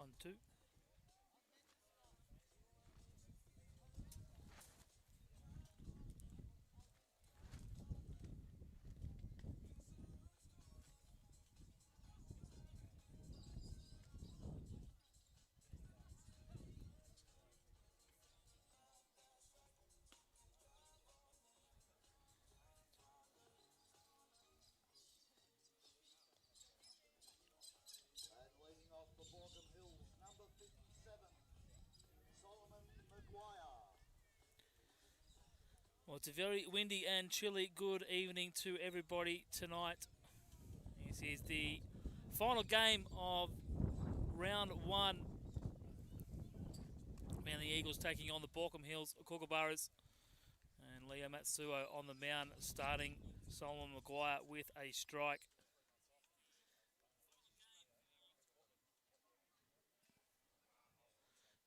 1-2. And leading off the Baulkham Hills, number 57, Solomon Maguire. Well, it's a very windy and chilly good evening to everybody tonight. This is the final game of round 1. Manly Eagles taking on the Baulkham Hills Kookaburras. And Leo Matsuo on the mound, starting Solomon Maguire with a strike.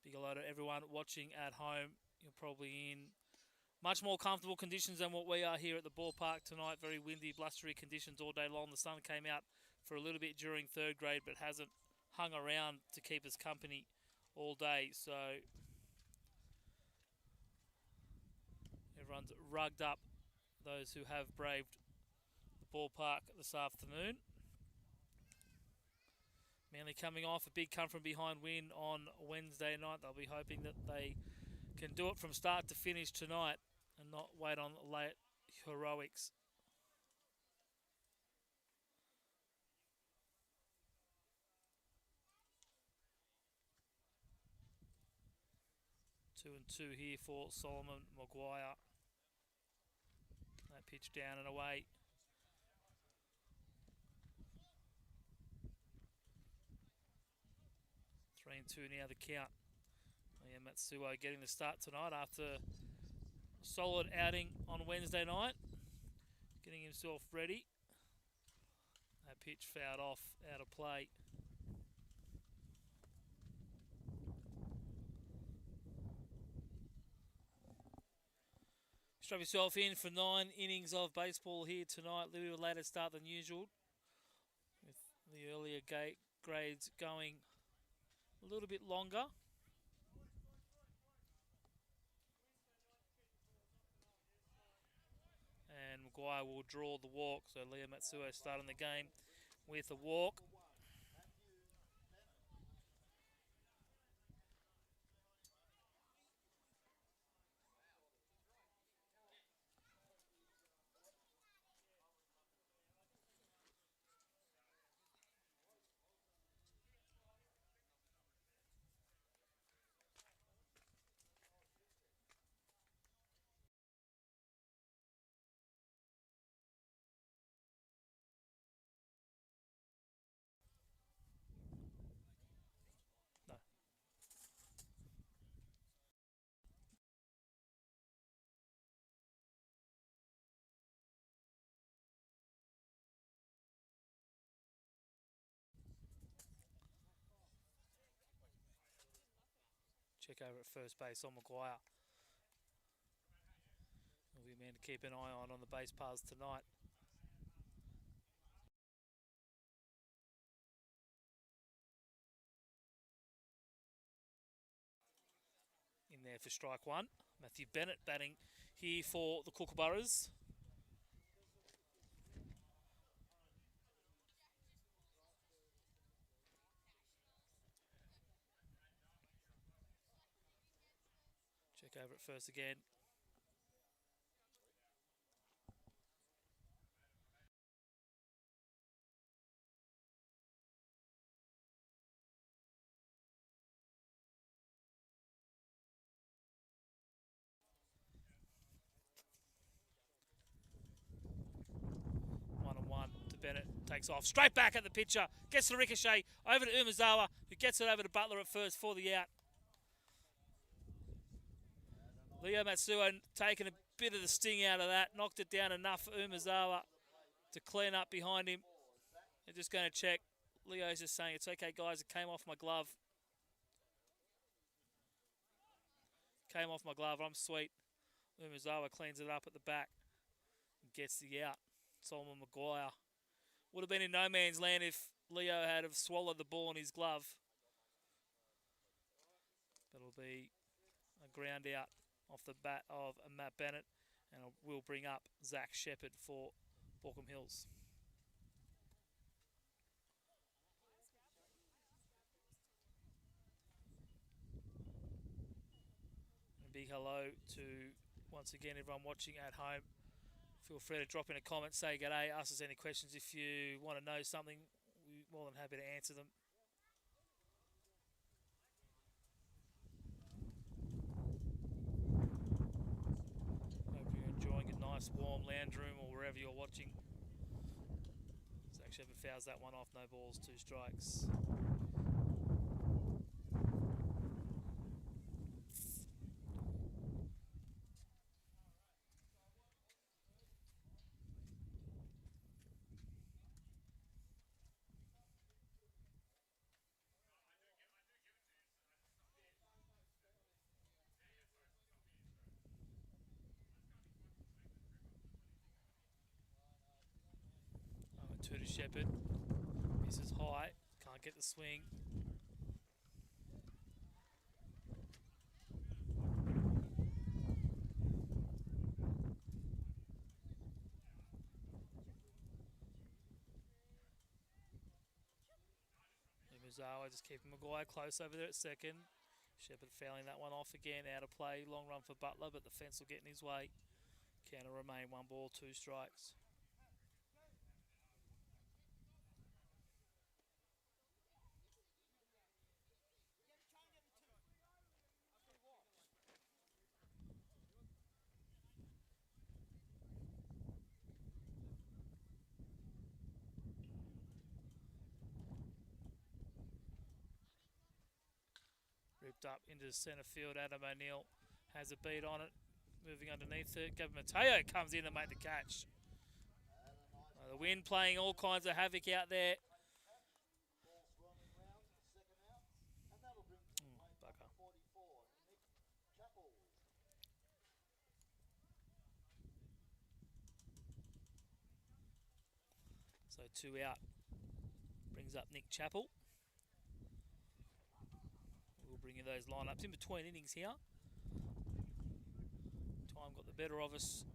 Big hello to everyone watching at home. You're probably in much more comfortable conditions than what we are here at the ballpark tonight. Very windy, blustery conditions all day long. The sun came out for a little bit during third grade, but hasn't hung around to keep us company all day. So everyone's rugged up, those who have braved the ballpark this afternoon. Manly coming off a big come-from-behind win on Wednesday night. They'll be hoping that they can do it from start to finish tonight and not wait on late heroics. Two and two here for Solomon Maguire. That pitch down and away. 3-2 now the count. Leo Matsuo getting the start tonight after a solid outing on Wednesday night. Getting himself ready. That pitch fouled off, out of play. Strap yourself in for 9 innings of baseball here tonight. A little later start than usual, with the earlier grades going a little bit longer. And Maguire will draw the walk, so Leo Matsuo starting the game with a walk. Check over at first base on Maguire. Will be a man to keep an eye on the base paths tonight. In there for strike one. Matthew Bennett batting here for the Kookaburras. Check over at first again. Bennett takes off, straight back at the pitcher, gets the ricochet over to Umezawa, who gets it over to Butler at first for the out. Leo Matsuo taking a bit of the sting out of that, knocked it down enough for Umezawa to clean up behind him. They're just going to check. Leo's just saying, it's okay guys, it came off my glove. Came off my glove, I'm sweet. Umezawa cleans it up at the back and gets the out. Solomon Maguire. Would have been in no man's land if Leo had have swallowed the ball in his glove. It'll be a ground out off the bat of Matt Bennett, and we'll bring up Zach Shepherd for Baulkham Hills. A big hello to, once again, everyone watching at home. Feel free to drop in a comment, say g'day, ask us any questions if you want to know something. We're more than happy to answer them. Hope you're enjoying a nice warm lounge room or wherever you're watching. Zach Shepherd fouls that one off, no balls, 2 strikes. Two to Shepherd. Misses high. Can't get the swing. Umazawa just keeping Maguire close over there at second. Shepherd fouling that one off again. Out of play. Long run for Butler, but the fence will get in his way. Counter remain 1 ball, 2 strikes. Ripped up into centre field. Adam O'Neill has a beat on it. Moving underneath it. Gavin Mateo comes in to make the catch. The wind playing all kinds of havoc out there. Bugger. So 2 out. Brings up Nick Chappell. We'll bring you those lineups in between innings here. Time got the better of us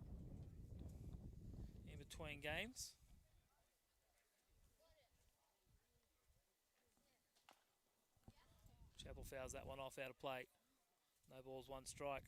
in between games. Chappell fouls that one off out of play. No balls, 1 strike.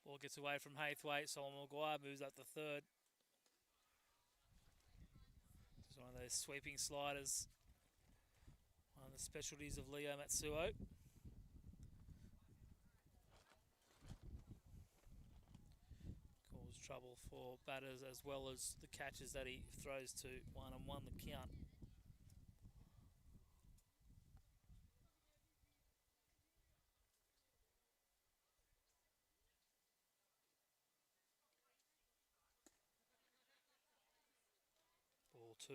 Ball gets away from Haythwaite. Solomon Maguire moves up to third. It's one of those sweeping sliders. One of the specialties of Leo Matsuo. Cause trouble for batters as well as the catches that he throws to. 1-1 the count. Ball 2.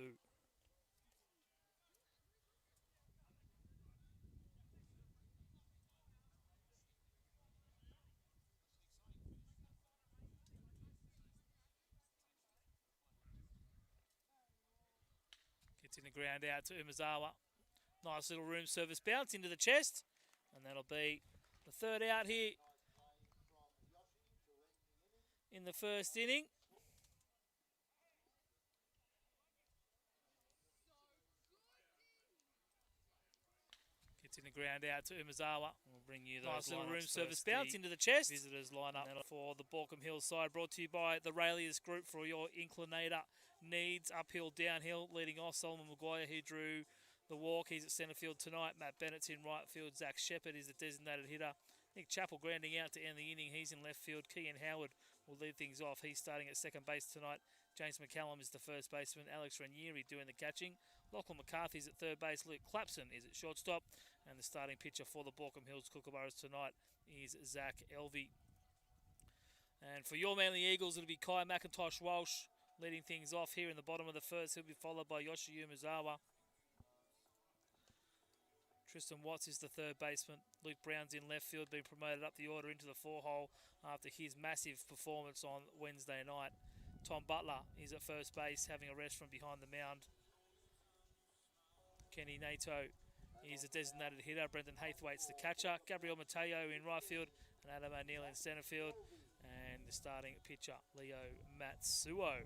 Gets in the ground out to Umazawa. Nice little room service bounce into the chest. And that'll be the 3rd out here in the 1st inning. Gets in the ground out to Umazawa. We'll bring you those nice little room service bounce into the chest. Visitors line up for the Baulkham Hills side, brought to you by the Raelius Group for your inclinator needs. Uphill, downhill, leading off Solomon Maguire, who drew the walk. He's at centre field tonight. Matt Bennett's in right field. Zach Shepherd is the designated hitter. Nick Chappell grounding out to end the inning. He's in left field. Kean Howard will lead things off. He's starting at second base tonight. James McCallum is the first baseman. Alex Ranieri doing the catching. Lachlan McCarthy's at third base. Luke Clapson is at shortstop. And the starting pitcher for the Baulkham Hills Kookaburras tonight is Zach Elvey. And for your Manly Eagles, it'll be Kai McIntosh Walsh leading things off here in the bottom of the first. He'll be followed by Yoshi Umezawa. Tristan Watts is the third baseman. Luke Brown's in left field, being promoted up the order into the 4-hole after his massive performance on Wednesday night. Tom Butler is at first base, having a rest from behind the mound. Kenny Nato is a designated hitter. Brendan Haythwaite's the catcher. Gabriel Mateo in right field and Adam O'Neill in centre field. And the starting pitcher, Leo Matsuo.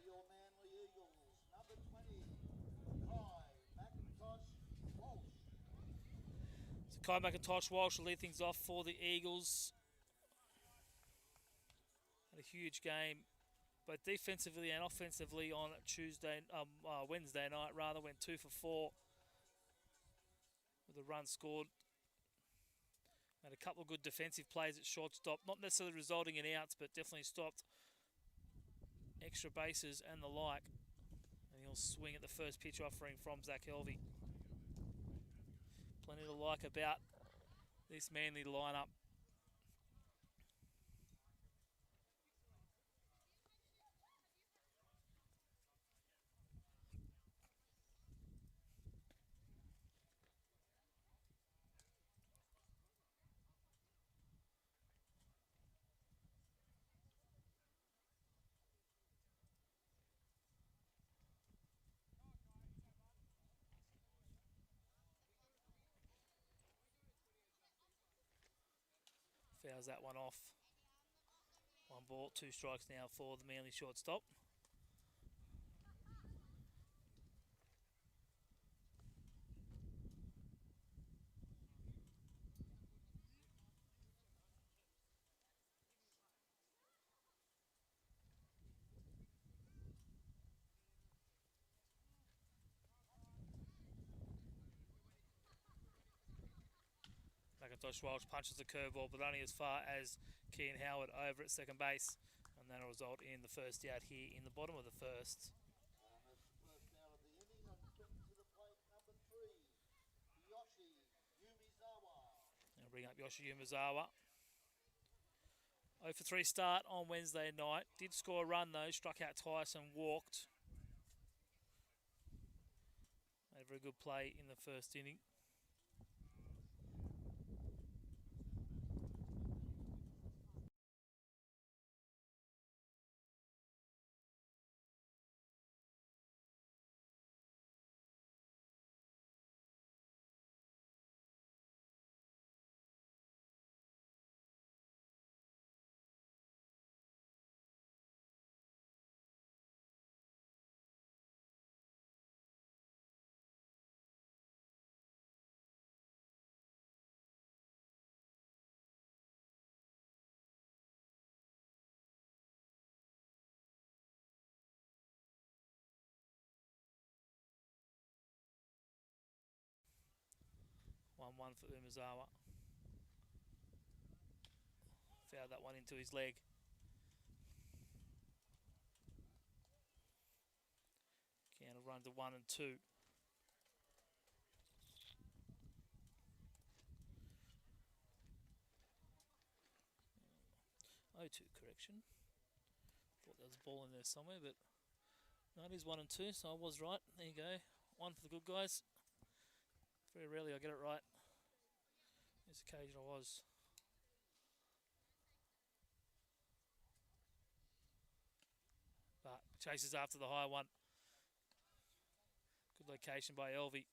Your Manly Eagles, number 20, Kai McIntosh Walsh. So Kai McIntosh Walsh will lead things off for the Eagles. Had a huge game, both defensively and offensively on Wednesday night. Went 2 for 4 with a run scored. Made a couple of good defensive plays at shortstop, not necessarily resulting in outs, but definitely stopped extra bases and the like. And he'll swing at the first pitch offering from Zach Helvey. Plenty to like about this Manly lineup. Fouls that one off. 1 ball, 2 strikes now for the Manly shortstop. McIntosh Walsh punches the curveball, but only as far as Keane Howard over at second base. And that'll result in the first out here in the bottom of the first. First out of the inning, and getting to the plate, number 3, Yoshi Umezawa. I'll bring up Yoshi Umezawa. 0 for 3 start on Wednesday night. Did score a run though, struck out twice and walked. Made a very good play in the first inning. One for Umezawa. Fouled that one into his leg. Counter run to 1 and 2. 0-2 correction. Thought there was a ball in there somewhere, but no, it is 1 and 2, so I was right. There you go. 1 for the good guys. Very rarely I get it right. This occasion I was. Chases after the high one. Good location by Elvie.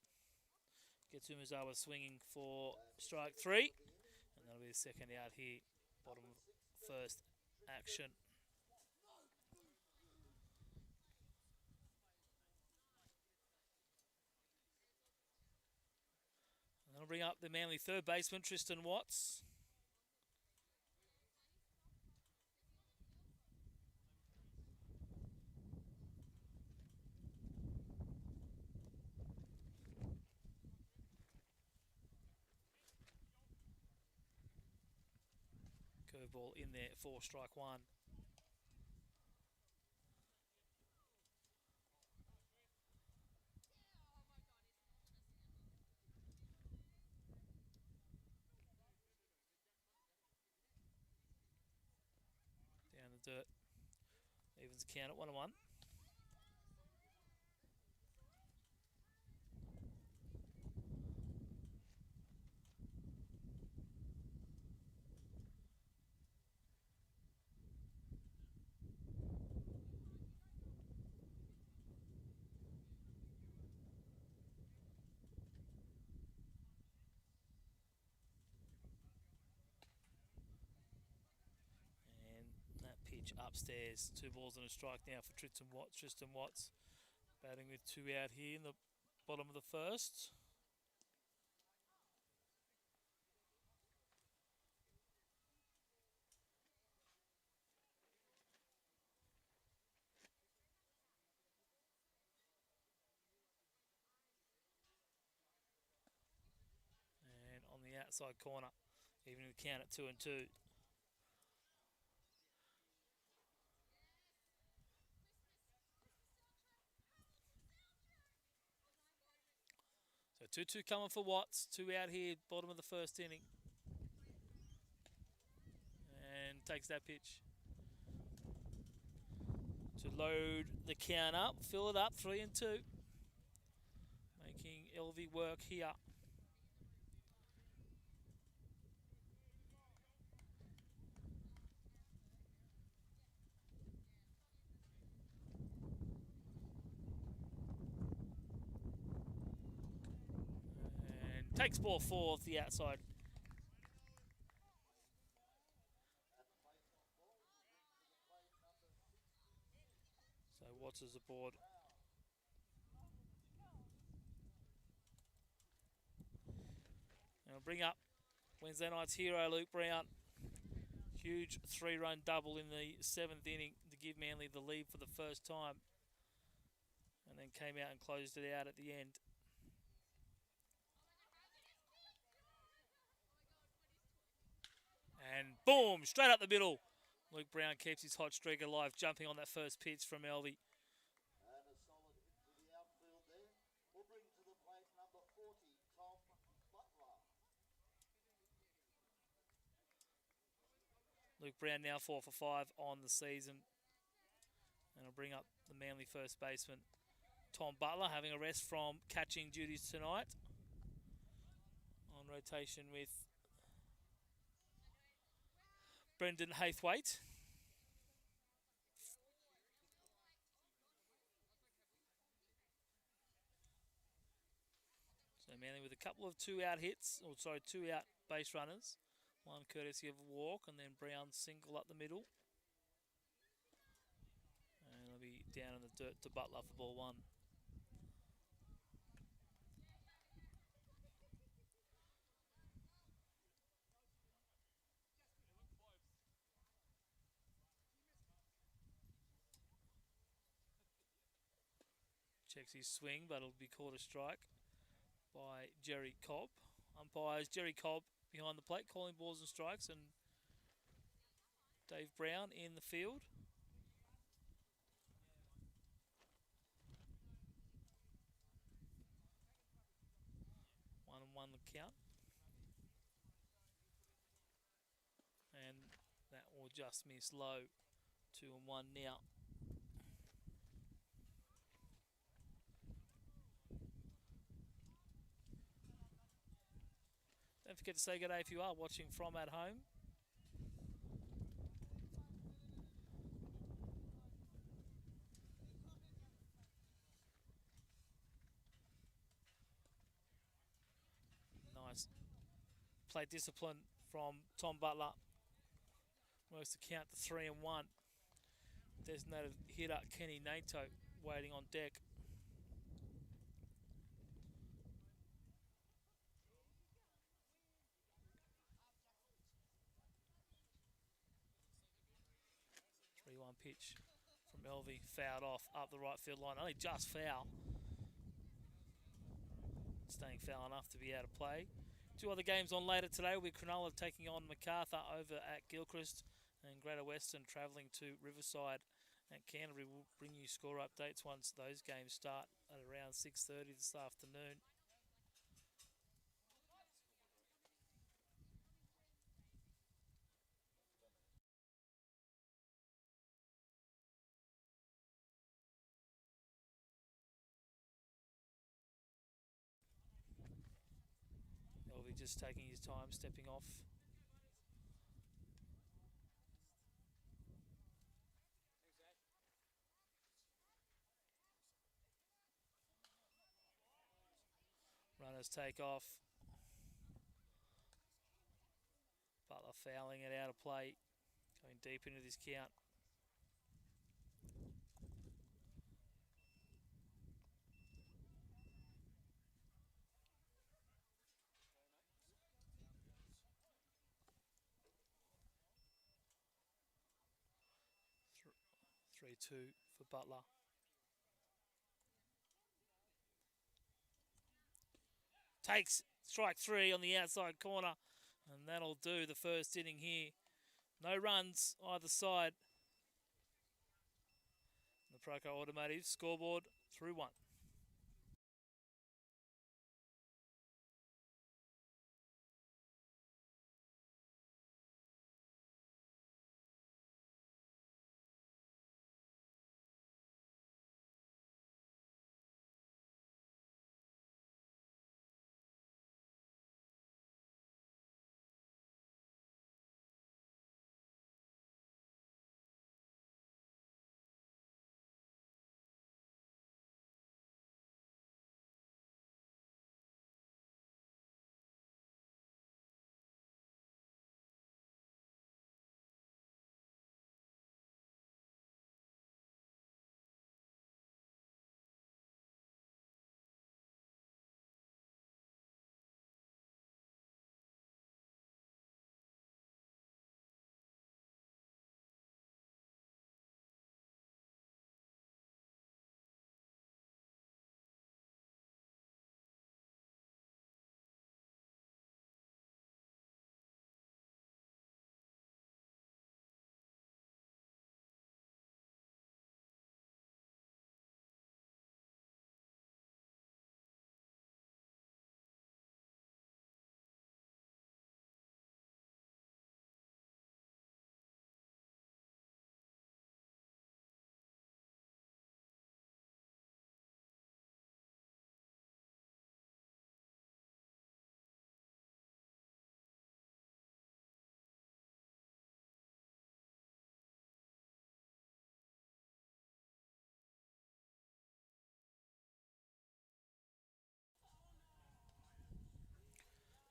Gets Umazawa swinging for strike 3. And that'll be the second out here. Bottom of first action. And that'll bring up the Manly third baseman, Tristan Watts. Curveball in there for strike 1. Down the dirt. Evens the count at 1-1. Upstairs, 2 balls and a strike now for Tristan Watts batting with 2 out here in the bottom of the first. And on the outside corner, even the count at 2-2. So 2-2 coming for Watts. 2 out here, bottom of the first inning. And takes that pitch. To load the count up, fill it up, 3-2. Making Elvie work here. Takes ball 4 off the outside. So Watts is aboard. And we'll bring up Wednesday night's hero, Luke Brown. Huge 3-run double in the 7th inning to give Manly the lead for the first time. And then came out and closed it out at the end. And boom, straight up the middle. Luke Brown keeps his hot streak alive, jumping on that first pitch from Elvie. And a solid hit to the outfield there. We'll bring to the plate number 40, Tom Butler. Luke Brown now 4 for 5 on the season. And I'll bring up the Manly first baseman, Tom Butler, having a rest from catching duties tonight. On rotation with Brendan Haythwaite. So Manly with a couple of 2 out hits, 2 out base runners. One courtesy of a walk, and then Brown single up the middle. And it'll be down in the dirt to Butler for ball 1. Checks his swing, but it'll be called a strike by Jerry Cobb. Umpires Jerry Cobb behind the plate, calling balls and strikes, and Dave Brown in the field. One the count. And that will just miss low. 2-1 now. Don't forget to say good day if you are watching from at home. play discipline from Tom Butler. Works to count to 3-1. Designated hitter Kenny Nato waiting on deck. Pitch from Elvie, fouled off up the right field line, only just foul. Staying foul enough to be out of play. Two other games on later today will be Cronulla taking on Macarthur over at Gilchrist, and Greater Western travelling to Riverside. And Canterbury will bring you score updates once those games start at around 6:30 this afternoon. Elvie just taking his time, stepping off. Runners take off. Butler fouling it out of play, going deep into this count. Three, 3-2 for Butler. Takes strike three on the outside corner, and that'll do the first inning here. No runs either side. The Proco Automotive scoreboard 3-1.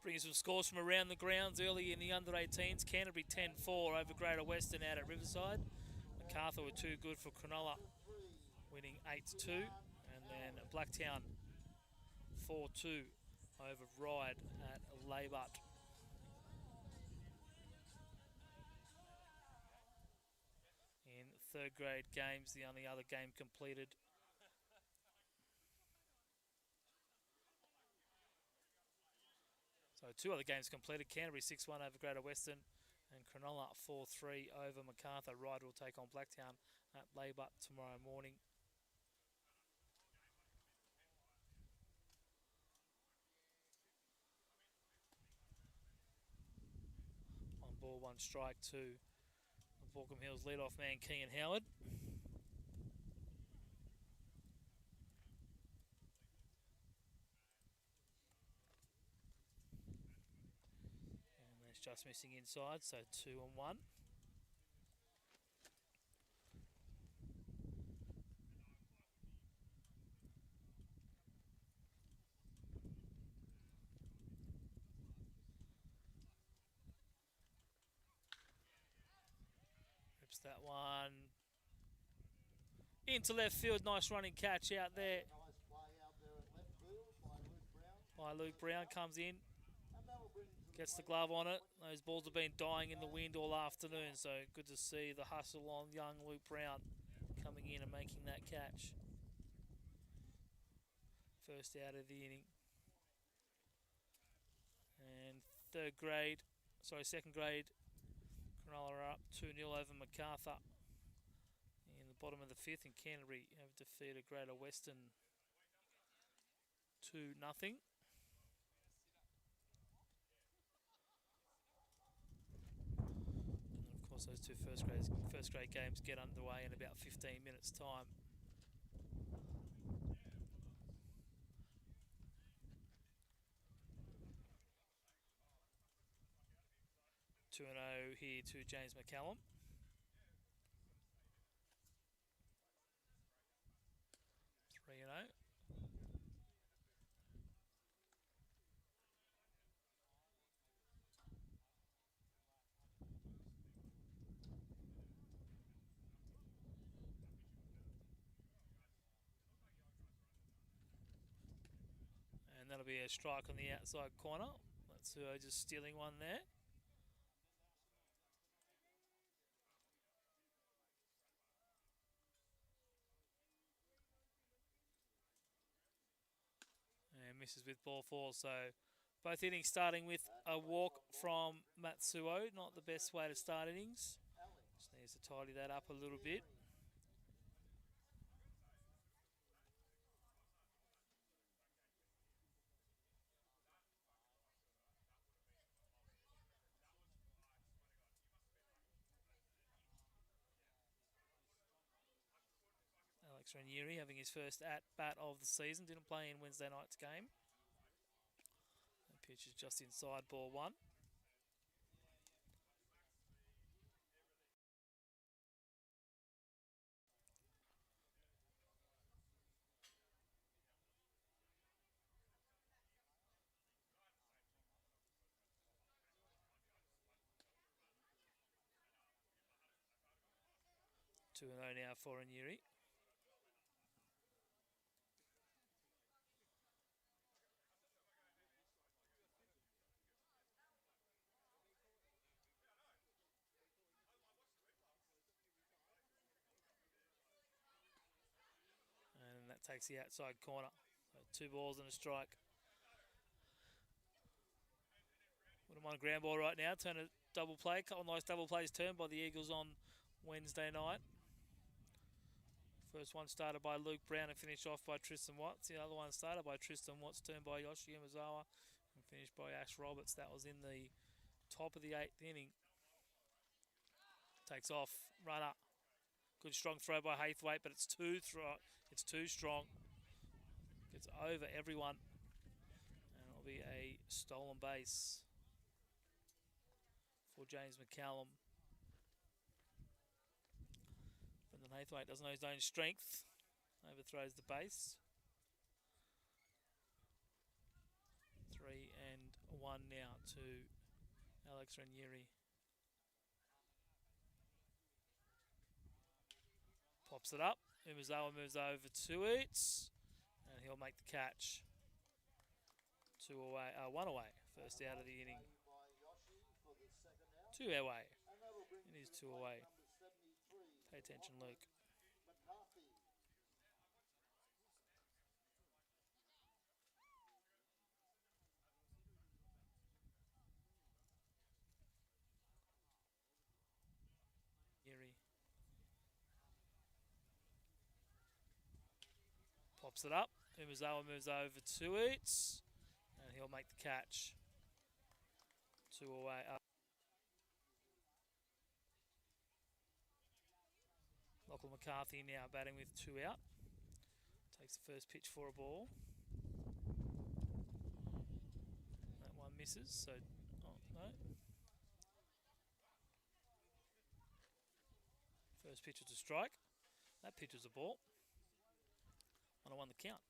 Bringing some scores from around the grounds early in the under-18s. Canterbury 10-4 over Greater Western out at Riverside. Macarthur were too good for Cronulla, winning 8-2. And then Blacktown 4-2 over Ryde at Laybut. In third grade games, the only other game completed. So two other games completed. Canterbury 6-1 over Greater Western and Cronulla 4-3 over Macarthur. Ryde will take on Blacktown at Laybut tomorrow morning. One ball, one strike to the Baulkham Hills leadoff man, Kean Howard. Just missing inside, so 2-1. Pops that one into left field. Nice running catch out there Nice play out there at left field by Luke Brown. by Luke Brown. Comes in, And that'll bring him to gets the plate glove on number it. Those balls have been dying in the wind all afternoon, so good to see the hustle on young Luke Brown coming in and making that catch. First out of the inning. And second grade, Cronulla are up 2-0 over MacArthur in the bottom of the fifth, and Canterbury have defeated Greater Western 2-0. And of course, those two first grade games get underway in about 15 minutes' time. 2-0 here to James McCallum. Three and 0. And that'll be a strike on the outside corner. That's just stealing one there. And misses with ball four. So both innings starting with a walk from Matsuo. Not the best way to start innings. Just needs to tidy that up a little bit. Alex Ranieri having his first at-bat of the season. Didn't play in Wednesday night's game. That pitch is just inside ball one. Two and 0 now for Ranieri. And that takes the outside corner. So 2 balls and a strike. Wouldn't mind a ground ball right now. Turn a double play. A couple of nice double plays turned by the Eagles on Wednesday night. First one started by Luke Brown and finished off by Tristan Watts. The other one started by Tristan Watts, turned by Yoshi Umezawa and finished by Ash Roberts. That was in the top of the 8th inning. Takes off, runner. Good strong throw by Haythwaite, but it's too strong. Gets over everyone. And it'll be a stolen base for James McCallum. Brendan Haythwaite doesn't know his own strength. Overthrows the base. 3 and 1 now to Alex Ranieri. Pops it up. Umezawa moves over to it, and he'll make the catch. 1 away. First out of the inning. 2 away. It is 2 away. Pay attention, Luke. Pops it up. Umezawa moves over to it, and he'll make the catch. 2 away. Lachlan McCarthy now batting with 2 out. Takes the first pitch for a ball. That one misses, so no. First pitch was a strike. That pitch was a ball. 1-1 the count.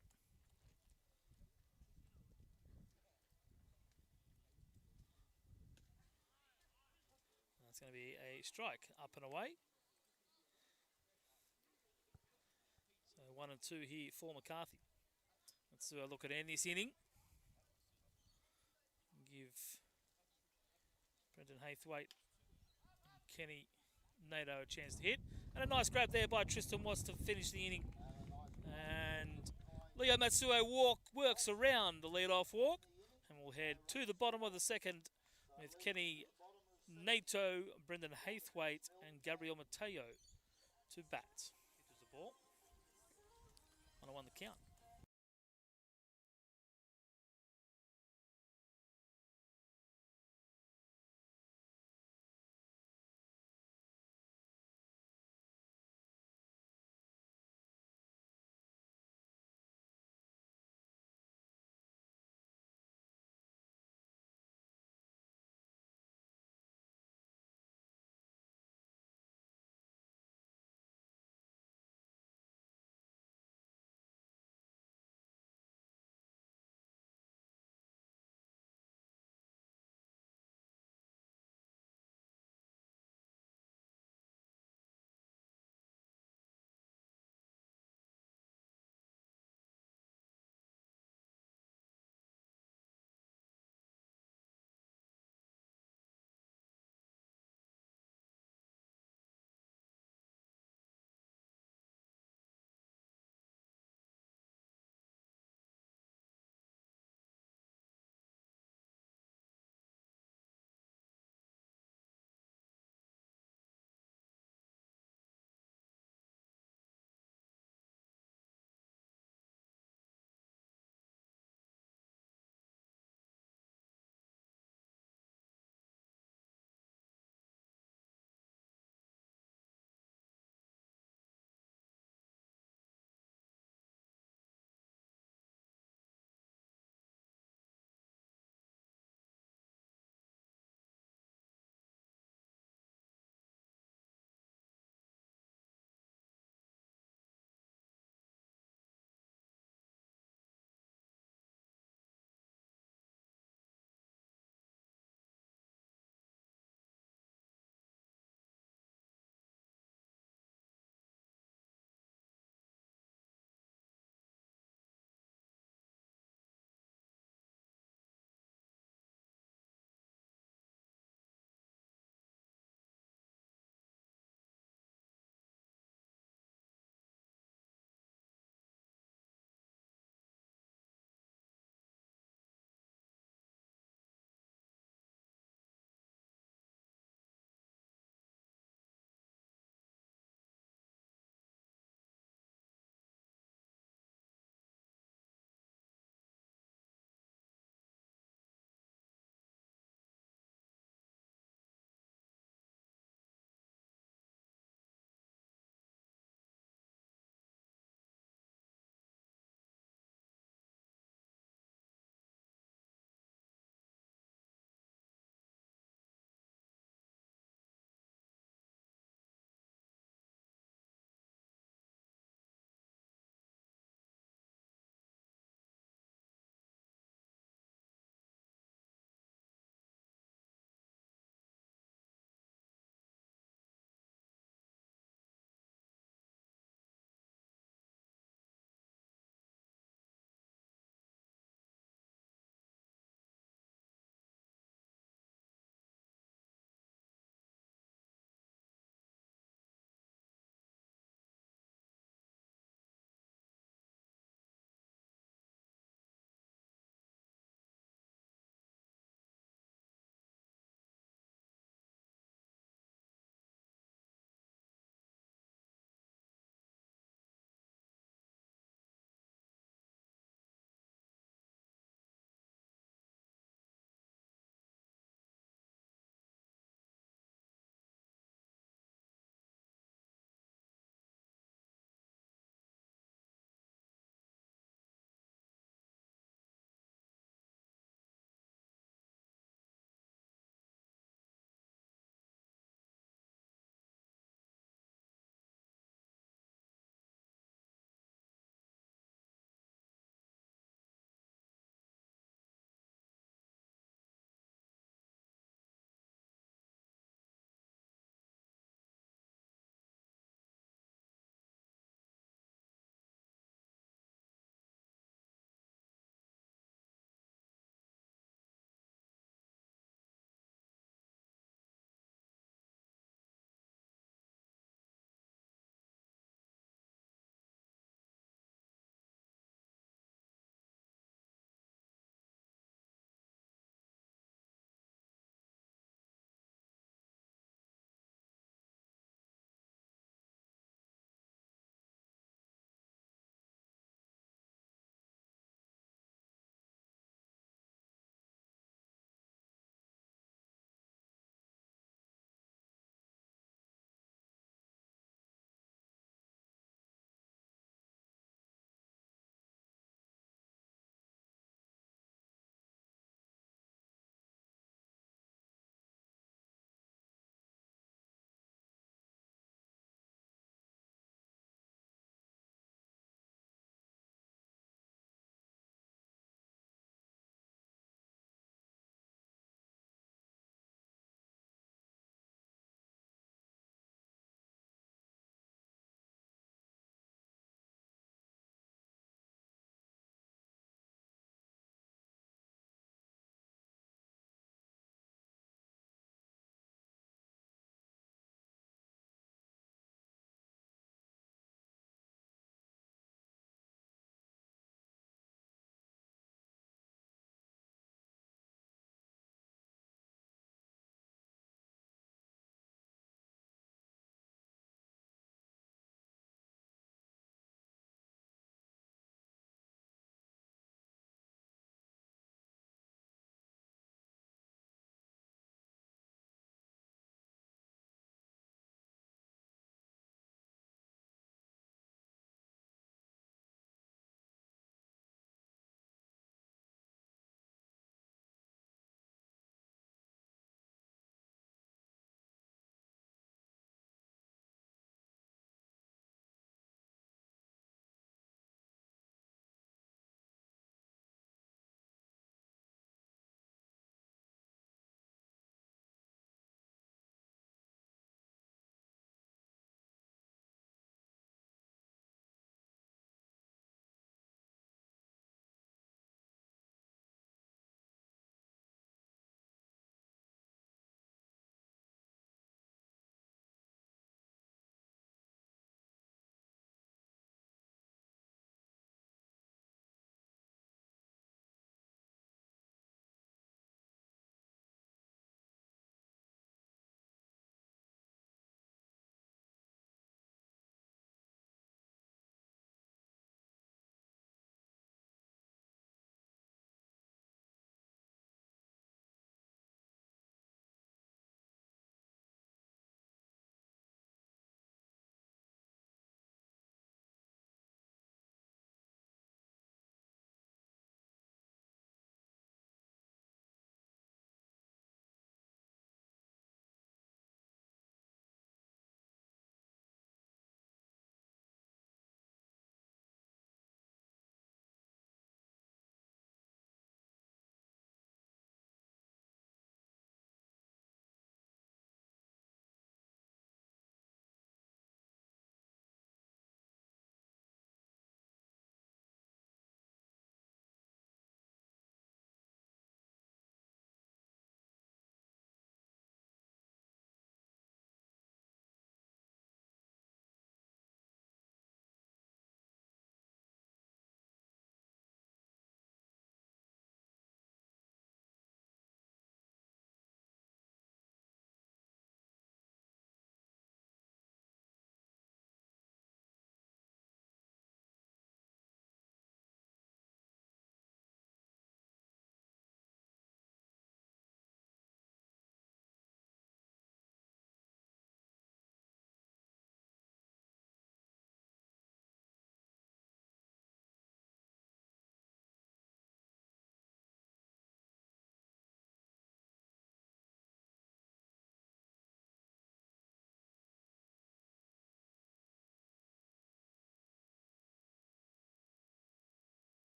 That's going to be a strike. Up and away. 1 and 2 here for McCarthy. Let's do a look at end this inning. Give Brendan Haythwaite and Kenny Nato a chance to hit. And a nice grab there by Tristan Watts to finish the inning. And Leo Matsuo works around the lead-off walk. And we'll head to the bottom of the second with Kenny Nato, Brendan Haythwaite and Gabriel Mateo to bat. Pitches the ball. 1-1 the count.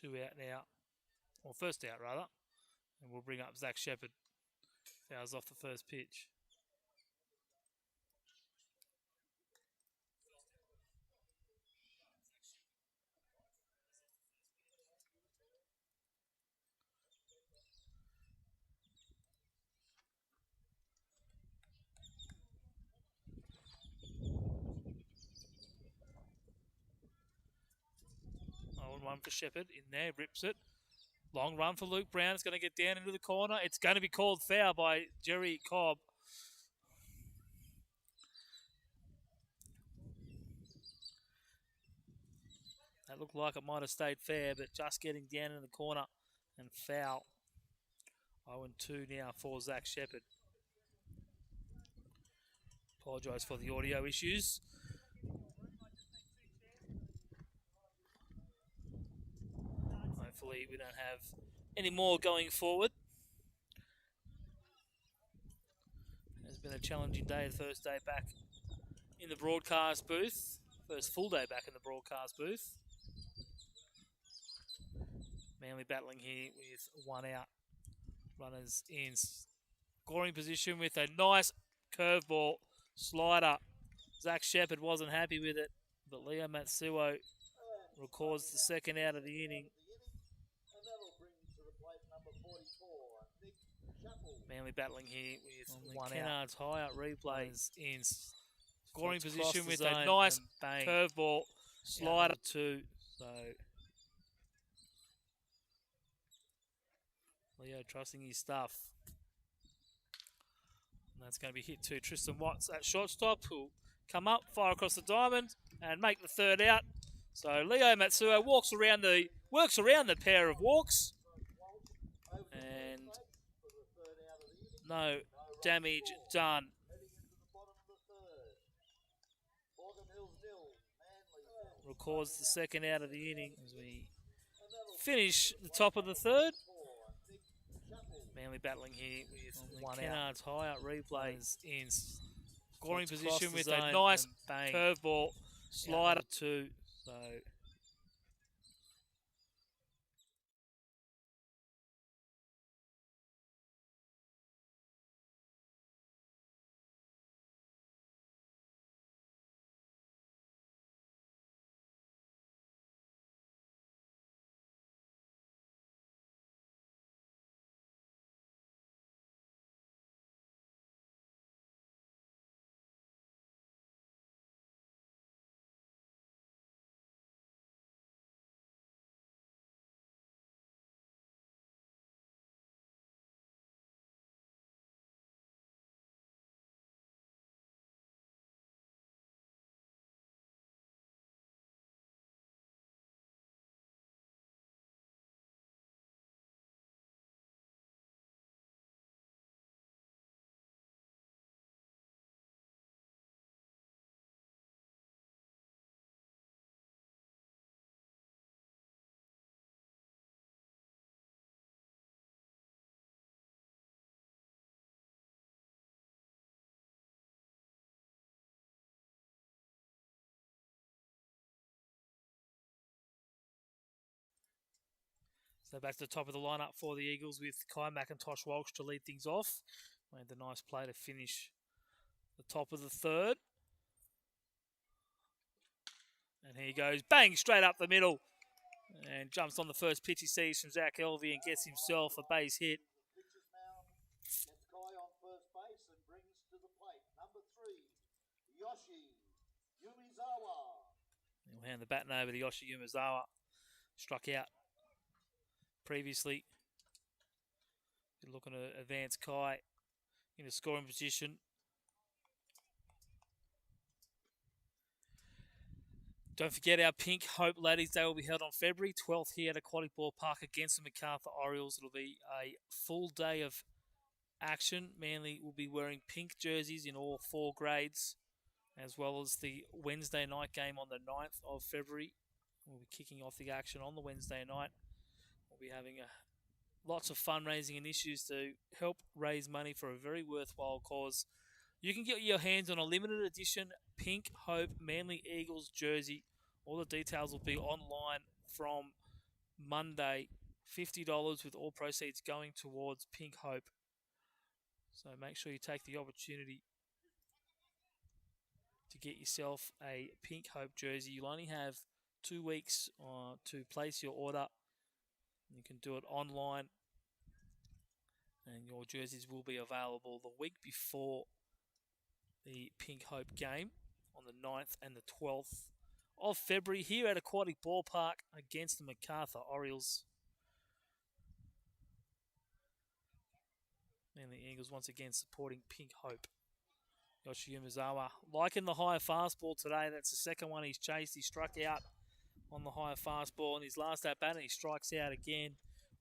2 out now, or first out rather, and we'll bring up Zach Shepherd. Fouls off the first pitch. One for Shepherd in there, rips it. Long run for Luke Brown. It's going to get down into the corner. It's going to be called foul by Jerry Cobb. That looked like it might have stayed fair, but just getting down in the corner and foul. 0-2 now for Zach Shepherd. Apologise for the audio issues. Hopefully we don't have any more going forward. It's been a challenging day, the first day back in the broadcast booth. First full day back in the broadcast booth. Manly battling here with 1 out. Runners in scoring position with a nice curveball slider. Zach Shepherd wasn't happy with it, but Leo Matsuo records the second out of the inning. Manly battling here with 1 out. Kennard's high out replays in scoring position with a nice curveball slider too. So Leo trusting his stuff. And that's going to be hit to Tristan Watts at shortstop, who'll come up, fire across the diamond, and make the third out. So Leo Matsuo works around the pair of walks, and no damage done. Records the second out of the inning as we finish the top of the third. Manly battling here with 1 out. Kennard's high out replays in scoring position with a nice curveball slider too. So back to the top of the lineup for the Eagles with Kai McIntosh Walsh to lead things off. Made the nice play to finish the top of the third. And here he goes, bang, straight up the middle. And jumps on the first pitch he sees from Zach Elvey and gets himself a base hit. Gets Kai on first base and brings to the plate number 3, Yoshi Yumizawa. He'll hand the baton over to Yoshi Yumizawa. Struck out previously. Looking to advance Kai in a scoring position. Don't forget our Pink Hope Ladies Day will be held on February 12th here at Aquatic Ballpark against the MacArthur Orioles. It'll be a full day of action. Manly will be wearing pink jerseys in all 4 grades, as well as the Wednesday night game on the 9th of February. We'll be kicking off the action on the Wednesday night. We'll be having lots of fundraising initiatives to help raise money for a very worthwhile cause. You can get your hands on a limited edition Pink Hope Manly Eagles jersey. All the details will be online from Monday, $50 with all proceeds going towards Pink Hope. So make sure you take the opportunity to get yourself a Pink Hope jersey. You'll only have 2 weeks to place your order. You can do it online, and your jerseys will be available the week before the Pink Hope game on the 9th and the 12th of February here at Aquatic Ballpark against the MacArthur Orioles. And the Eagles once again supporting Pink Hope. Yoshi Umezawa liking the higher fastball today. That's the second one he's chased. He struck out on the higher fastball in his last at bat, and he strikes out again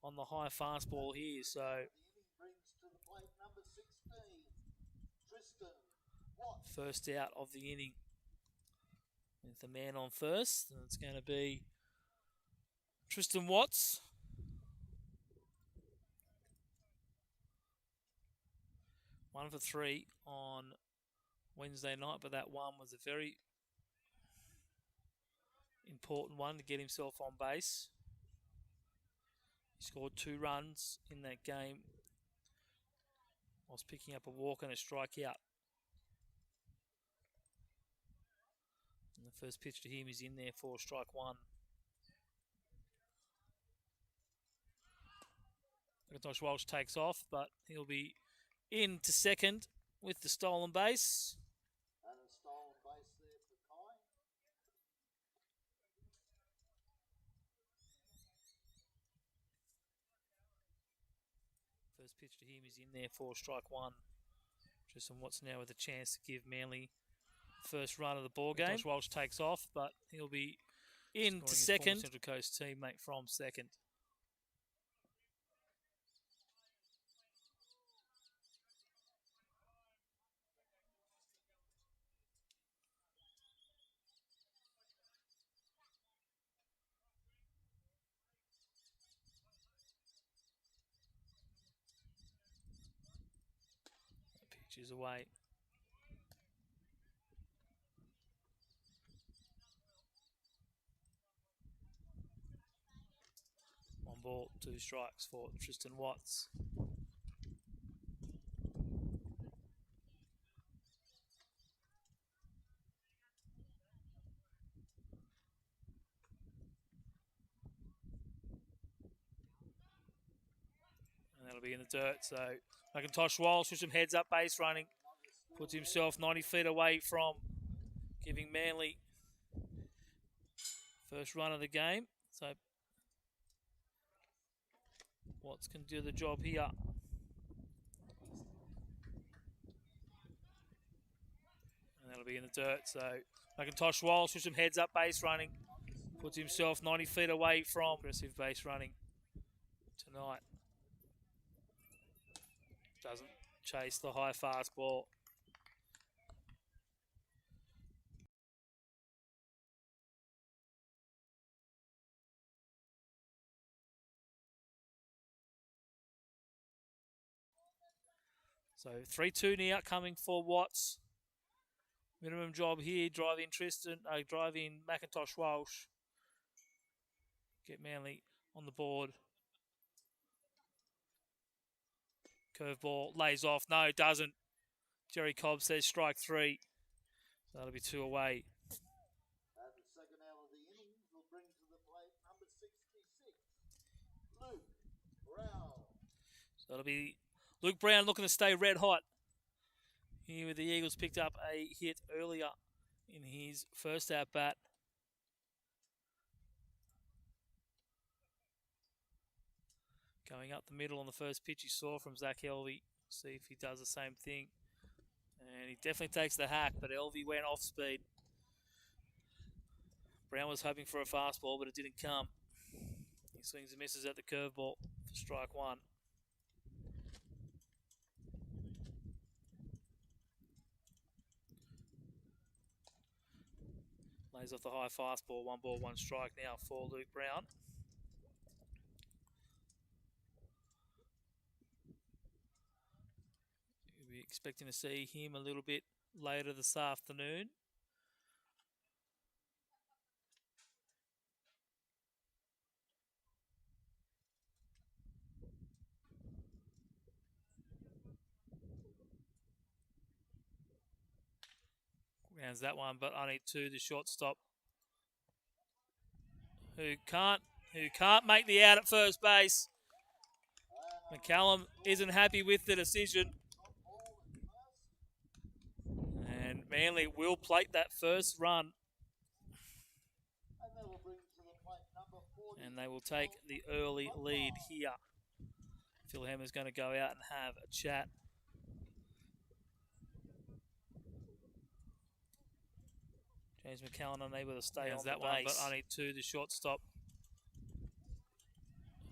on the high fastball here. So first out of the inning with the man on first, and it's going to be Tristan Watts. One for 3 on Wednesday night, but that one was a very important one to get himself on base. He scored 2 runs in that game whilst picking up a walk and a strikeout. And the first pitch to him is in there for strike 1. McIntosh Walsh takes off, but he'll be into second with the stolen base. And a stolen base there for Kai. First pitch to him is in there for strike 1. Tristan Watts now with a chance to give Manly first run of the ball game. Josh Walsh takes off, but he'll be into second. Central Coast teammate from second. Pitch is away. One ball, 2 strikes for Tristan Watts. And that'll be in the dirt. So McIntosh Walsh with some heads up base running. Puts himself 90 feet away from giving Manly first run of the game. So Watts can do the job here. And that'll be in the dirt. So McIntosh Walsh with some heads up base running. Puts himself 90 feet away from aggressive base running tonight. Doesn't chase the high fastball. So 3-2 now coming for Watts. Minimum job here, drive in McIntosh Walsh. Get Manly on the board. Curveball, lays off. No, doesn't. Jerry Cobb says strike 3. So that'll be 2 away. And the second out of the innings will bring to the plate number 66, Luke Brown. So that'll be Luke Brown looking to stay red hot. Here with the Eagles picked up a hit earlier in his first at bat. Going up the middle on the first pitch he saw from Zach Elvey. See if he does the same thing. And he definitely takes the hack, but Elvey went off speed. Brown was hoping for a fastball, but it didn't come. He swings and misses at the curveball for strike 1. Lays off the high fastball. 1 ball, 1 strike now for Luke Brown. We'll be expecting to see him a little bit later this afternoon. Rounds that one, but only 2, the shortstop. Who can't make the out at first base. McCallum isn't happy with the decision. And Manly will plate that first run. And they will take the early lead here. Phil Hammer's going to go out and have a chat. James McCallum unable to stay on that one, but only 2, the shortstop.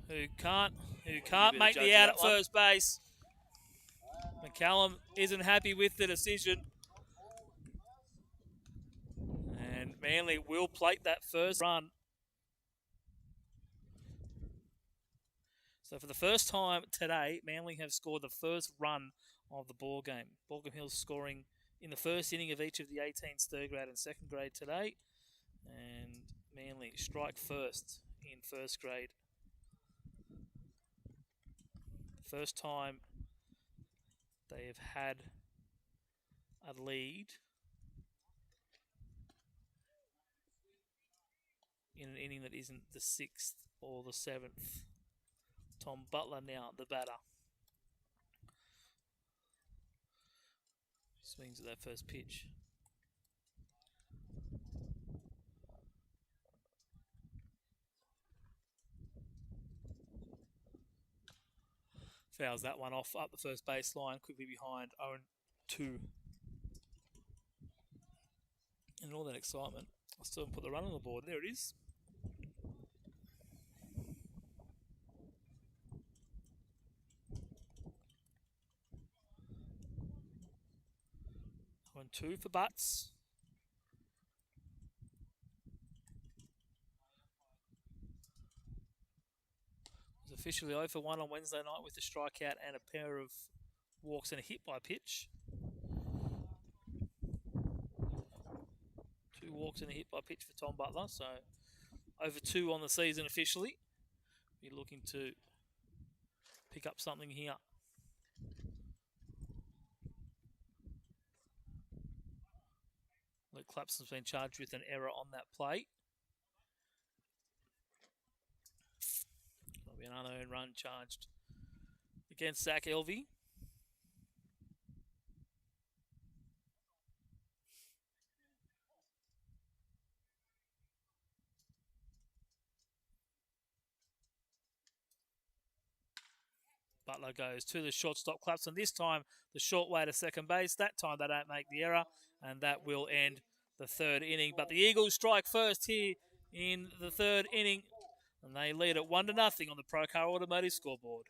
Who can't make the out at first base. McCallum isn't happy with the decision. And Manly will plate that first run. So for the first time today, Manly have scored the first run of the ball game. Baulkham Hills scoring in the first inning of each of the 18s, third grade and second grade today. And Manly strike first in first grade. First time they have had a lead in an inning that isn't the 6th or the 7th. Tom Butler now, the batter. Swings at that first pitch. Fouls that one off up the first baseline, quickly behind 0-2. And all that excitement, I still haven't put the run on the board. There it is. On 2 for Butts. Was officially 0 for 1 on Wednesday night with a strikeout and a pair of walks and a hit by pitch. 2 walks and a hit by pitch for Tom Butler, so over 2 on the season officially. We're looking to pick up something here. Luke Clapson's been charged with an error on that play. There'll be an unearned run charged against Zach Elvey. Butler goes to the shortstop Clapson. This time the short way to second base. That time they don't make the error, and that will end the third inning. But the Eagles strike first here in the third inning, and they lead at 1-0 on the Procar Automotive scoreboard.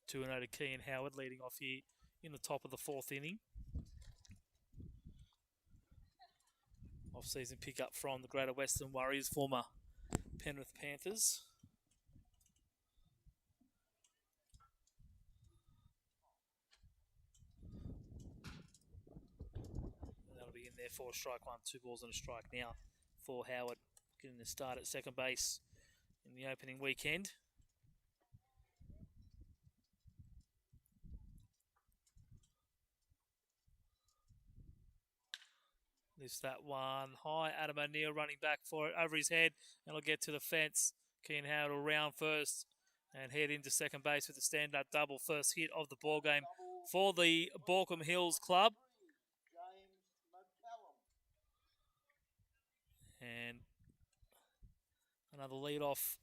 2-0 to Kean Howard leading off here in the top of the 4th inning. Off-season pickup from the Greater Western Warriors, former Penrith Panthers. That'll be in there for strike 1, 2 balls and a strike now for Howard, getting the start at second base in the opening weekend. Lifts that one high. Adam O'Neill running back for it over his head, and it'll get to the fence. Kean Howard will round first and head into second base with a stand-up double. First hit of the ball game for the Baulkham Hills club. And another lead off.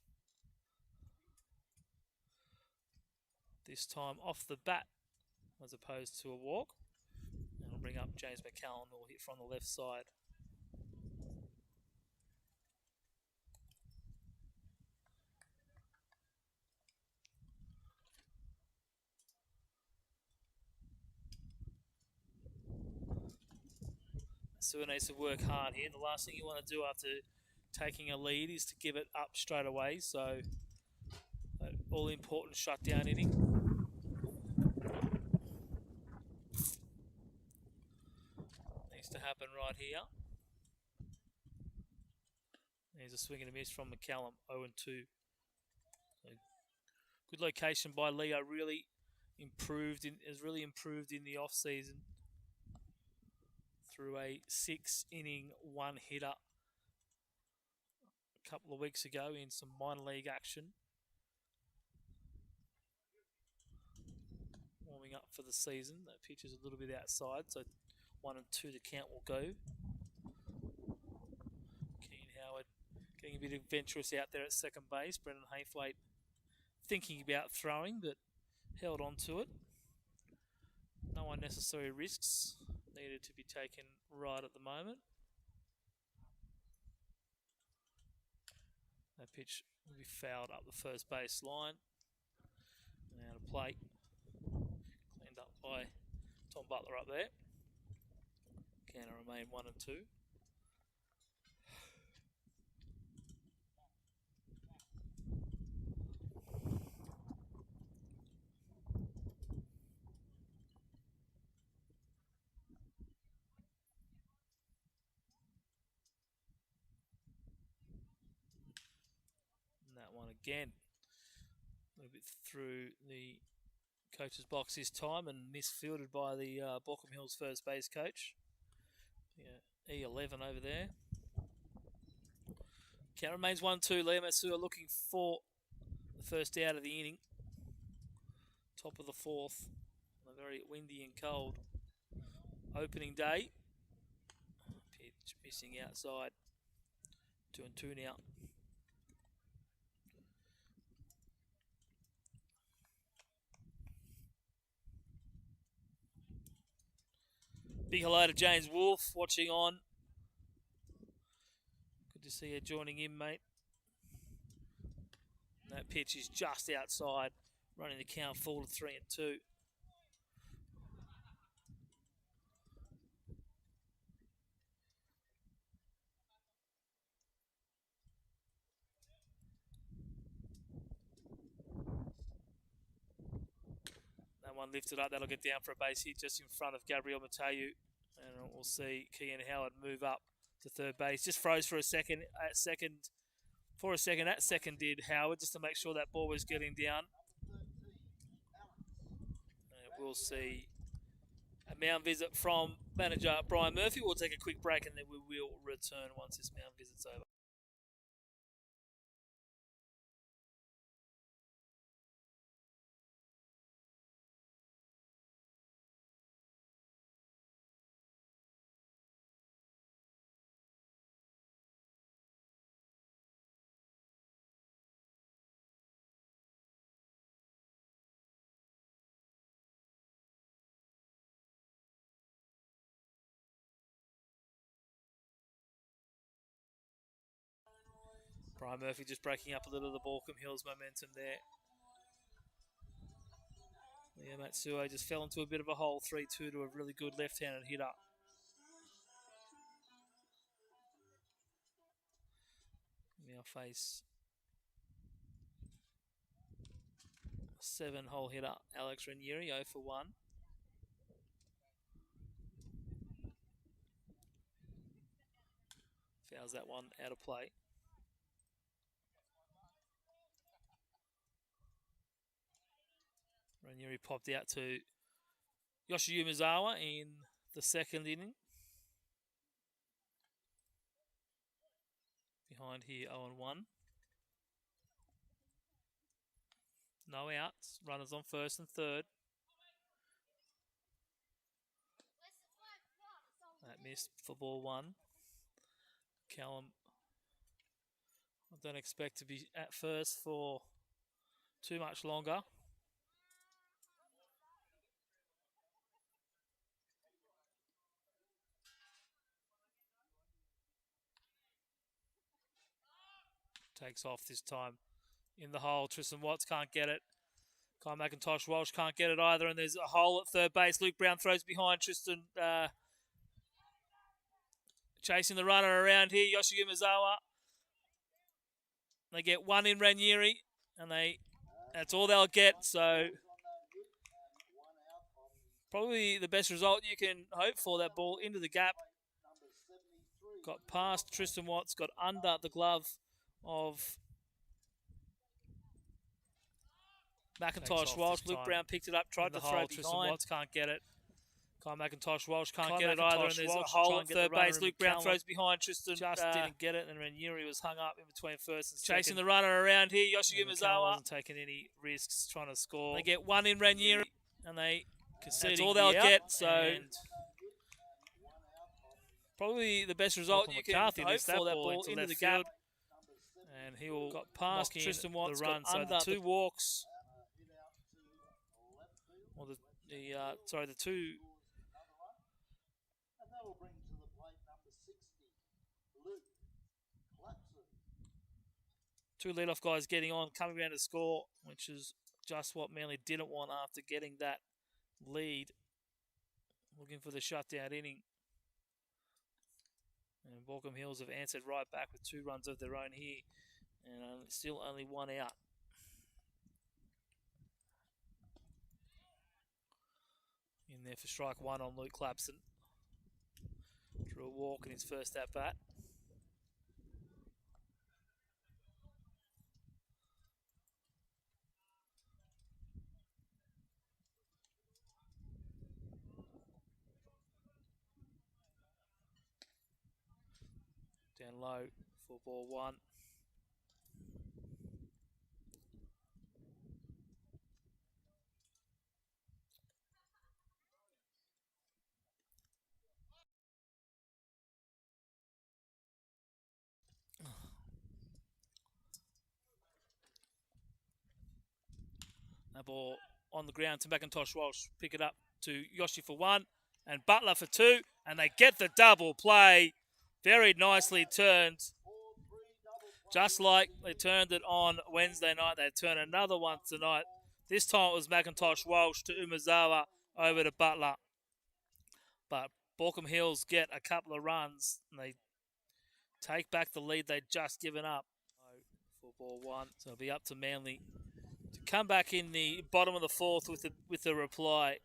This time off the bat as opposed to a walk. And it'll bring up James McCallum, who will hit from the left side. So it needs to work hard here. The last thing you want to do after taking a lead is to give it up straight away. So an all-important shutdown inning. Needs to happen right here. There's a swing and a miss from McCallum, 0-2. So good location by Leo. Has really improved in the off-season through a 6-inning one-hitter a couple of weeks ago in some minor league action. Warming up for the season. That pitch is a little bit outside, so 1 and 2 the count will go. Kean Howard getting a bit adventurous out there at second base. Brendan Haythwaite thinking about throwing, but held on to it. No unnecessary risks needed to be taken right at the moment. That pitch will be fouled up the first base line. And out of play. Cleaned up by Tom Butler up there. Can remain 1 and 2. One again, a little bit through the coach's box this time and misfielded by the Baulkham Hills first base coach. Yeah, E11 over there. Count remains 1-2. Liam Masua looking for the first out of the inning. Top of the 4th. On a very windy and cold opening day. Pitch missing outside. 2 and 2 now. Big hello to James Wolfe watching on. Good to see you joining in, mate. That pitch is just outside, running the count forward to 3 and 2. That one lifted up, that'll get down for a base hit just in front of Gabriel Mateu. And we'll see Kean Howard move up to third base. Just froze for a second at second. At second did Howard, just to make sure that ball was getting down. And we'll see a mound visit from manager Brian Murphy. We'll take a quick break and then we will return once this mound visit's over. Brian Murphy just breaking up a little of the Baulkham Hills momentum there. Yeah, Matsuo just fell into a bit of a hole, 3-2 to a really good left-handed hitter. Now face 7-hole hitter Alex Ranieri, 0 for 1. Fouls that one out of play. Ranieri popped out to Yoshi Umezawa in the second inning. Behind here, 0-1. No outs. Runners on first and third. That missed for ball 1. Callum, I don't expect to be at first for too much longer. Takes off this time in the hole. Tristan Watts can't get it. Kyle McIntosh Walsh can't get it either, and there's a hole at third base. Luke Brown throws behind. Tristan chasing the runner around here. Yoshi Umezawa. They get one in Ranieri, and that's all they'll get. So probably the best result you can hope for. That ball into the gap. Got past Tristan Watts, got under the glove of McIntosh Walsh. Luke Brown picked it up, tried to throw it Tristan Watts can't get it. Kyle McIntosh Walsh can't get it either, and there's a hole at third base. Luke Brown throws behind. Tristan just didn't get it, and Ranieri was hung up in between first and second. Chasing the runner around here, Yoshi Umezawa wasn't taking any risks trying to score. They get one in Ranieri, and that's all they'll get. So probably the best result you can hope for. That ball into the gap, and he will got past Tristan Watts, the run, so under the 2 walks. Or the two. And that'll bring to the plate number 60, Luke Clapson. 2 leadoff guys getting on, coming around to score, which is just what Manly didn't want after getting that lead. Looking for the shutdown inning. And Baulkham Hills have answered right back with 2 runs of their own here. And still only 1 out. In there for strike 1 on Luke Clapson. Drew a walk in his first at-bat. Down low for ball 1. That ball on the ground to McIntosh Walsh. Pick it up to Yoshi for 1 and Butler for 2. And they get the double play. Very nicely turned. Just like they turned it on Wednesday night, they turn another one tonight. This time it was McIntosh Walsh to Umezawa over to Butler. But Baulkham Hills get a couple of runs and they take back the lead they'd just given up. For ball 1. So it'll be up to Manly to come back in the bottom of the 4th with the reply.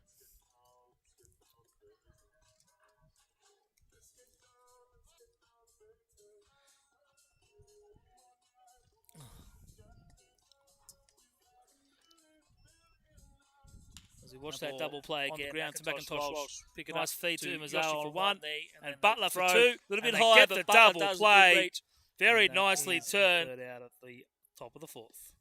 As we watch that double play again, on the ground to McIntosh Walsh. Pick it up, feed to Umezawa for 1 and Butler for 2. A little bit high, but the double play. Very nicely turned out at the top of the 4th.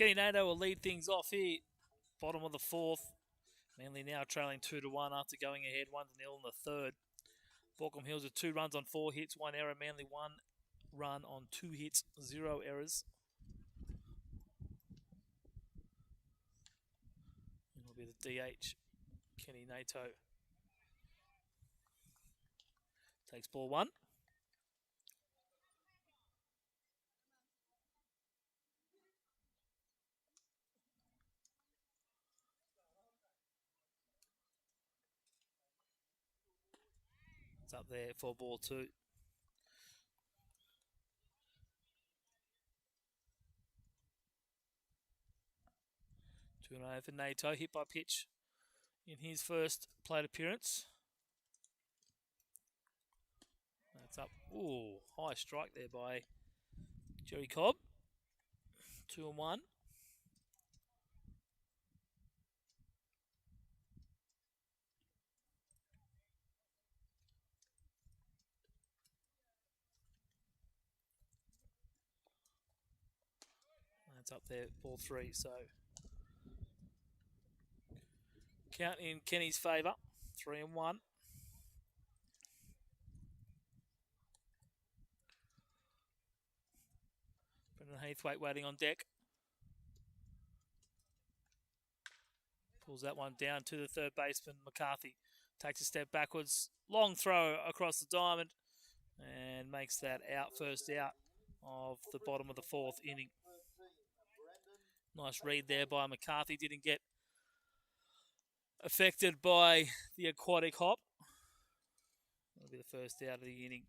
Kenny Nato will lead things off here. Bottom of the fourth. Manly now trailing 2-1 after going ahead 1-0 in the third. Baulkham Hills with 2 runs on 4 hits, 1 error. Manly 1 run on 2 hits, 0 errors. It'll be the DH, Kenny Nato. Takes ball 1. It's up there for ball 2. Two and over for Nato, hit by pitch in his first plate appearance. That's up. Ooh, high strike there by Jerry Cobb. 2-1. That's up there, ball 3. So count in Kenny's favour, 3-1. Brendan Heathwaite waiting on deck. Pulls that one down to the third baseman, McCarthy. Takes a step backwards. Long throw across the diamond. And makes that out, first out of the bottom of the fourth inning. Nice read there by McCarthy. Didn't get affected by the aquatic hop. That'll be the first out of the inning.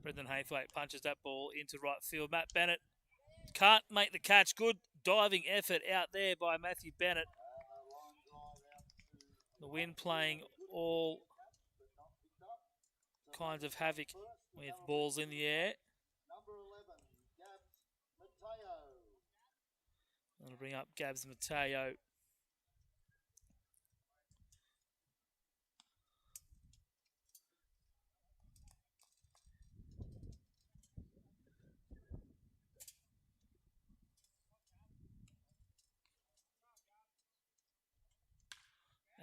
Brendan Heathwaite punches that ball into right field. Matt Bennett can't make the catch. Good diving effort out there by Matthew Bennett. The wind playing all kinds of havoc with balls in the air. I'm going to bring up Gabs Mateo.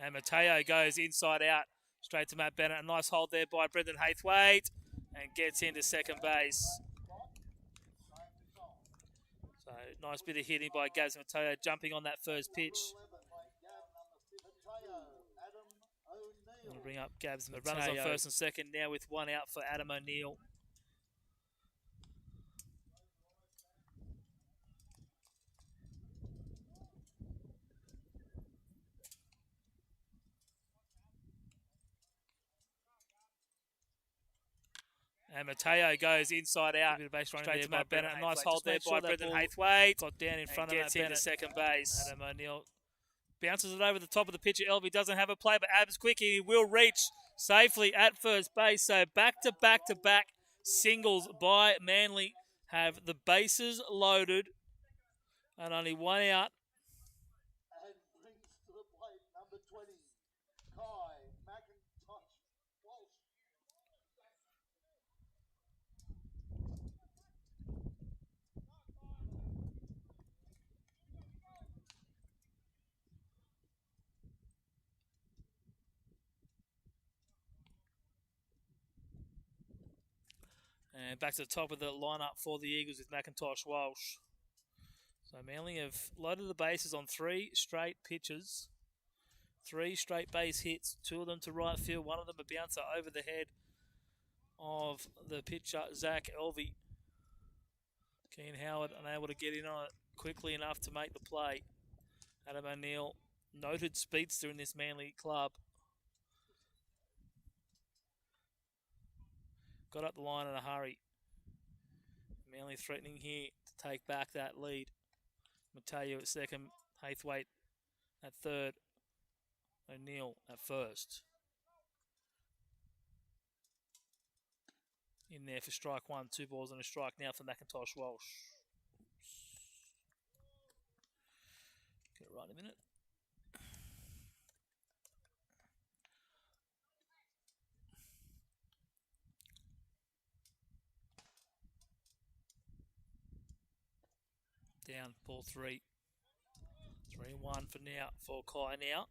And Mateo goes inside out, straight to Matt Bennett. A nice hold there by Brendan Heathwaite and gets into second base. So nice bit of hitting by Gabs Mateo, jumping on that first pitch. I'm going to bring up Gabs Mateo. The runners on first and second now with 1 out for Adam O'Neill. And Mateo goes inside out. A bit of base running straight there, to Matt Bennett. A nice hold there by Brendan Heathwaite. Got down in front of Matt Bennett. Gets into second base. Adam O'Neill bounces it over the top of the pitcher. Elby doesn't have a play, but Abs quick. He will reach safely at first base. So back-to-back singles by Manly have the bases loaded and only 1 out. And brings to the plate number 20, Kai McIntosh Walsh. And back to the top of the lineup for the Eagles with McIntosh Walsh. So Manly have loaded the bases on 3 straight pitches. 3 straight base hits, 2 of them to right field, 1 of them a bouncer over the head of the pitcher, Zach Elvey. Keane Howard unable to get in on it quickly enough to make the play. Adam O'Neill, noted speedster in this Manly club. Got up the line in a hurry. Manly threatening here to take back that lead. Mateo at second. Haythwaite at third. O'Neill at first. In there for strike one. 2 balls and a strike now for McIntosh Walsh. Get it right in a minute. Down, ball 3. 3-1 for now, for Kai now.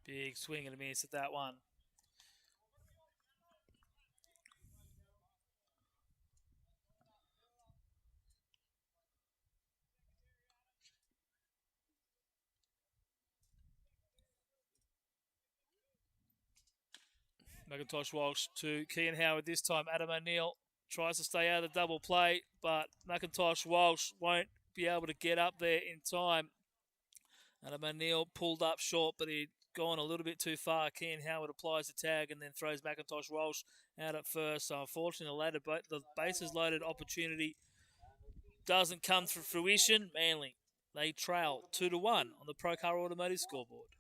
Big swing and a miss at that one. McIntosh Walsh to Kean Howard this time. Adam O'Neill tries to stay out of the double play, but McIntosh Walsh won't be able to get up there in time. Adam O'Neill pulled up short, but he'd gone a little bit too far. Kean Howard applies the tag and then throws McIntosh Walsh out at first. So unfortunately, the bases loaded opportunity doesn't come to fruition. Manly, they trail 2-1 on the Procar Automotive scoreboard.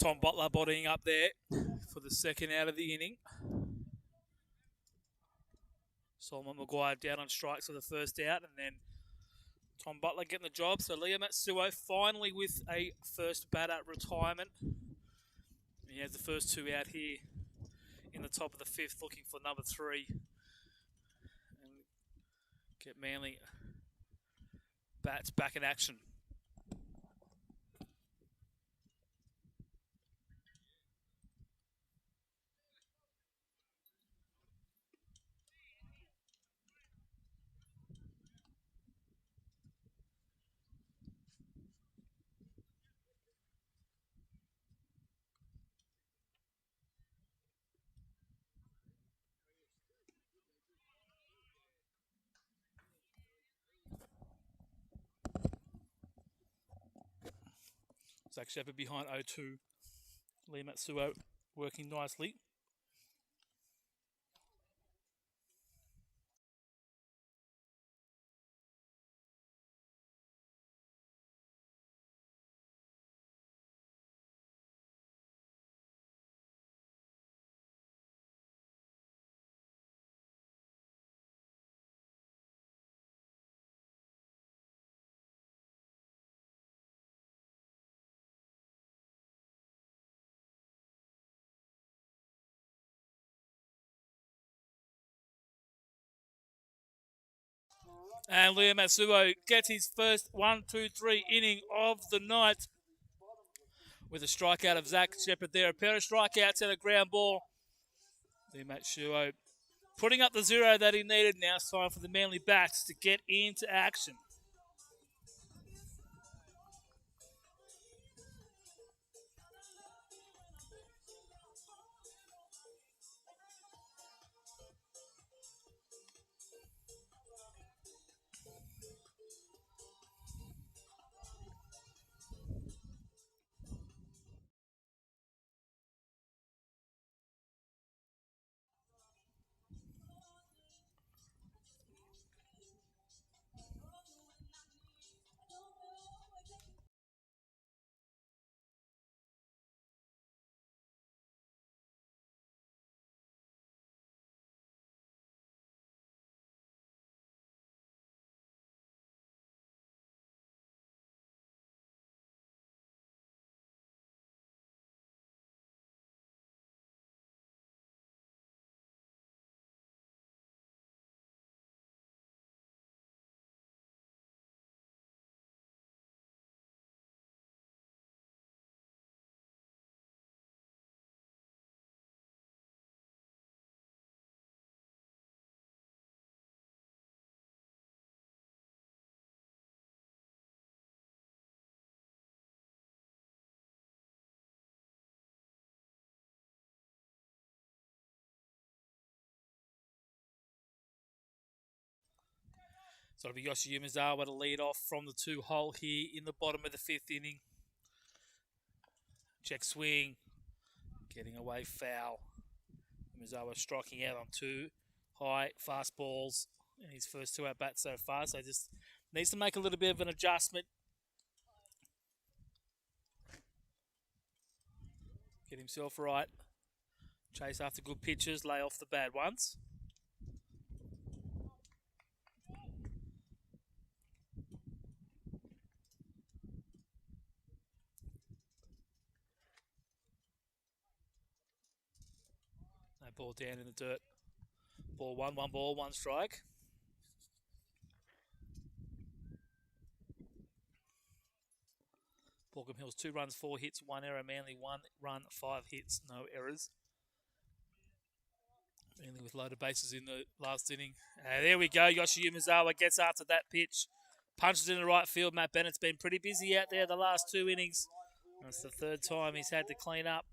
Tom Butler bodying up there for the second out of the inning. Solomon Maguire down on strikes for the first out, and then Tom Butler getting the job. So Liam Matsuo finally with a first batter retirement. He has the first two out here in the top of the fifth, looking for number 3. And get Manly bats back in action. Zach Shepherd behind 0-2. Liam Matsuo working nicely. And Liam Matsuo gets his first 1-2-3 inning of the night with a strikeout of Zach Shepherd there. A pair of strikeouts and a ground ball. Liam Matsuo putting up the 0 that he needed. Now it's time for the Manly bats to get into action. So it'll be Yoshi Umezawa to lead off from the 2-hole here in the bottom of the 5th inning. Check swing. Getting away foul. Umezawa striking out on 2 high fast balls in his first 2 at-bats so far. So just needs to make a little bit of an adjustment. Get himself right. Chase after good pitches. Lay off the bad ones. Ball down in the dirt. Ball 1 ball, 1 strike. Baulkham Hills 2 runs, 4 hits, 1 error. Manly 1 run, 5 hits, no errors. Manly with loaded bases in the last inning. There we go. Yoshi Umezawa gets after that pitch. Punches in the right field. Matt Bennett's been pretty busy out there the last 2 innings. That's the 3rd time he's had to clean up.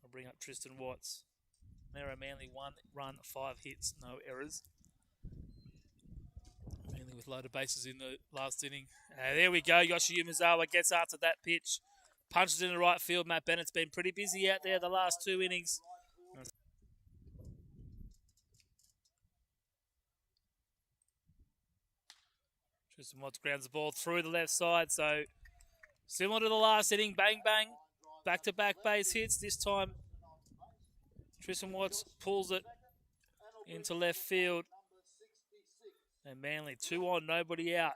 I'll bring up Tristan Watts. Error Manly 1 run, 5 hits, no errors. Manly with loaded bases in the last inning. There we go. Yoshi Umezawa gets after that pitch. Punches in the right field. Matt Bennett's been pretty busy out there the last 2 innings. Tristan Watts grounds the ball through the left side. So similar to the last inning, bang, bang. Back-to-back base hits. This time, Tristan Watts pulls it into left field. And Manly 2 on, nobody out.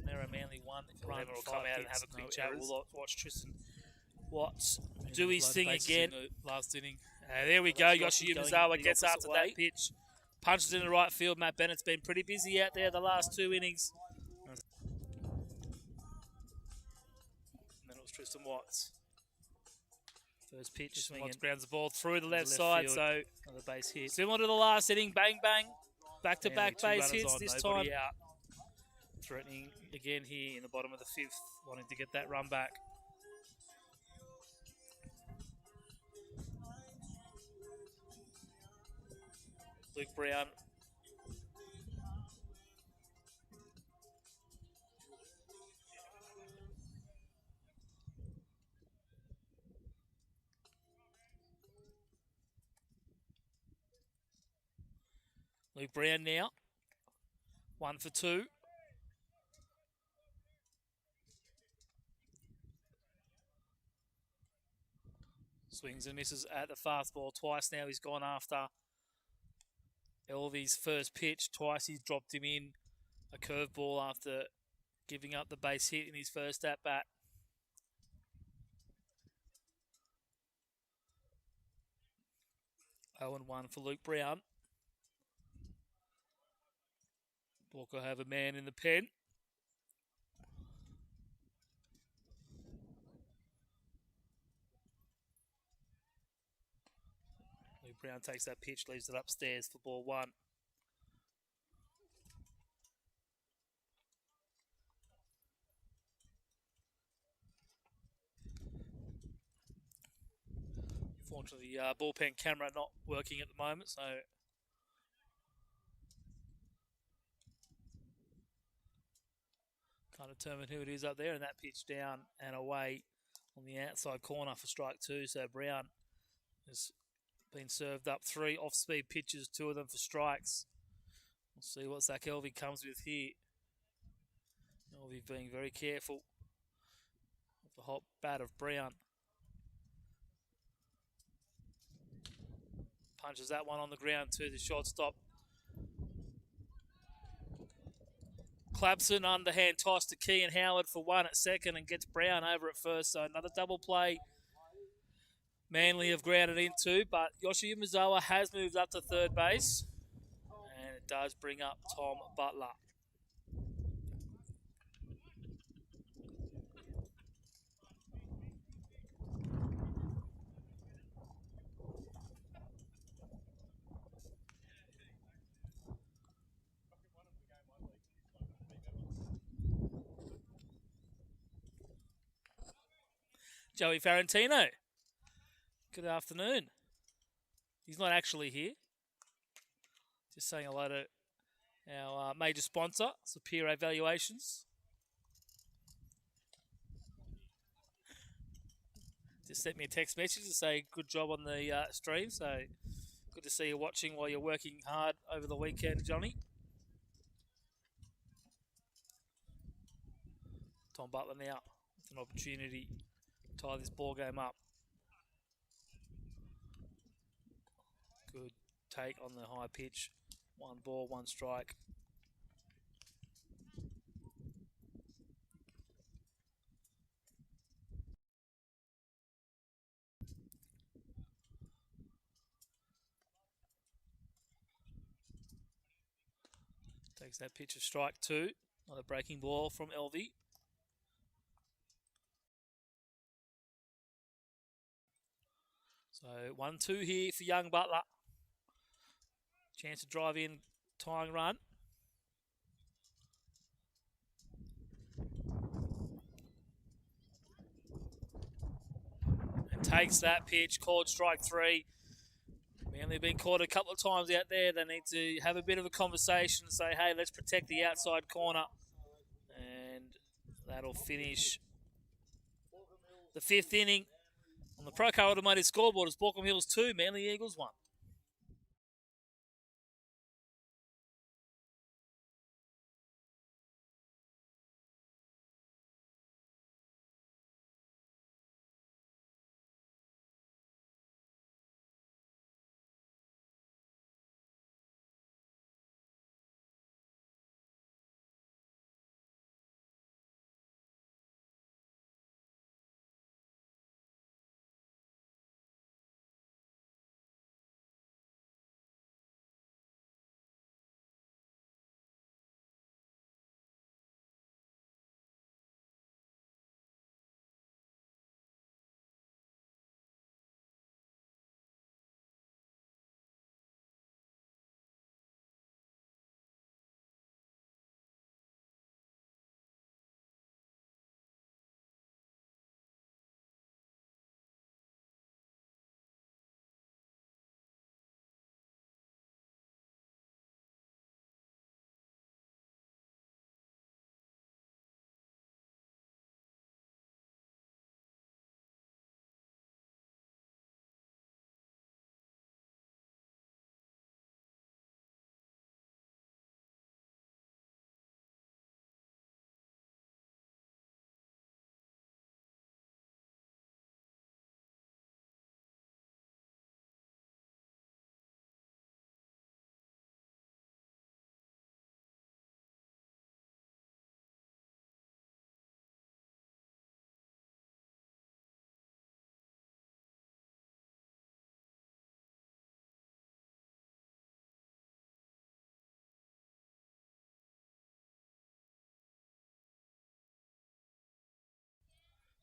Narrow Manly 1. Run will come out and have a quick chat. We'll watch Tristan Watts do his thing again. Last inning. There we go. Yoshi Umezawa gets after that pitch. Punches in the right field. Matt Bennett's been pretty busy out there the last 2 innings. And then it was Tristan Watts. First pitch, swinging. Watts grounds the ball through the left side. Field. So another base hit. Similar to the last inning, bang, bang. Back-to-back base hits this time. Out. Threatening again here in the bottom of the 5th, wanting to get that run back. Luke Brown. Luke Brown now. 1 for 2. Swings and misses at the fastball twice now. He's gone after Elvy's first pitch. Twice he's dropped him in a curveball after giving up the base hit in his first at-bat. Oh and 1 for Luke Brown. Walker have a man in the pen. Luke Brown takes that pitch, leaves it upstairs for ball 1. Unfortunately, the bullpen camera not working at the moment, so can't determine who it is up there. And that pitch down and away on the outside corner for strike 2. So Brown has been served up 3 off-speed pitches, 2 of them for strikes. We'll see what Zach Elvy comes with here. Elvy being very careful of the hot bat of Brown. Punches that one on the ground to the shortstop. Clapson underhand toss to Kean Howard for 1 at second and gets Brown over at first. So another double play. Manly have grounded into, but Yoshi Umezawa has moved up to third base. And it does bring up Tom Butler. Joey Farentino. Good afternoon. He's not actually here. Just saying hello to our major sponsor, Superior Valuations. Just sent me a text message to say good job on the stream. So good to see you watching while you're working hard over the weekend, Johnny. Tom Butler now with an opportunity to tie this ball game up. Good take on the high pitch. 1 ball, 1 strike. Takes that pitch of strike 2. Another breaking ball from Elvy. So 1-2 here for young Butler. Chance to drive in, tying run. And takes that pitch, called strike 3. Manly been caught a couple of times out there. They need to have a bit of a conversation and say, hey, let's protect the outside corner. And that'll finish the 5th inning on the Procar Automotive scoreboard is Baulkham Hills 2, Manly Eagles 1.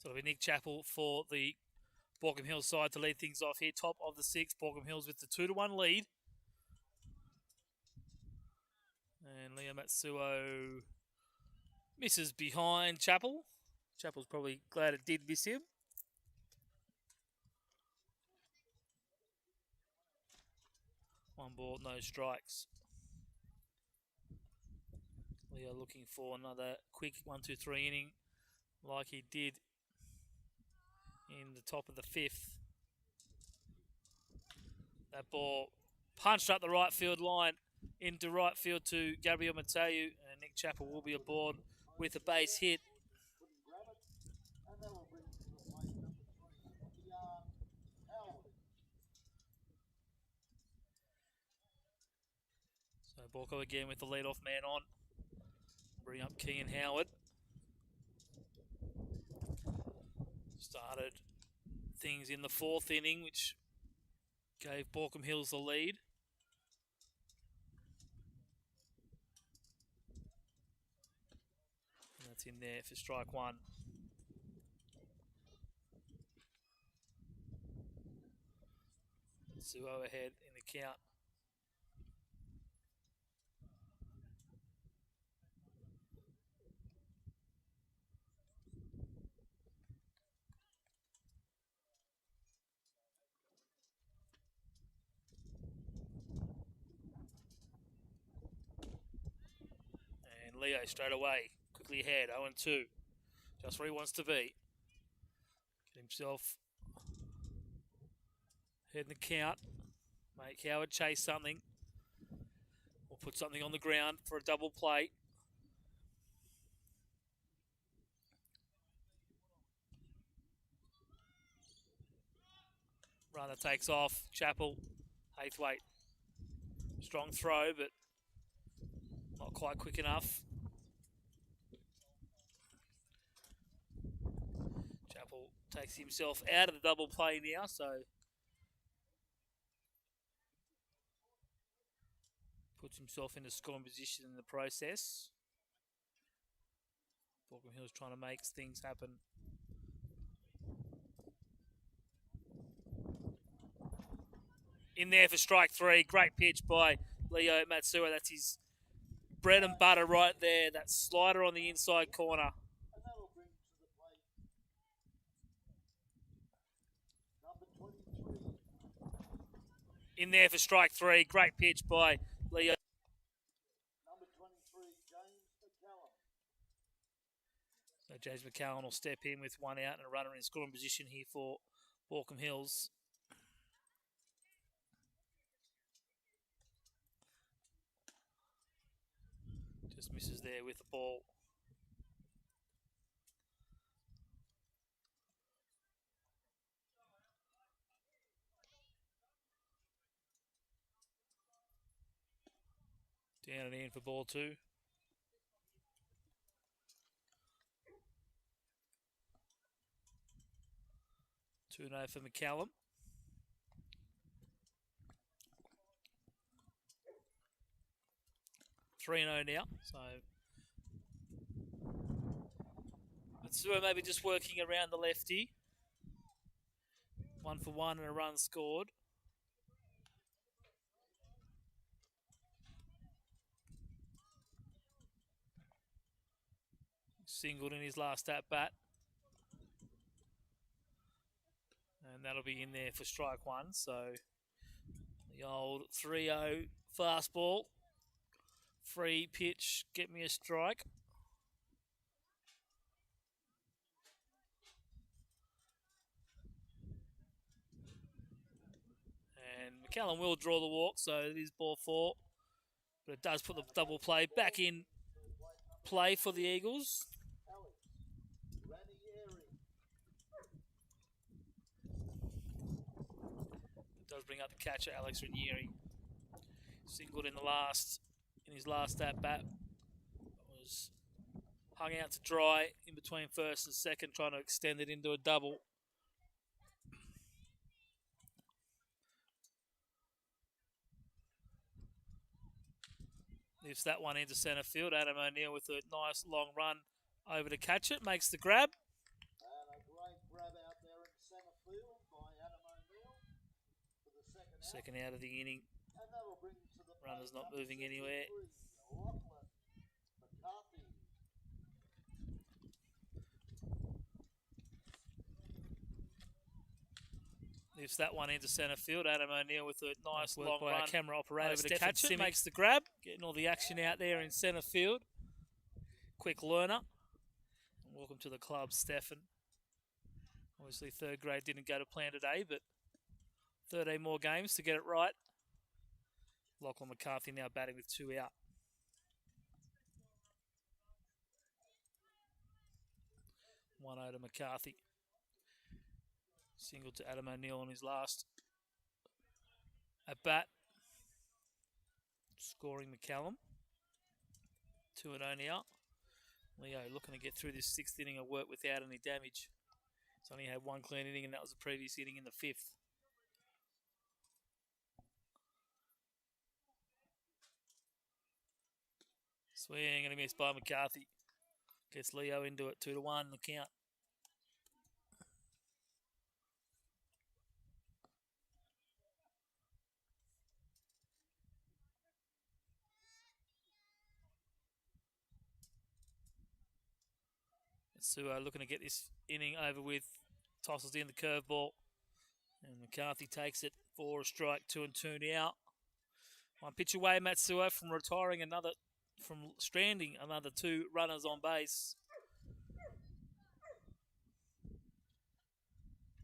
So it'll be Nick Chappell for the Baulkham Hills side to lead things off here. Top of the 6th, Baulkham Hills with the 2-1 lead. And Leo Matsuo misses behind Chappell. Chappell's probably glad it did miss him. One ball, no strikes. Leo looking for another quick 1-2-3 inning like he did in the top of the 5th. That ball punched up the right field line into right field to Gabriel Mateu, and Nick Chappell will be aboard with a base hit. So Baulkham again with the leadoff man on. Bring up Kean Howard. Started things in the 4th inning, which gave Baulkham Hills the lead. And that's in there for strike 1. Suo ahead in the count. And Leo straight away, quickly ahead, 0-2. Just where he wants to be. Get himself ahead in the count. Make Howard chase something. Or put something on the ground for a double play. Runner takes off. Chappell, Haythwaite. Strong throw, but not quite quick enough. Chappell takes himself out of the double play now, so puts himself into scoring position in the process. Baulkham Hills trying to make things happen. In there for strike 3. Great pitch by Leo Matsuo. That's his bread and butter right there. That slider on the inside corner. In there for strike 3. Great pitch by Leo. James McCallum will step in with one out and a runner in scoring position here for Baulkham Hills. Just misses there with the ball. Down and in for ball 2. Two no for McCallum. Three no now. So Matsuo maybe just working around the lefty. 1 for 1 and a run scored. Singled in his last at bat. And that'll be in there for strike 1. So the old 3-0 fastball. Free pitch, get me a strike. And McCallum will draw the walk, so it is ball 4. But it does put the double play back in play for the Eagles. It does bring up the catcher, Alex Ranieri. Singled in his last at bat. Was hung out to dry in between first and second, trying to extend it into a double. Lifts that one into centre field. Adam O'Neill with a nice long run over to catch it. Makes the grab. And a great grab out there in centre field by Adam O'Neill for the second Second out of the inning. And that'll bring to the Runner's not moving anywhere. Lifts that one into centre field. Adam O'Neill with a nice long run. Camera operator over to catch it. Makes the grab. Getting all the action out there in centre field. Quick learner. And welcome to the club, Stefan. Obviously, third grade didn't go to plan today, but 13 more games to get it right. Lachlan McCarthy now batting with 2 out. 1-0 to McCarthy. Single to Adam O'Neill on his last at bat. Scoring McCallum. 2-0 now. Leo looking to get through this 6th inning of work without any damage. He's only had 1 clean inning, and that was the previous inning in the 5th. Swing and a miss by McCarthy. Gets Leo into it, 2-1 the count. Suo looking to get this inning over with. Tosses in the curveball. And McCarthy takes it for a strike, 2-2 now. 1 pitch away, Matsuo, from stranding another 2 runners on base.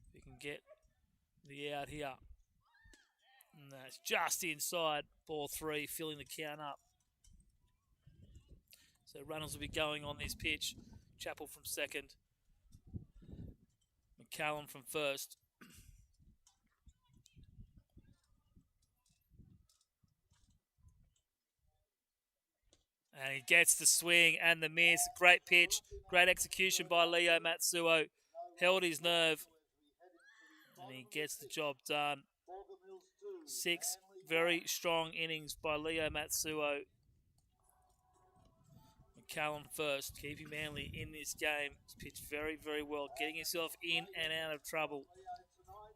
If he can get the out here. And that's just inside ball 3, filling the count up. So runners will be going on this pitch. Chappell from second. McCallum from first. And he gets the swing and the miss. Great pitch. Great execution by Leo Matsuo. Held his nerve. And he gets the job done. 6 very strong innings by Leo Matsuo. McCallum first, keeping Manly in this game. He's pitched very, very well, getting himself in and out of trouble.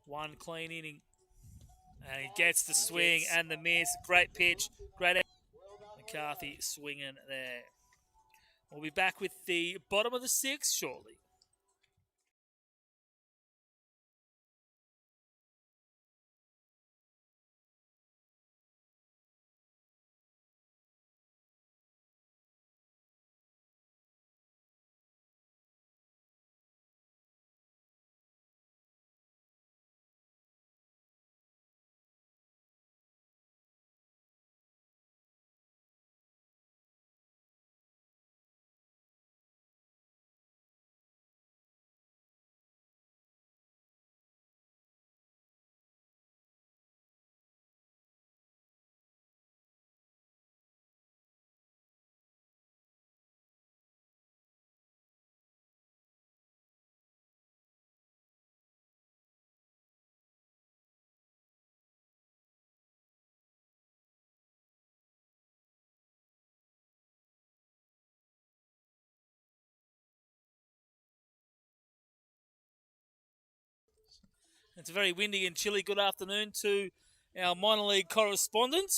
1 clean inning. And he gets the swing and the miss. Great pitch. Great. McCarthy swinging there. We'll be back with the bottom of the 6th shortly. It's very windy and chilly. Good afternoon to our minor league correspondent,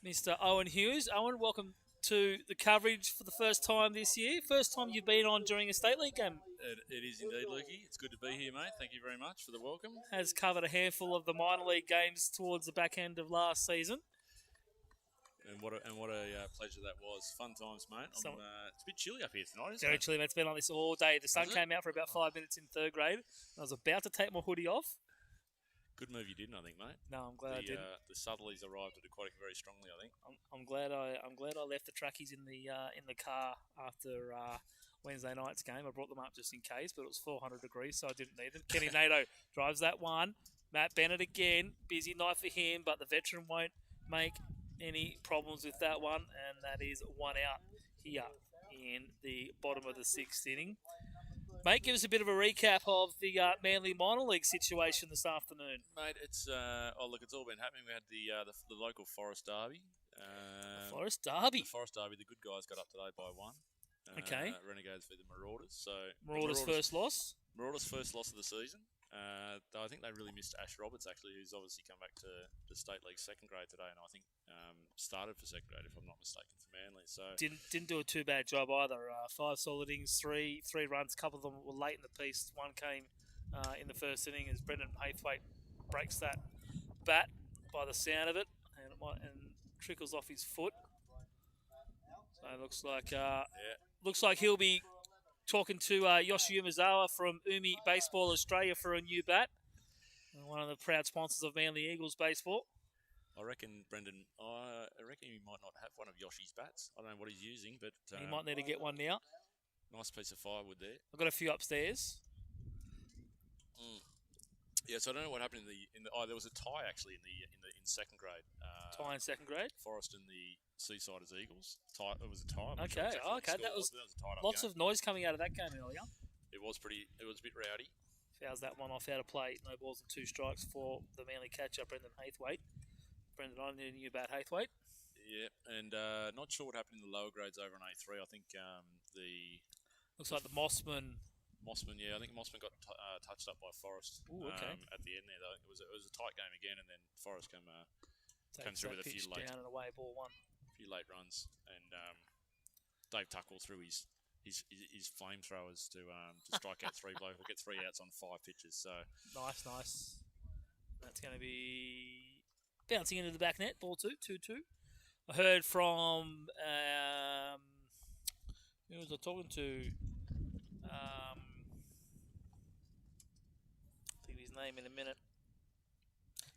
Mr. Owen Hughes. Owen, welcome to the coverage for the first time this year. First time you've been on during a state league game. It is indeed, Lukey. It's good to be here, mate. Thank you very much for the welcome. Has covered a handful of the minor league games towards the back end of last season. And what a pleasure that was. Fun times, mate. It's a bit chilly up here tonight, isn't Very it? chilly, mate. It's been like this all day. The sun came out for about 5 minutes in third grade. I was about to take my hoodie off. Good move you didn't, I think, mate. No, I'm glad I didn't. The Southerlies arrived at Aquatic very strongly, I think. I'm glad I left the trackies in the car after Wednesday night's game. I brought them up just in case, but it was 400 degrees, so I didn't need them. Kenny Nato drives that one. Matt Bennett again, busy night for him, but the veteran won't make any problems with that one, and that is one out here in the bottom of the sixth inning. Mate, give us a bit of a recap of the Manly minor league situation this afternoon. Mate, it's it's all been happening. We had the local Forest Derby. The Forest Derby. The good guys got up today by 1. Okay. Renegades v the Marauders. So Marauders' first loss. Marauders' first loss of the season. I think they really missed Ash Roberts, actually, who's obviously come back to the state league second grade today, and I think started for second grade, if I'm not mistaken, for Manly. So didn't do a too bad job either. 5 solid innings, three runs. A couple of them were late in the piece. One came in the first inning as Brendan Haythwaite breaks that bat by the sound of it, and trickles off his foot. So it looks like he'll be talking to Yoshi Umezawa from Umi Baseball Australia for a new bat. One of the proud sponsors of Manly Eagles baseball. I reckon, Brendan, he might not have one of Yoshi's bats. I don't know what he's using, but he might need to get one now. Nice piece of firewood there. I've got a few upstairs. Yeah, so I don't know what happened there was a tie actually in second grade. Tie in second grade. Forest and the Seasiders Eagles. It was a tie. Okay. That was lots of noise coming out of that game earlier. It was a bit rowdy. Fouls that one off out of play. No balls and 2 strikes for the Manly catcher, Brendan Haythwaite. Brendan, I need a new bat, Haythwaite. Yeah, and not sure what happened in the lower grades over in A3. I think looks like the Mossman, yeah, I think Mossman got touched up by Forest. Ooh, okay. At the end there, though, it was a tight game again, and then Forest came through with a few late down and away, ball 1. A few late runs, and Dave Tuckle threw his flamethrowers to strike out 3 blokes. We'll get 3 outs on 5 pitches. So nice. That's going to be bouncing into the back net. Ball 2-2. I heard from who was I talking to? Think of his name in a minute.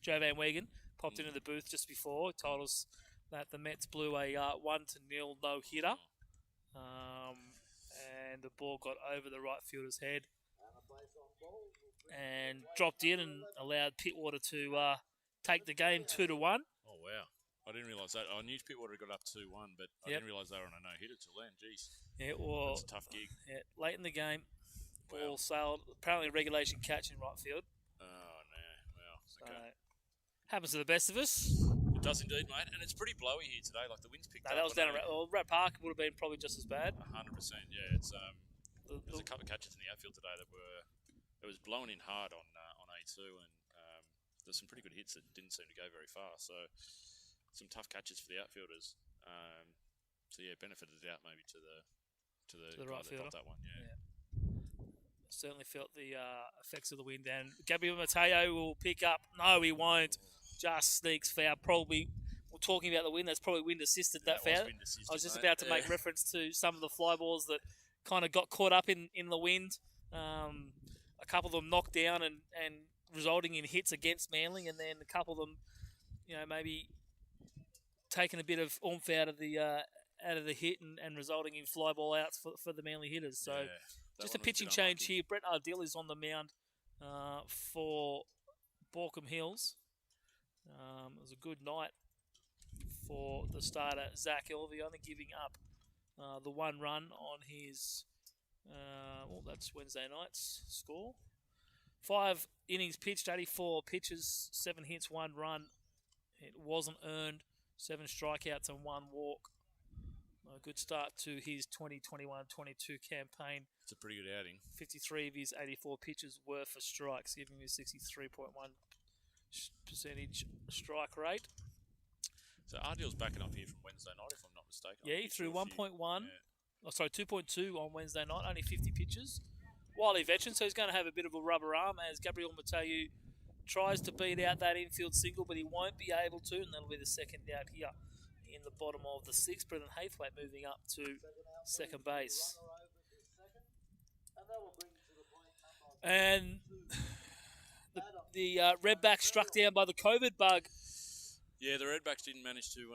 Joe Van Wegen popped into the booth just before. Told us that the Mets blew a 1-0 no-hitter. And the ball got over the right fielder's head and dropped in and allowed Pittwater to take the game 2-1. Oh, wow. I didn't realise that. I knew Pittwater got up 2-1, but I didn't realise they were on a no-hitter till then. Jeez. Yeah, well, that's a tough gig. Yeah, late in the game, ball sailed. Apparently, regulation catch in right field. Oh, no. Wow. Okay. So, happens to the best of us. It does indeed, mate. And it's pretty blowy here today. Like, the wind's picked up. That was down at Rat Park. Would have been probably just as bad. 100%, yeah. It's there's a couple of catches in the outfield today that was blowing in hard on A2, and there's some pretty good hits that didn't seem to go very far. So some tough catches for the outfielders. So yeah, benefited out maybe to the right guy fielder. that got that one. Yeah. Certainly felt the effects of the wind, and Gabriel Mateo will pick up. No, he won't. Just sneaks foul. Probably, we're talking about the wind. That's probably wind assisted that foul. I was just about to make reference to some of the fly balls that kind of got caught up in the wind. A couple of them knocked down and resulting in hits against Manly, and then a couple of them, maybe taking a bit of oomph out of the hit and resulting in fly ball outs for the Manly hitters. So just a pitching change here. Brett Ardell is on the mound for Baulkham Hills. It was a good night for the starter, Zach Elvey, only giving up the 1 run on his, that's Wednesday night's score. 5 innings pitched, 84 pitches, 7 hits, 1 run. It wasn't earned, 7 strikeouts and 1 walk. A good start to his 2021-22 campaign. It's a pretty good outing. 53 of his 84 pitches were for strikes, giving him a 63.1% strike rate. So Ardill's backing up here from Wednesday night, if I'm not mistaken. Yeah, he threw 1.1. Yeah. Oh, sorry, 2.2 on Wednesday night, only 50 pitches. Wily veteran, so he's going to have a bit of a rubber arm as Gabriel Mateu tries to beat out that infield single, but he won't be able to, and that'll be the second out here in the bottom of the sixth. Brendan Haythwaite moving up to second base. And the Redbacks struck down by the COVID bug. Yeah, the Redbacks didn't manage to...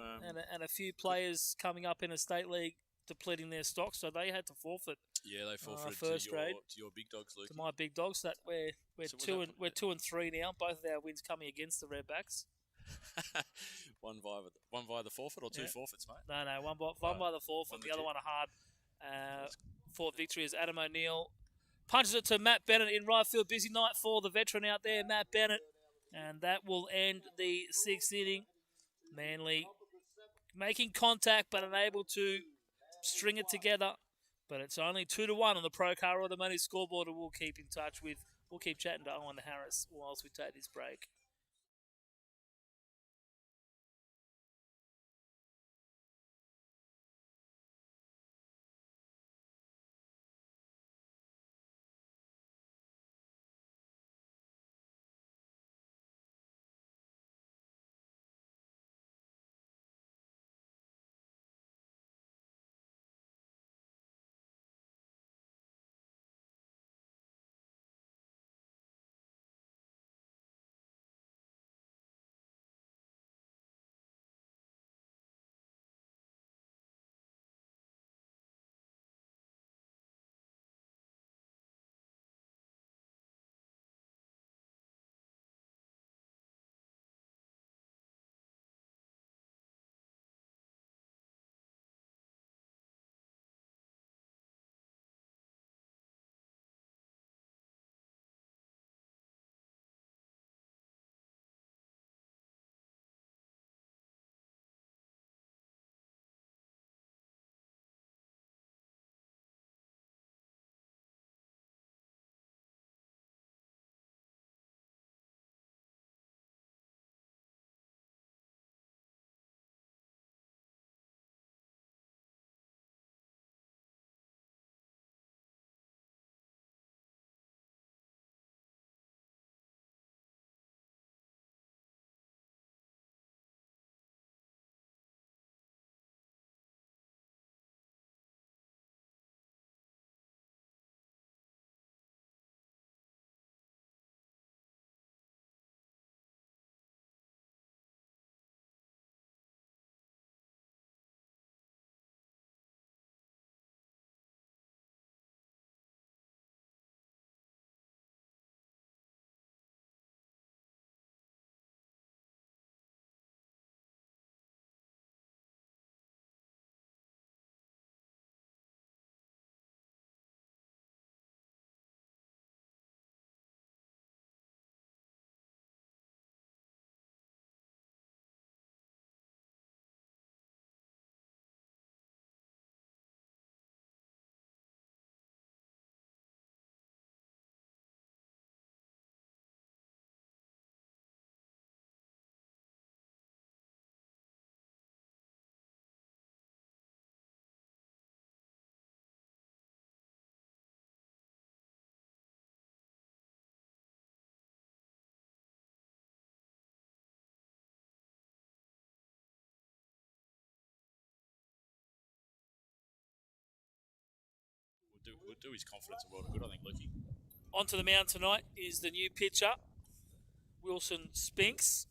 And a few players coming up in a state league depleting their stock, so they had to forfeit. Yeah, they forfeited first grade to your big dogs, Luke. To my big dogs. That we're 2 and 3 now. Both of our wins coming against the Redbacks. one via the forfeit or two forfeits, mate? No, one by the forfeit. The other one a hard fought victory as Adam O'Neill punches it to Matt Bennett in right field. Busy night for the veteran out there, Matt Bennett, and that will end the sixth inning. Manly making contact but unable to string it together. But it's only 2-1 on the Pro Car Automotive scoreboard, and we'll keep in touch with. We'll keep chatting to Owen Harris whilst we take this break. We'll do his confidence a world of good, I think, Lukey. Onto the mound tonight is the new pitcher, Wilson Spinks.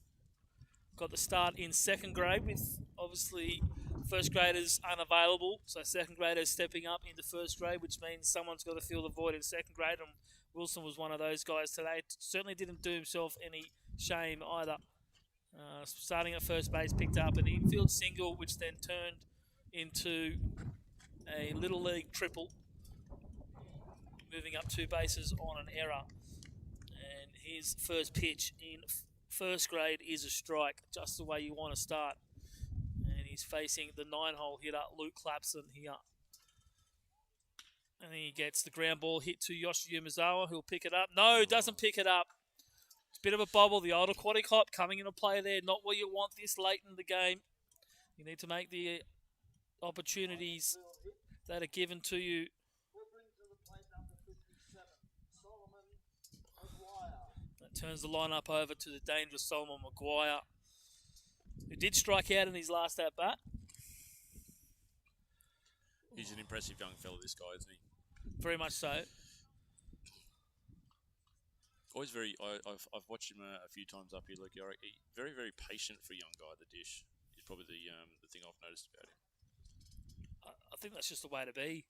Got the start in second grade with obviously first graders unavailable, so second graders stepping up into first grade, which means someone's got to fill the void in second grade, and Wilson was one of those guys today. Certainly didn't do himself any shame either. Starting at first base, picked up an infield single, which then turned into a Little League triple, moving up 2 bases on an error. And his first pitch in first grade is a strike, just the way you want to start. And He's facing the 9-hole hitter, Luke Clapson here. And he gets the ground ball hit to Yoshi Umezawa, who'll pick it up. No, doesn't pick it up. It's a bit of a bobble. The old aquatic hop coming into play there. Not what you want this late in the game. You need to make the opportunities that are given to you. Will bring to the plate number 57, Solomon Maguire. That turns the lineup over to the dangerous Solomon Maguire, who did strike out in his last at-bat. He's an impressive young fella, this guy, isn't he? Very much so. Always very. I've watched him a few times up here. Like, very, very patient for a young guy at the dish. Is probably the thing I've noticed about him. I think that's just the way to be.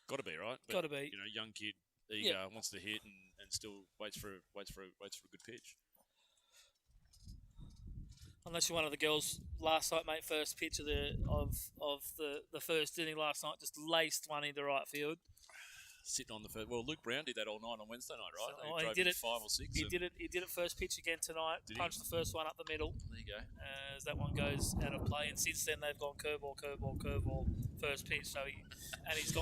Got to be right. Got to be. You know, young kid, eager, wants to hit, and still waits for a good pitch. Unless you're one of the girls last night, mate. First pitch of the first inning last night, just laced one into right field. Sitting on the first. Well, Luke Brown did that all night on Wednesday night, right? So, he did it 5 or 6. He did it first pitch again tonight. Punched the first one up the middle. There you go. As that one goes out of play, and since then they've gone curveball, first pitch. So he's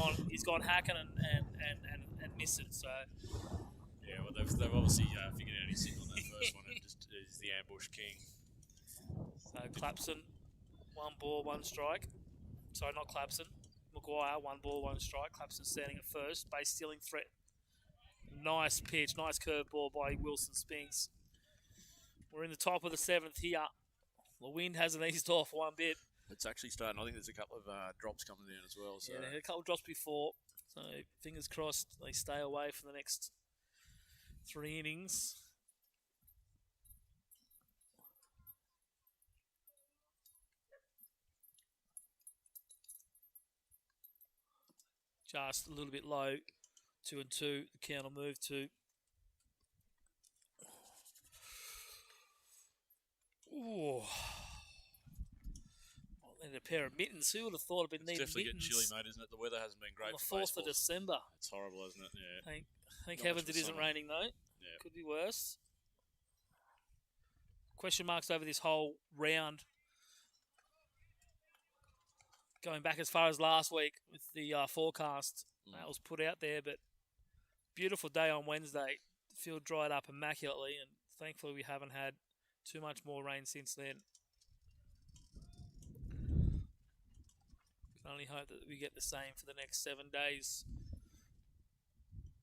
gone hacking and missed it. So yeah, well they've obviously figured out he's sitting on that first one and just is the ambush king. So Clapson, 1 ball, 1 strike. Sorry, not Clapson. Maguire, 1 ball, 1 strike. Clapson standing at first. Base stealing threat. Nice pitch, nice curveball by Wilson Spinks. We're in the top of the 7th here. The wind hasn't eased off one bit. It's actually starting. I think there's a couple of drops coming in as well. So. Yeah, they had a couple of drops before. So fingers crossed they stay away for the next 3 innings. Just a little bit low. 2-2. The count will move to. Ooh. And a pair of mittens. Who would have thought it'd been needing definitely mittens? getting chilly, mate, isn't it? The weather hasn't been great On the for 4th of December. It's horrible, isn't it? Yeah. Thank Not heavens much it of a isn't summer. raining though. Yeah. Could be worse. Question marks over this whole round. Going back as far as last week with the forecast that was put out there, but beautiful day on Wednesday. The field dried up immaculately, and thankfully we haven't had too much more rain since then. Can only hope that we get the same for the next 7 days.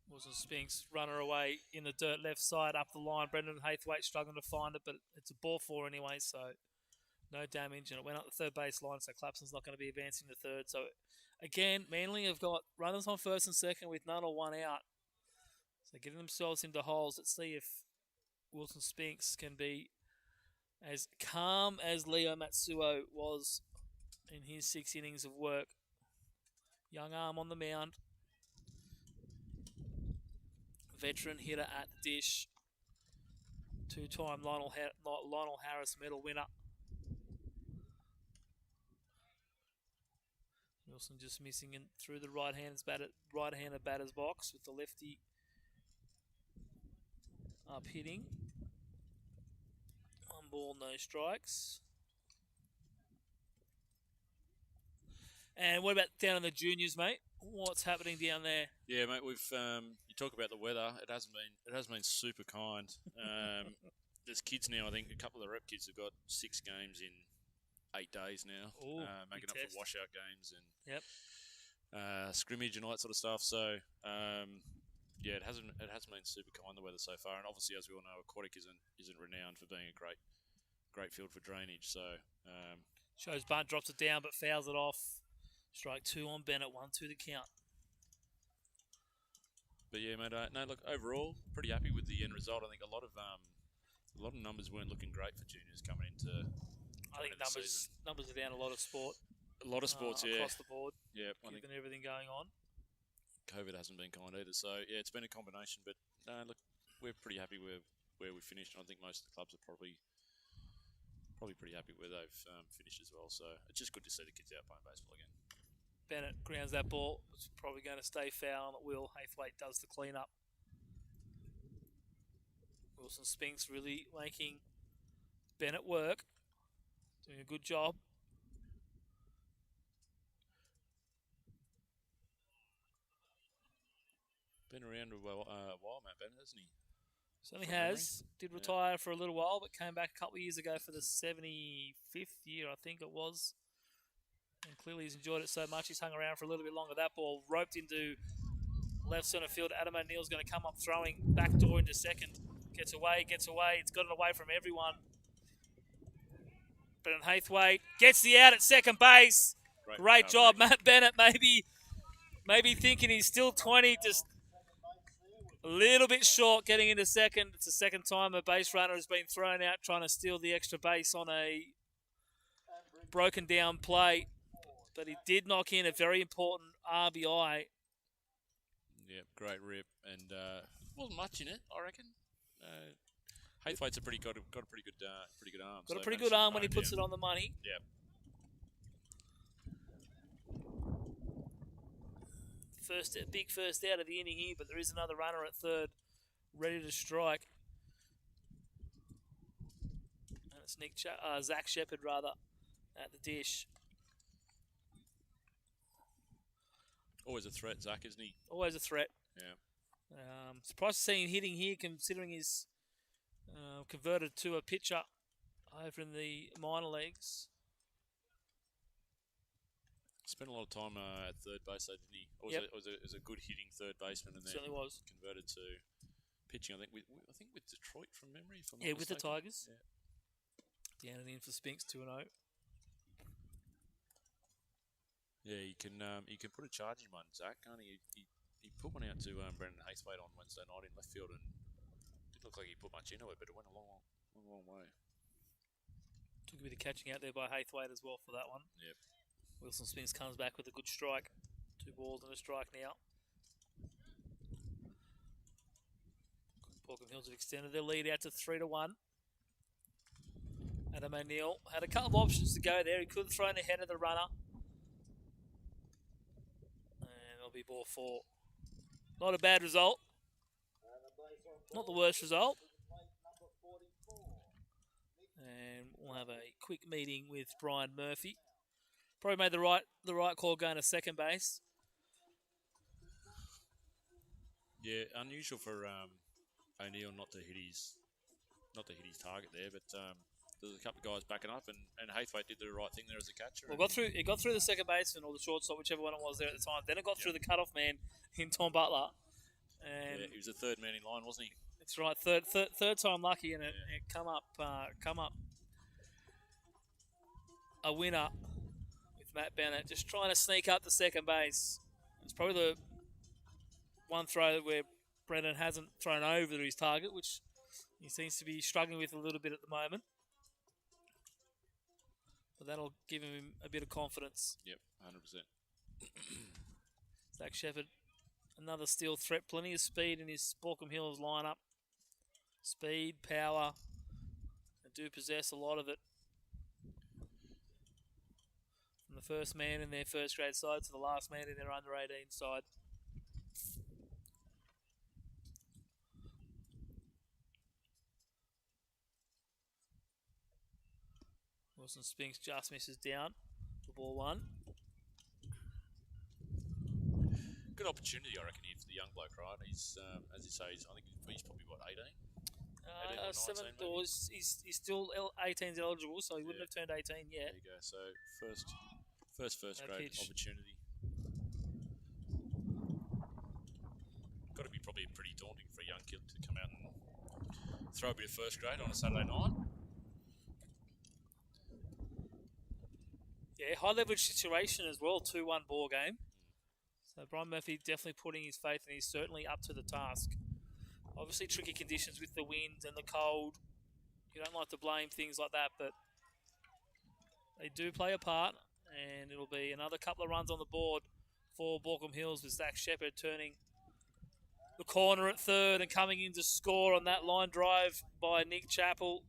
Wilson Spinks, runner away in the dirt left side up the line. Brendan Haythwaite struggling to find it, but it's a ball 4 anyway, so no damage. And it went up the third base line, so Clapson's not going to be advancing to third. So again, Manly have got runners on first and second with none or 1 out. So getting themselves into holes. Let's see if Wilson Spinks can be as calm as Leo Matsuo was in his 6 innings of work. Young arm on the mound. Veteran hitter at the dish. 2-time Lionel Harris medal winner. Wilson just missing in through the right-handed batter's box with the lefty up hitting. 1 ball, no strikes. And what about down in the juniors, mate? What's happening down there? Yeah, mate. We've you talk about the weather. It hasn't been super kind. There's kids now. I think a couple of the rep kids have got 6 games in 8 days now, making up for washout games and scrimmage and all that sort of stuff. So yeah, it hasn't been super kind, the weather so far. And obviously, as we all know, Aquatic isn't renowned for being a great field for drainage. So shows bunt, drops it down, but fouls it off. Strike 2 on Bennett, 1-2 the count. But yeah, mate. No, look, overall, pretty happy with the end result. I think a lot of numbers weren't looking great for juniors coming into. I think numbers are down a lot of sport. A lot of sports, yeah, across the board. Yeah, given everything going on. COVID hasn't been kind either, so yeah, it's been a combination. But look, we're pretty happy where we finished, and I think most of the clubs are probably pretty happy where they've finished as well. So it's just good to see the kids out playing baseball again. Bennett grounds that ball. It's probably going to stay foul, and it will. Haythwaite does the clean-up. Wilson Spinks really making Bennett work. Doing a good job. Been around a while, Matt Bennett, hasn't he? Certainly From has. memory? Did Yeah. retire for a little while, but came back a couple of years ago for the 75th year, I think it was. And clearly he's enjoyed it so much, he's hung around for a little bit longer. That ball roped into left centre field. Adam O'Neill's going to come up throwing, backdoor into second. Gets away. It's gotten away from everyone. Brendan Hathwaite gets the out at second base. Great job, Matt Bennett. Maybe thinking he's still 20, just a little bit short getting into second. It's the second time a base runner has been thrown out trying to steal the extra base on a broken down play. But he did knock in a very important RBI. Yep, great rip, and wasn't much in it, I reckon. Hathwaite's got a pretty good arm. Got a pretty good arm when he puts it on the money. Yep. Big first out of the inning here, but there is another runner at third, ready to strike. And it's Zach Shepherd at the dish. Always a threat, Zach, isn't he? Always a threat. Yeah. Surprised to see him hitting here, considering he's converted to a pitcher over in the minor leagues. Spent a lot of time at third base, though, didn't he? Was a good hitting third baseman, and then certainly was converted to pitching. I think with Detroit from memory. If I'm yeah, not with the mistaken. Tigers. Yeah. Down and in for Spinks 2-0. Yeah, you can put a charging one, Zach, can't he? He put one out to Brendan Hathwaite on Wednesday night in left field, and it didn't look like he put much into it, but it went a long way. Took a bit of catching out there by Hathwaite as well for that one. Yep. Wilson Spinks comes back with a good strike. 2 balls and a strike now. Baulkham Hills have extended their lead out to 3-1. Adam O'Neill had a couple of options to go there. He could have thrown ahead of the runner. And it'll be ball 4. Not a bad result. Not the worst result. And we'll have a quick meeting with Brian Murphy. Probably made the right call going to second base. Yeah, unusual for O'Neill not to hit his target there, but there's a couple of guys backing up, and Hathwaite did the right thing there as a catcher. Well, it got through the second baseman or the shortstop, whichever one it was there at the time. Then it got through the cutoff man in Tom Butler. And he was the third man in line, wasn't he? That's right, third time lucky, and it come up a winner with Matt Bennett, just trying to sneak up to second base. It's probably the one throw where Brendan hasn't thrown over his target, which he seems to be struggling with a little bit at the moment. But that'll give him a bit of confidence. Yep, 100%. Zach Shepherd, another steal threat. Plenty of speed in his Baulkham Hills lineup. Speed, power. They do possess a lot of it. From the first man in their first grade side to the last man in their under 18 side. Wilson Spinks just misses down for ball 1. Good opportunity, I reckon, here for the young bloke, right? He's, as you say, I think he's probably, 18? 18 or 7 19 maybe? He's still 18's eligible, so he wouldn't have turned 18 yet. There you go. So first grade pitch. opportunity. Got to be probably pretty daunting for a young kid to come out and throw a bit of first grade on a Saturday night. Yeah, high leverage situation as well, 2-1 ball game. So Brian Murphy definitely putting his faith, and he's certainly up to the task. Obviously tricky conditions with the wind and the cold. You don't like to blame things like that, but they do play a part, and it'll be another couple of runs on the board for Baulkham Hills with Zach Shepherd turning the corner at third and coming in to score on that line drive by Nick Chappell.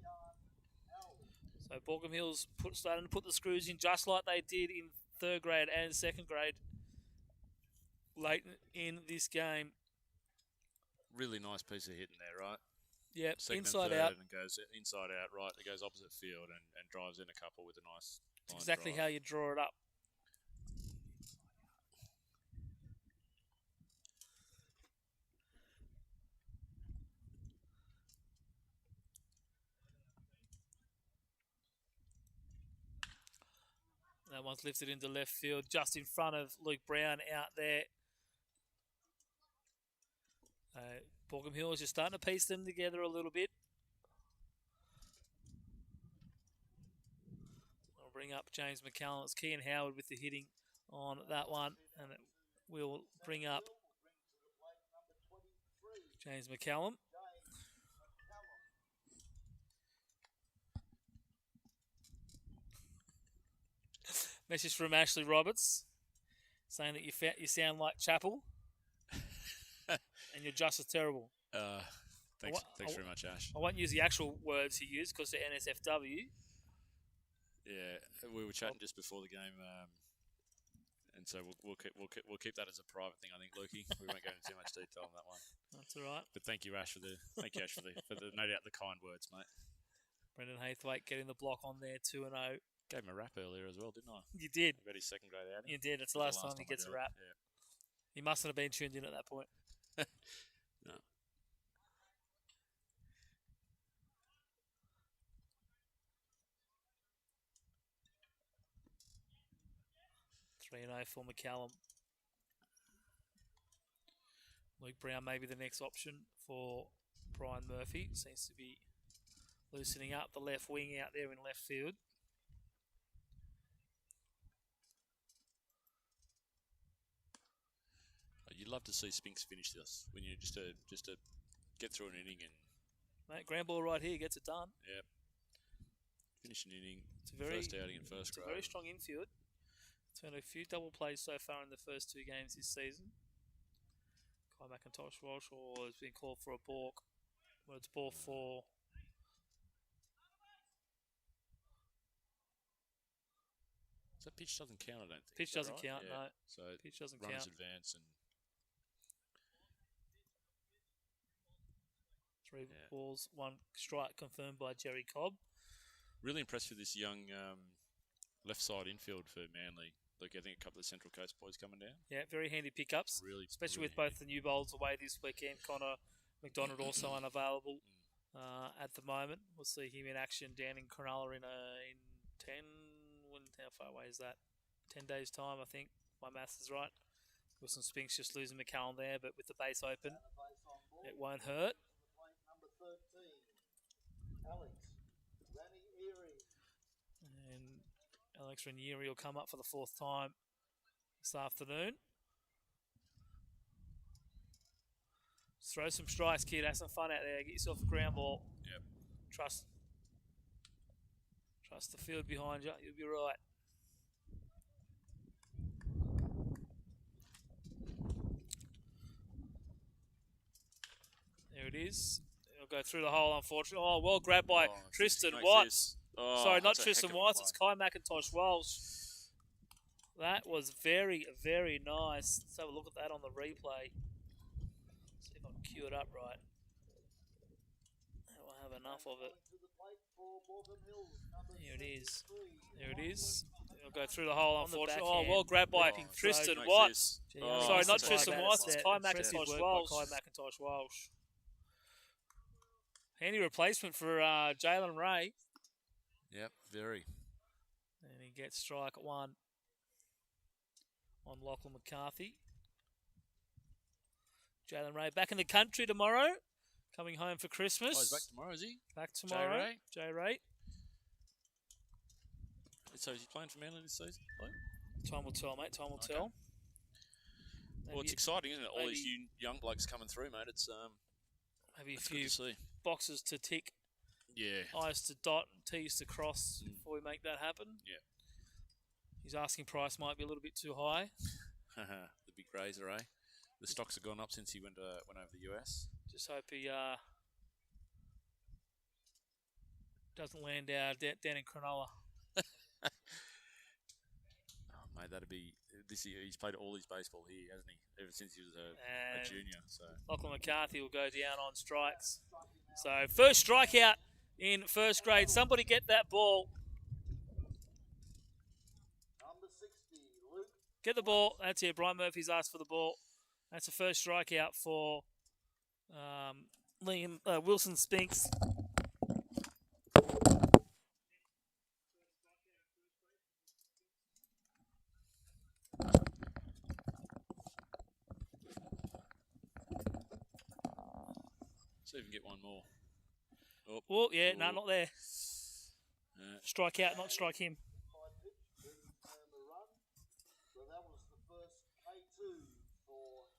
So Baulkham Hills starting to put the screws in just like they did in third grade and second grade late in this game. Really nice piece of hitting there, right? Yep, Second inside and third out. and goes inside out, right? It goes opposite field and drives in a couple with a nice line Exactly drive. how you draw it up. That one's lifted into left field, just in front of Luke Brown out there. Baulkham Hills just starting to piece them together a little bit. I'll bring up James McCallum. It's Kean Howard with the hitting on that one, and it will bring up James McCallum. Message from Ashley Roberts saying that you sound like Chappell and you're just as terrible. Thanks very much, Ash. I won't use the actual words he used because they're NSFW. Yeah, we were chatting just before the game, and so we'll keep that as a private thing. I think, Lukey. We won't go into too much detail on that one. That's all right. But thank you, Ash, for the no doubt the kind words, mate. Brendan Haythwaite getting the block on there, 2-0. Gave him a rap earlier as well, didn't I? You did. About his second grade outing. You did. It's the last time he gets a rap. Yeah. He mustn't have been tuned in at that point. No. $3-0 for McCallum. Luke Brown may be the next option for Brian Murphy. Seems to be loosening up the left wing out there in left field. You'd love to see Spinks finish this when you just to get through an inning and. Mate, grand ball right here gets it done. Yep. Finish an inning. It's a very, first outing in first grade. Very strong infield. Turned a few double plays so far in the first 2 games this season. Kai McIntosh Walsh has been called for a balk. Well, it's ball 4. So pitch doesn't count, I don't think. Pitch doesn't count, yeah. no. So pitch doesn't runners count. Advance and 3 balls, 1 strike confirmed by Jerry Cobb. Really impressed with this young left side infield for Manly. Look, I think a couple of Central Coast boys coming down. Yeah, very handy pickups. Really, especially really with both the new bowls away this weekend. Connor McDonald also unavailable at the moment. We'll see him in action down in Cronulla in 10. How far away is that? 10 days' time, I think. My maths is right. Wilson Spinks just losing McCallum there, but with the base open, it won't hurt. Number 13, Alex Ranieri. And Alex Ranieri will come up for the 4th time this afternoon. Just throw some strikes, kid. Have some fun out there. Get yourself a ground ball. Yep. Trust the field behind you. You'll be right. There it is. It'll go through the hole, unfortunately. Oh, well grabbed by Tristan Watts. Sorry, not Tristan Watts. It's Kai McIntosh Walsh. That was very, very nice. Let's have a look at that on the replay. See if I can cue it up right. We'll have enough of it. Here it is. There it is. It'll go through the hole, unfortunately. Oh, well grabbed by Tristan Watts. Sorry, not Tristan Watts. It's Kai McIntosh Walsh. Kai McIntosh Walsh. Handy replacement for Jalen Ray. Yep, very. And he gets strike 1 on Lachlan McCarthy. Jalen Ray back in the country tomorrow. Coming home for Christmas. Oh, he's back tomorrow, is he? Back tomorrow. Jay Ray. So is he playing for Manly this season? Time will tell, mate. Time will tell. Well, it's exciting, isn't it? All these young blokes coming through, mate. It's maybe a few boxes to tick. Yeah. I's to dot, T's to cross before we make that happen. Yeah. His asking price might be a little bit too high. The big razor, eh? The stocks have gone up since he went over the US. Just hope he doesn't land down in Cronulla. Oh, mate, that'd be this year. He's played all his baseball here, hasn't he? Ever since he was a junior. So Lachlan McCarthy will go down on strikes. So first strikeout in first grade. Somebody get that ball. Number 60, Luke. Get the ball. That's it. Brian Murphy's asked for the ball. That's the first strikeout for Wilson Spinks. See if we can get one more. Oh, Oh, yeah, no, not there. Uh, Strike out, not strike him. High pitch, didn't earn the run. So that was the first K2 for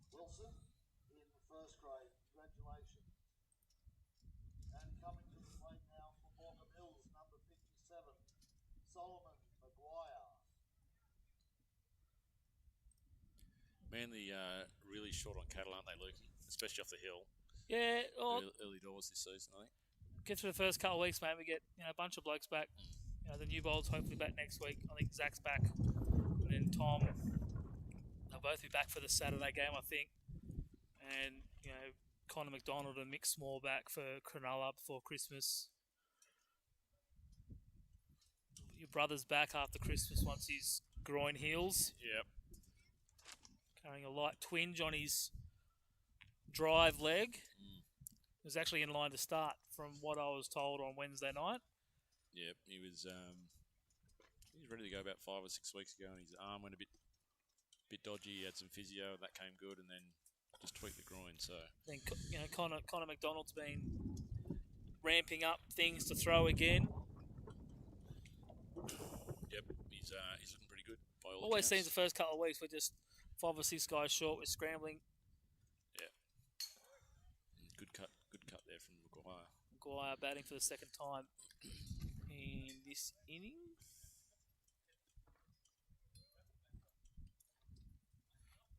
Wilson in first grade. Congratulations. And coming to the plate now for Baulkham Hills, number 57, Solomon Maguire. Manly really short on cattle, aren't they, Lukey? Especially off the hill. Yeah, Early doors this season, I think. get through the first couple of weeks, mate. We get a bunch of blokes back. The new bowls hopefully back next week. I think Zach's back, and then Tom. They'll both be back for the Saturday game, I think. And Connor McDonald and Mick Small back for Cronulla before Christmas. Your brother's back after Christmas once his groin heals. Yep. Carrying a light twinge on his drive leg. He was actually in line to start from what I was told on Wednesday night. Yep, he was ready to go about 5 or 6 weeks ago, and his arm went a bit dodgy. He had some physio, and that came good, and then just tweaked the groin. So Then Connor McDonald's been ramping up things to throw again. yep, he's looking pretty good. By all Always seems accounts. the first couple of weeks we're just 5 or 6 guys short. We're scrambling. Good cut there from Maguire. Maguire batting for the second time in this inning.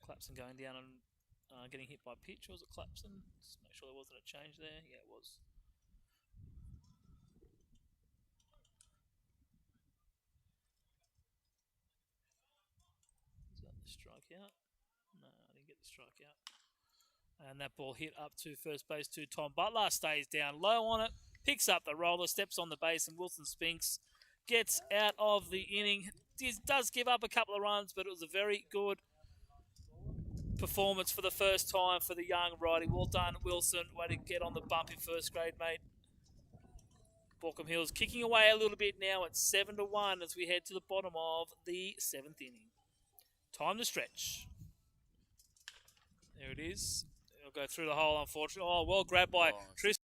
Clapson going down and getting hit by pitch. Was it Clapson? Just make sure there wasn't a change there. Yeah, it was. Is that the strikeout? No, I didn't get the strikeout. And that ball hit up to first base to Tom Butler. Stays down low on it. Picks up the roller. Steps on the base. And Wilson Spinks gets out of the inning. Does give up a couple of runs, but it was a very good performance for the first time for the young righty. Well done, Wilson. Way to get on the bump in first grade, mate. Baulkham Hills kicking away a little bit now at 7-1 as we head to the bottom of the 7th inning. Time to stretch. There it is. It'll go through the hole, unfortunately. Oh, well grabbed by Tristan.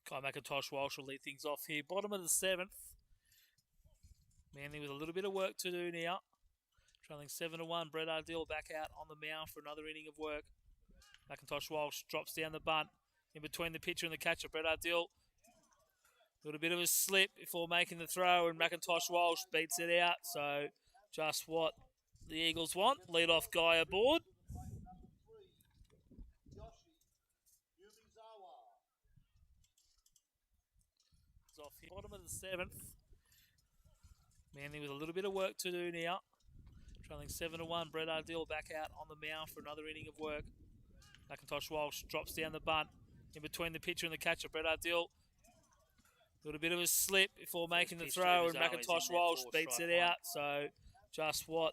Kai McIntosh Walsh will lead things off here. Bottom of the 7th. Manly with a little bit of work to do now. Trailing 7-1. Brett Ardell back out on the mound for another inning of work. McIntosh Walsh drops down the bunt. In between the pitcher and the catcher, Brett Ardell. A little bit of a slip before making the throw, and McIntosh Walsh beats it out. So just what the Eagles want. Lead-off guy aboard. Off here. Bottom of the 7th. Manly with a little bit of work to do now. Trailing 7-1. Brett Ardell back out on the mound for another inning of work. McIntosh Walsh drops down the bunt. In between the pitcher and the catcher, Brett Ardell. A little bit of a slip before making the throw, and McIntosh Walsh beats it out. So just what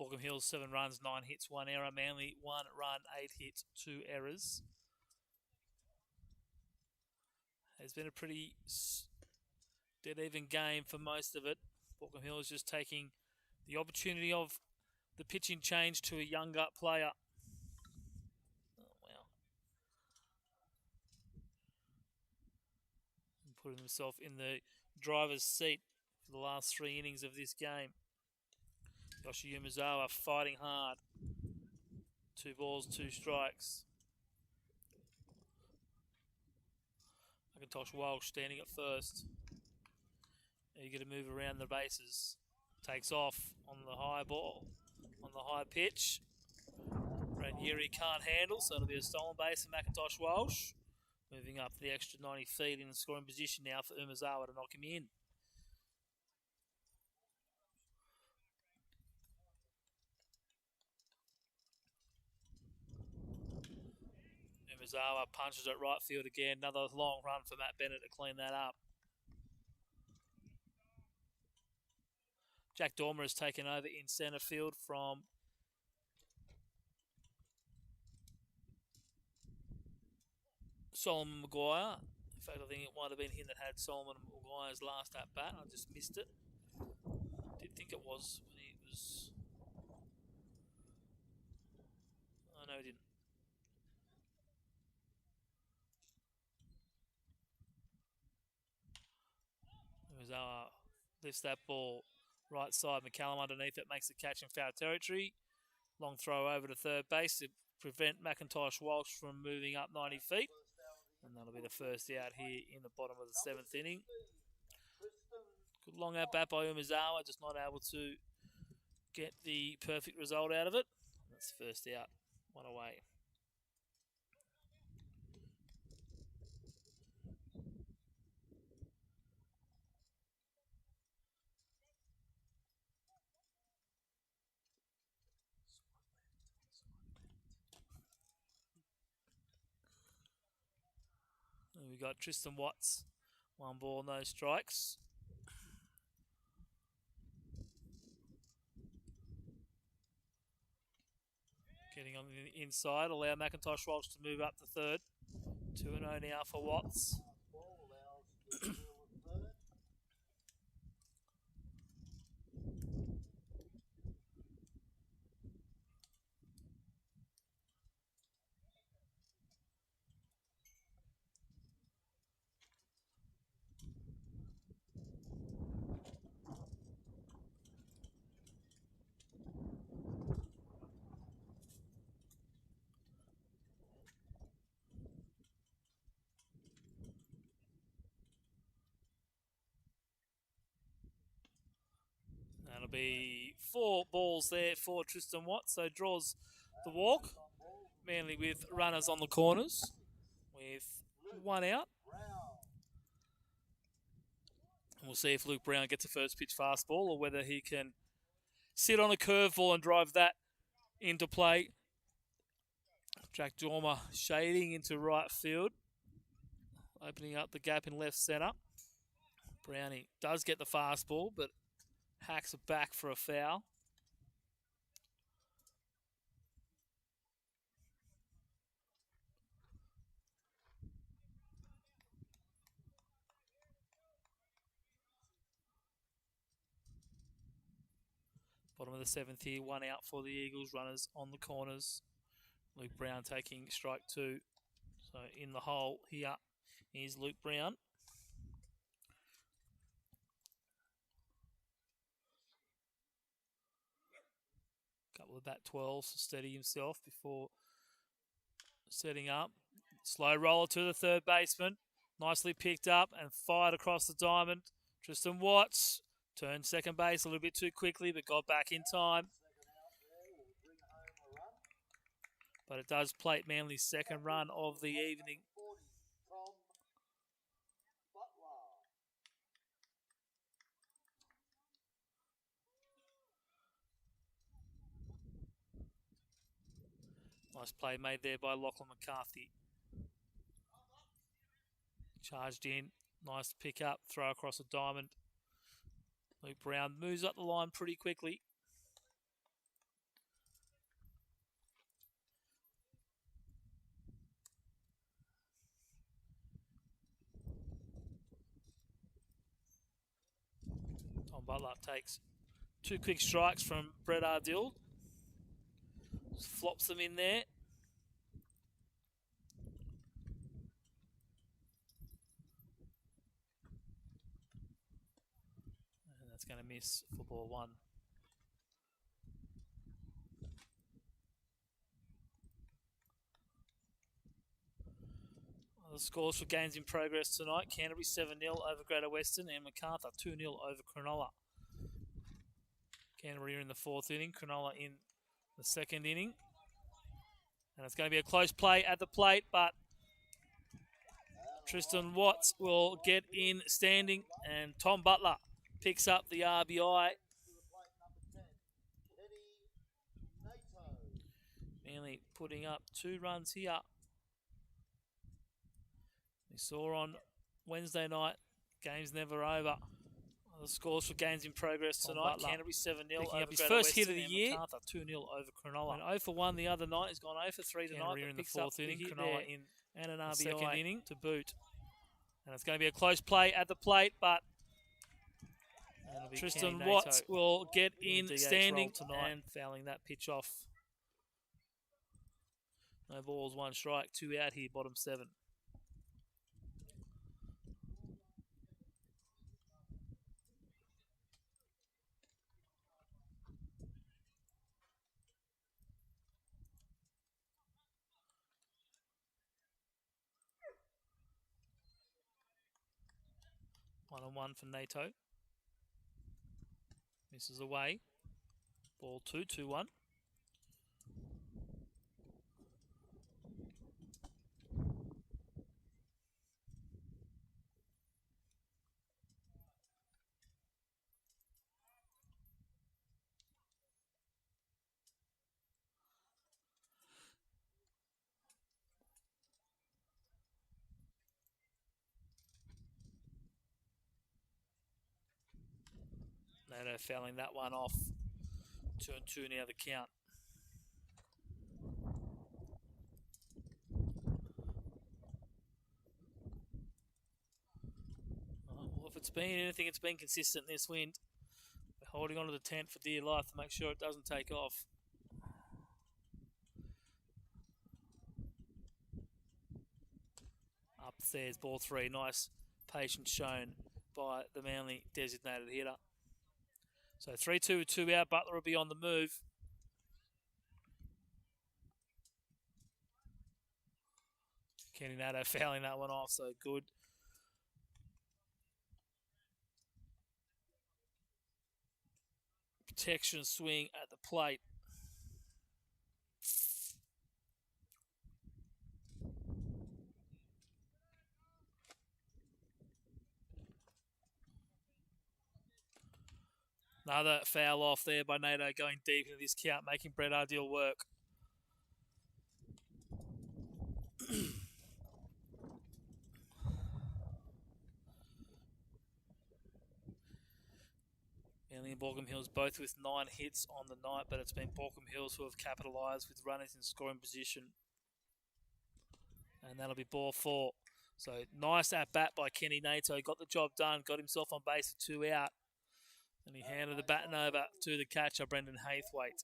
Baulkham Hills, 7 runs, 9 hits, 1 error. Manly, 1 run, 8 hits, 2 errors. It's been a pretty dead-even game for most of it. Baulkham Hills just taking the opportunity of the pitching change to a younger player. Oh, wow. And putting himself in the driver's seat for the last 3 innings of this game. Yoshi Umezawa fighting hard. 2 balls, 2 strikes. McIntosh Walsh standing at first. Eager to move around the bases. Takes off on the high ball, on the high pitch. Ranieri can't handle, so it'll be a stolen base for McIntosh Walsh. Moving up the extra 90 feet in the scoring position now for Umezawa to knock him in. Umezawa punches at right field again. Another long run for Matt Bennett to clean that up. Jack Dormer has taken over in centre field from Solomon Maguire. In fact, I think it might have been him that had Solomon Maguire's last at bat. I just missed it. I did think it was when he was... Oh, no, he didn't. Umezawa lifts that ball right side. McCallum underneath it makes the catch in foul territory. Long throw over to third base to prevent McIntosh Walsh from moving up 90 feet. And that'll be the first out here in the bottom of the 7th inning. Good long at bat by Umezawa, just not able to get the perfect result out of it. That's the first out, 1 away. And we got Tristan Watts, 1 ball, no strikes. Getting on the inside, allow McIntosh Walsh to move up to third. 2-0 now for Watts. That'll be 4 balls there for Tristan Watts, so draws the walk. Manly with runners on the corners with 1 out. And we'll see if Luke Brown gets a first pitch fastball or whether he can sit on a curveball and drive that into play. Jack Dormer shading into right field, opening up the gap in left centre. Brownie does get the fastball, but hacks it back for a foul. Bottom of the 7th here, 1 out for the Eagles. Runners on the corners. Luke Brown taking strike 2. So in the hole here is Luke Brown. Couple of bat 12s to steady himself before setting up. Slow roller to the third baseman. Nicely picked up and fired across the diamond. Tristan Watts turned second base a little bit too quickly, but got back in time. But it does plate Manly's second run of the evening. Nice play made there by Lachlan McCarthy. Charged in. Nice pick up. Throw across a diamond. Luke Brown moves up the line pretty quickly. Tom Butler takes 2 quick strikes from Brett Ardill. Flops them in there. And that's going to miss for ball 1. The scores for games in progress tonight: Canterbury 7-0 over Greater Western and Macarthur 2-0 over Cronulla. Canterbury are in the 4th inning, Cronulla in the 2nd inning. And it's going to be a close play at the plate, but Tristan Watts will get in standing, and Tom Butler picks up the RBI. Manly putting up 2 runs here. We saw on Wednesday night, game's never over. The scores for games in progress tonight: Canterbury 7-0 over up his first hit of the year. Macarthur 2-0 over Cronulla. And 0 for 1 the other night. He's gone 0 for 3 tonight. Canterbury in the 4th inning. Cronulla in and an RBI 2nd inning to boot. And it's going to be a close play at the plate, but Tristan Watts will get in standing tonight and fouling that pitch off. No balls, 1 strike, 2 out here, bottom 7. One on one for NATO. Misses away. Ball 2, 2-1. NATO fouling that one off. 2-2 now the count. Well, if it's been anything, it's been consistent this wind. We're holding on to the tent for dear life to make sure it doesn't take off. Upstairs, ball 3. Nice patience shown by the Manly designated hitter. So 3-2 with 2 out. Butler will be on the move. Kenny Nato fouling that one off, so good. Protection swing at the plate. Another foul off there by NATO, going deep into this count, making Brett Ardill work. Manly and Baulkham Hills both with 9 hits on the night, but it's been Baulkham Hills who have capitalised with runners in scoring position. And that'll be ball 4. So nice at bat by Kenny Nato. Got the job done, got himself on base with 2 out. And he handed the baton over to the catcher, Brendan Haythwaite.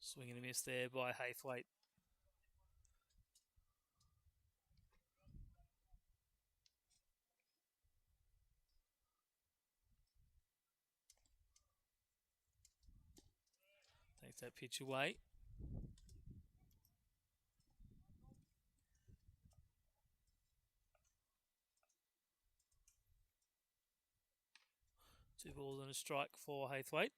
Swing and a miss there by Haythwaite. Takes that pitch away. Two balls and a strike for Haythwaite.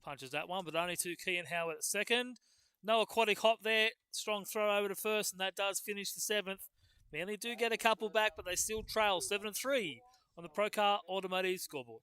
Punches that one, but only to Kean Howard at second. No aquatic hop there. Strong throw over to first, and that does finish the 7th. Manly do get a couple back, but they still trail 7-3 on the Procar Automotive scoreboard.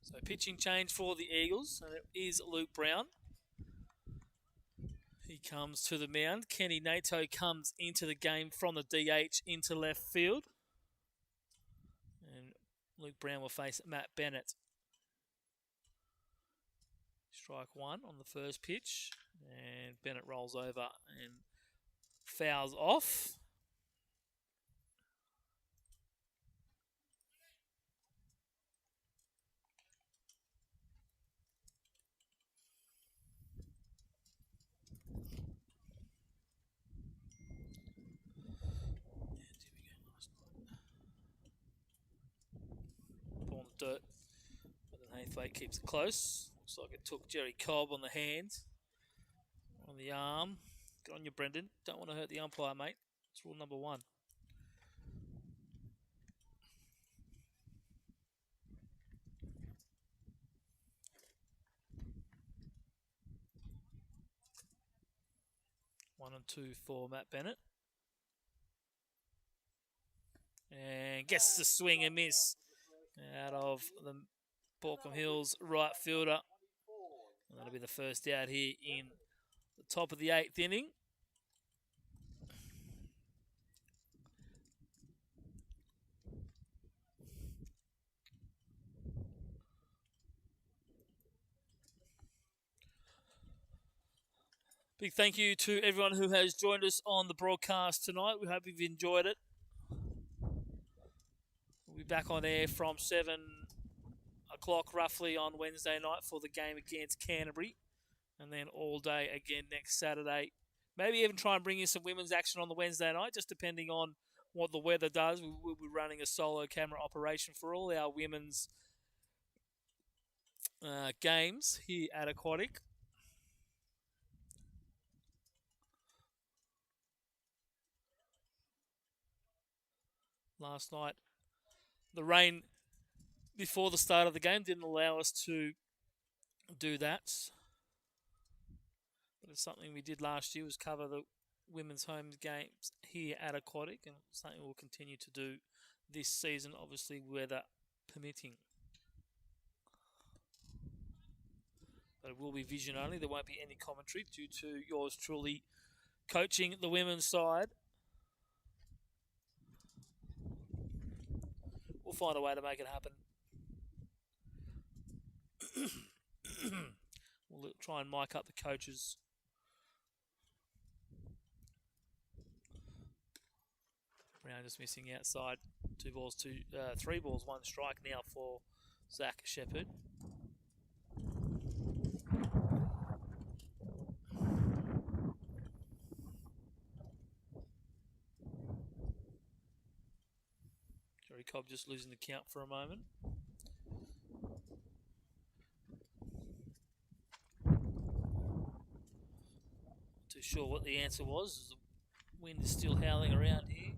So pitching change for the Eagles, and it is Luke Brown. He comes to the mound. Kenny Nato comes into the game from the DH into left field. And Luke Brown will face Matt Bennett. Strike one on the first pitch. And Bennett rolls over and fouls off. Ball in the dirt. But then Haythwaite keeps it close. Looks like it took Jerry Cobb on the hand. On the arm. Good on you, Brendan. Don't want to hurt the umpire, mate. It's rule number one. One and two for Matt Bennett. And gets the swing and miss out of the Baulkham Hills right fielder. And that'll be the first out here in the top of the 8th inning. Big thank you to everyone who has joined us on the broadcast tonight. We hope you've enjoyed it. We'll be back on air from 7 o'clock roughly on Wednesday night for the game against Canterbury. And then all day again next Saturday. Maybe even try and bring in some women's action on the Wednesday night, just depending on what the weather does. We'll be running a solo camera operation for all our women's games here at Aquatic. Last night, the rain before the start of the game didn't allow us to do that. But it's something we did last year, was cover the women's home games here at Aquatic, and something we'll continue to do this season, obviously weather permitting. But it will be vision only. There won't be any commentary due to yours truly coaching the women's side. We'll find a way to make it happen. We'll try and mic up the coaches. Brown just missing outside. 3 balls, 1 strike now for Zach Shepherd. Jerry Cobb just losing the count for a moment. Not too sure what the answer was. The wind is still howling around here.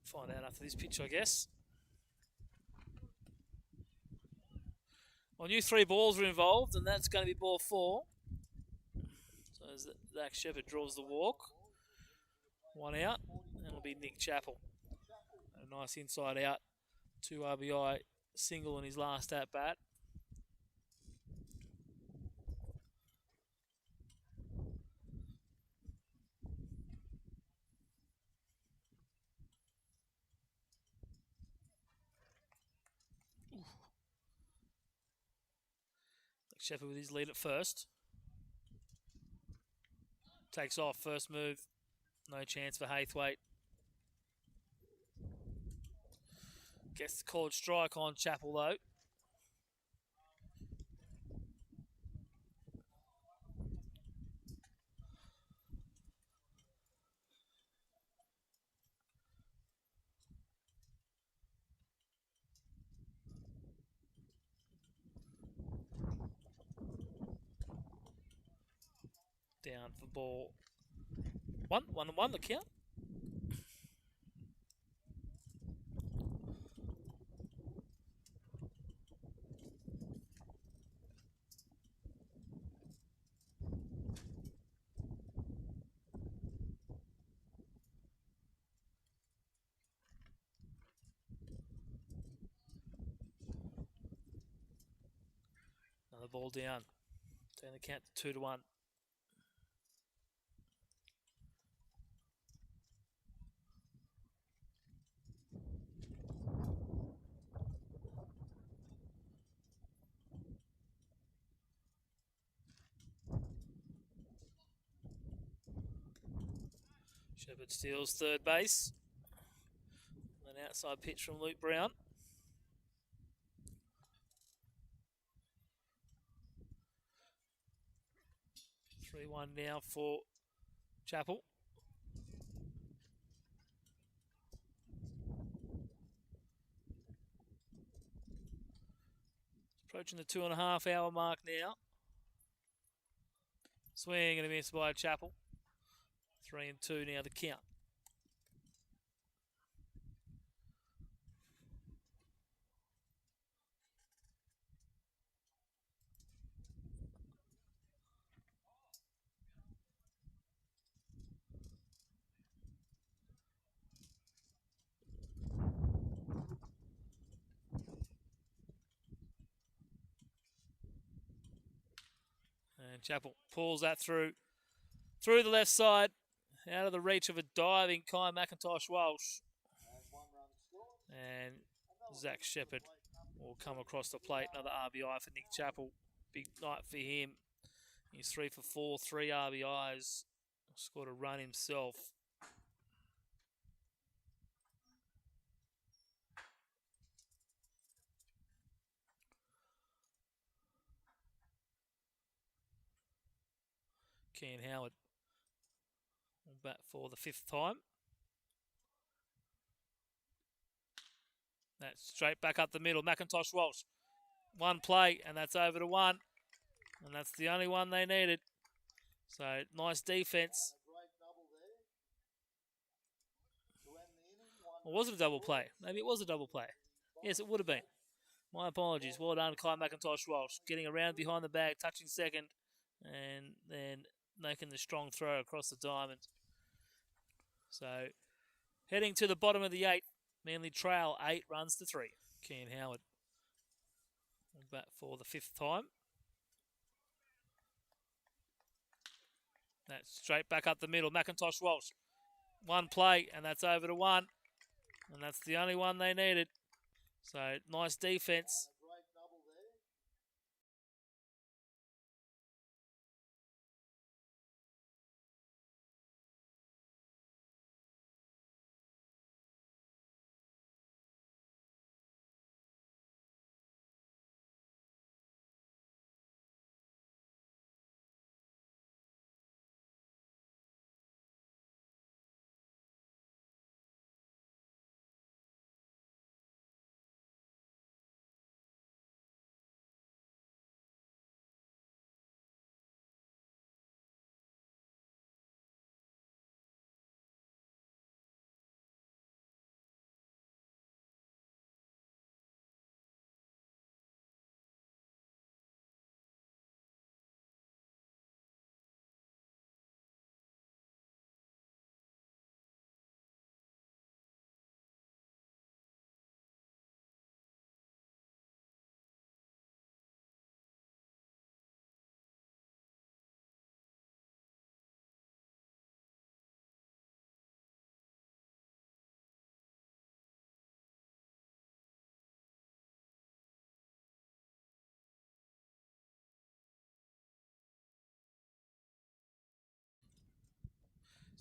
Find out after this pitch, I guess. I knew 3 balls were involved, and that's going to be ball 4. So Zach Shepherd draws the walk. 1 out, and it'll be Nick Chappell. A nice inside out, 2 RBI single in his last at bat. Shepherd with his lead at first. Takes off, first move. No chance for Haythwaite. Gets the called strike on Chappell though. Down for ball 1, 1-1 the count. Another ball down. Turn the count to 2-1. Shepherd steals third base. An outside pitch from Luke Brown. Three 3-1 now for Chappell. Approaching the 2.5 hour mark now. Swing and a miss by Chappell. 3-2 now the count. And Chappell pulls that through the left side, out of the reach of a diving Kai McIntosh Walsh. And Zach Shepherd will come across the plate. Another RBI for Nick Chappell. Big night for him. He's 3 for 4, 3 RBIs. Scored a run himself. Kean Howard will bat for the 5th time. That's straight back up the middle. McIntosh Walsh. One play, and that's over to 1. And that's the only one they needed. So, nice defense. Or was it a double play? Maybe it was a double play. Yes, it would have been. My apologies. Well done, Kai McIntosh Walsh. Getting around behind the bag, touching second, and then making the strong throw across the diamond. So, heading to the bottom of the 8th. Manly trail 8 runs to 3. Keane Howard back for the 5th time. That's straight back up the middle. McIntosh Walsh. One play, and that's over to 1. And that's the only one they needed. So, nice defense.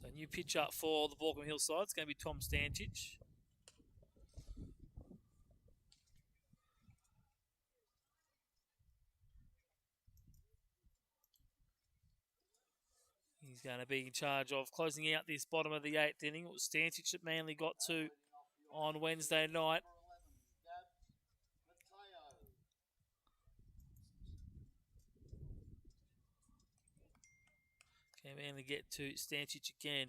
So, new pitch up for the Baulkham Hills side. It's going to be Tom Stanchich. He's going to be in charge of closing out this bottom of the 8th inning. It was Stanchich that Manly got to on Wednesday night. Can Manly get to Stanchich again?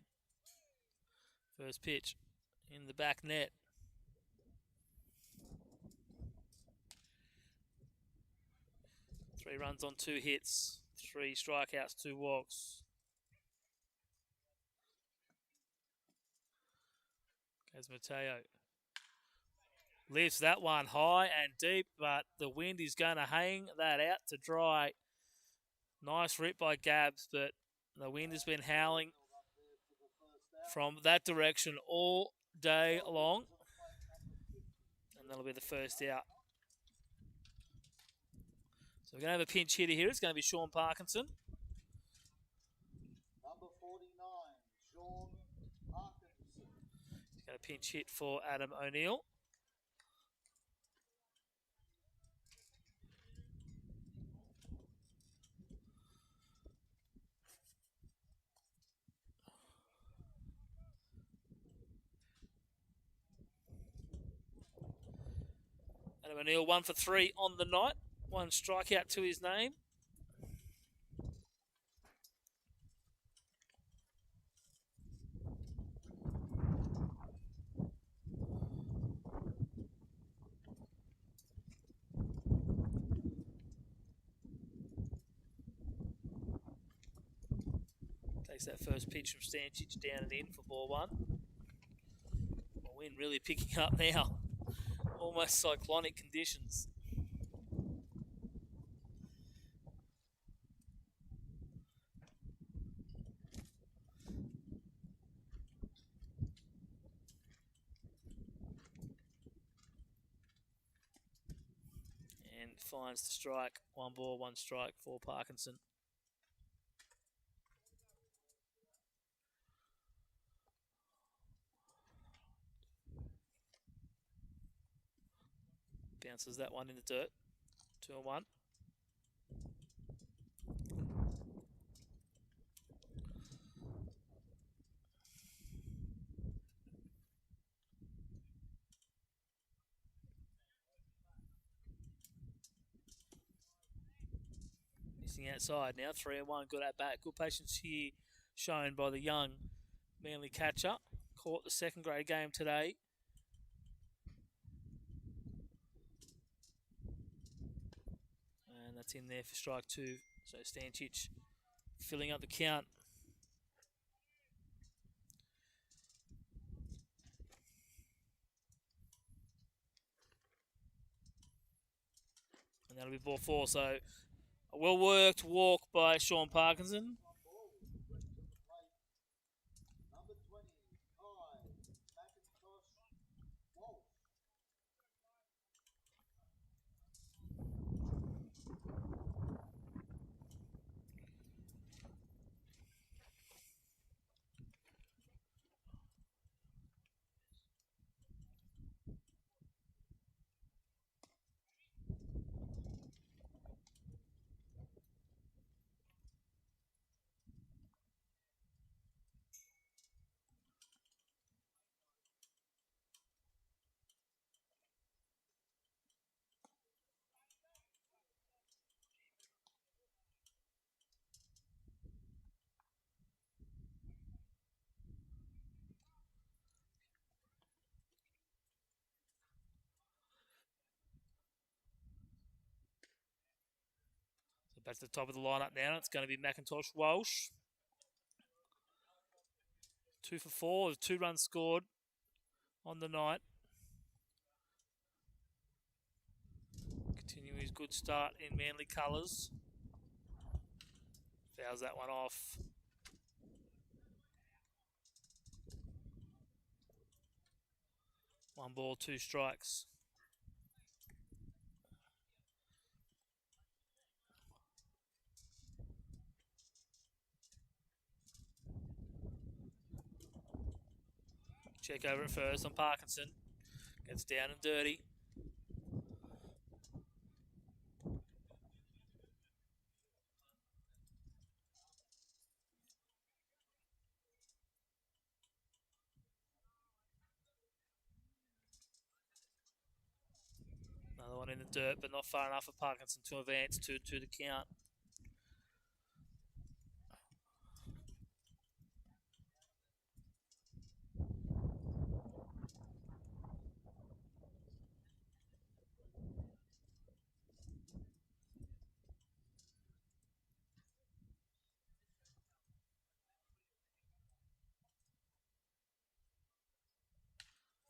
First pitch in the back net. Three runs on 2 hits, 3 strikeouts, 2 walks. As Mateo lifts that one high and deep, but the wind is going to hang that out to dry. Nice rip by Gabs, but the wind has been howling from that direction all day long. And that'll be the first out. So we're going to have a pinch hitter here. It's going to be Sean Parkinson. Number 49, Sean Parkinson. He's going to pinch hit for Adam O'Neill. Adam O'Neill 1 for 3 on the night. 1 strikeout to his name. Takes that first pitch from Stanchich down and in for ball 1. The wind really picking up now. Almost cyclonic conditions. And finds the strike. 1 ball, 1 strike for Parkinson. Bounces that one in the dirt. 2-1. Missing outside now. 3-1. Good at bat. Good patience here shown by the young Manly catcher. Caught the second grade game today. that's in there for strike 2. So Stancic filling up the count. And that'll be ball 4. So a well-worked walk by Sean Parkinson. Number 25, Macintosh Walsh. So back to the top of the lineup now. It's going to be Macintosh Walsh. 2 for 4 with 2 runs scored on the night. Continuing his good start in Manly colours. Fouls that one off. One ball, 2 strikes. Check over at first on Parkinson. Gets down and dirty. Another one in the dirt, but not far enough for Parkinson to advance to the count.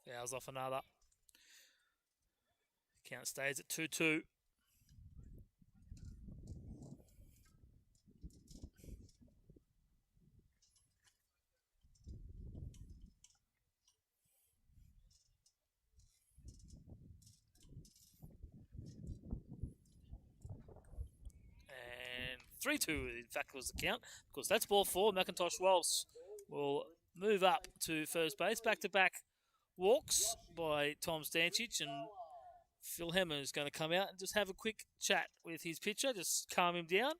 Fouls off another. Count stays at 2-2. And 3-2, in fact, was the count. Of course, that's ball 4. Macintosh Walsh will move up to first base. Back-to-back walks by Tom Stancic, and Phil Hemmer is going to come out and just have a quick chat with his pitcher, just calm him down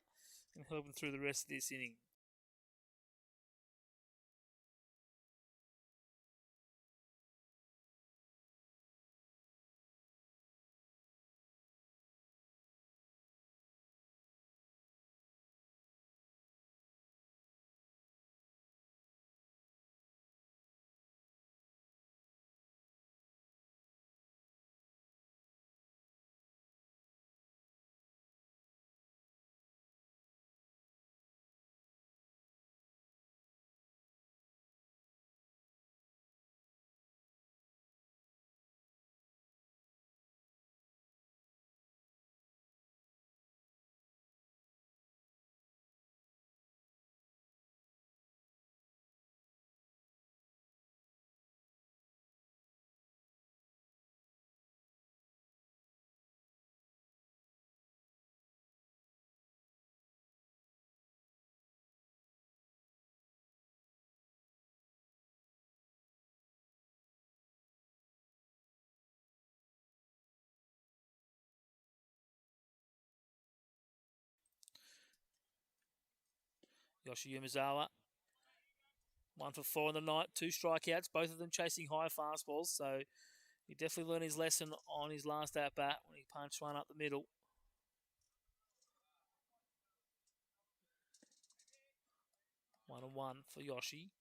and help him through the rest of this inning. Yoshi Umezawa, 1 for 4 in the night, 2 strikeouts, both of them chasing high fastballs. So he definitely learned his lesson on his last at-bat when he punched one up the middle. 1-1 for Yoshi.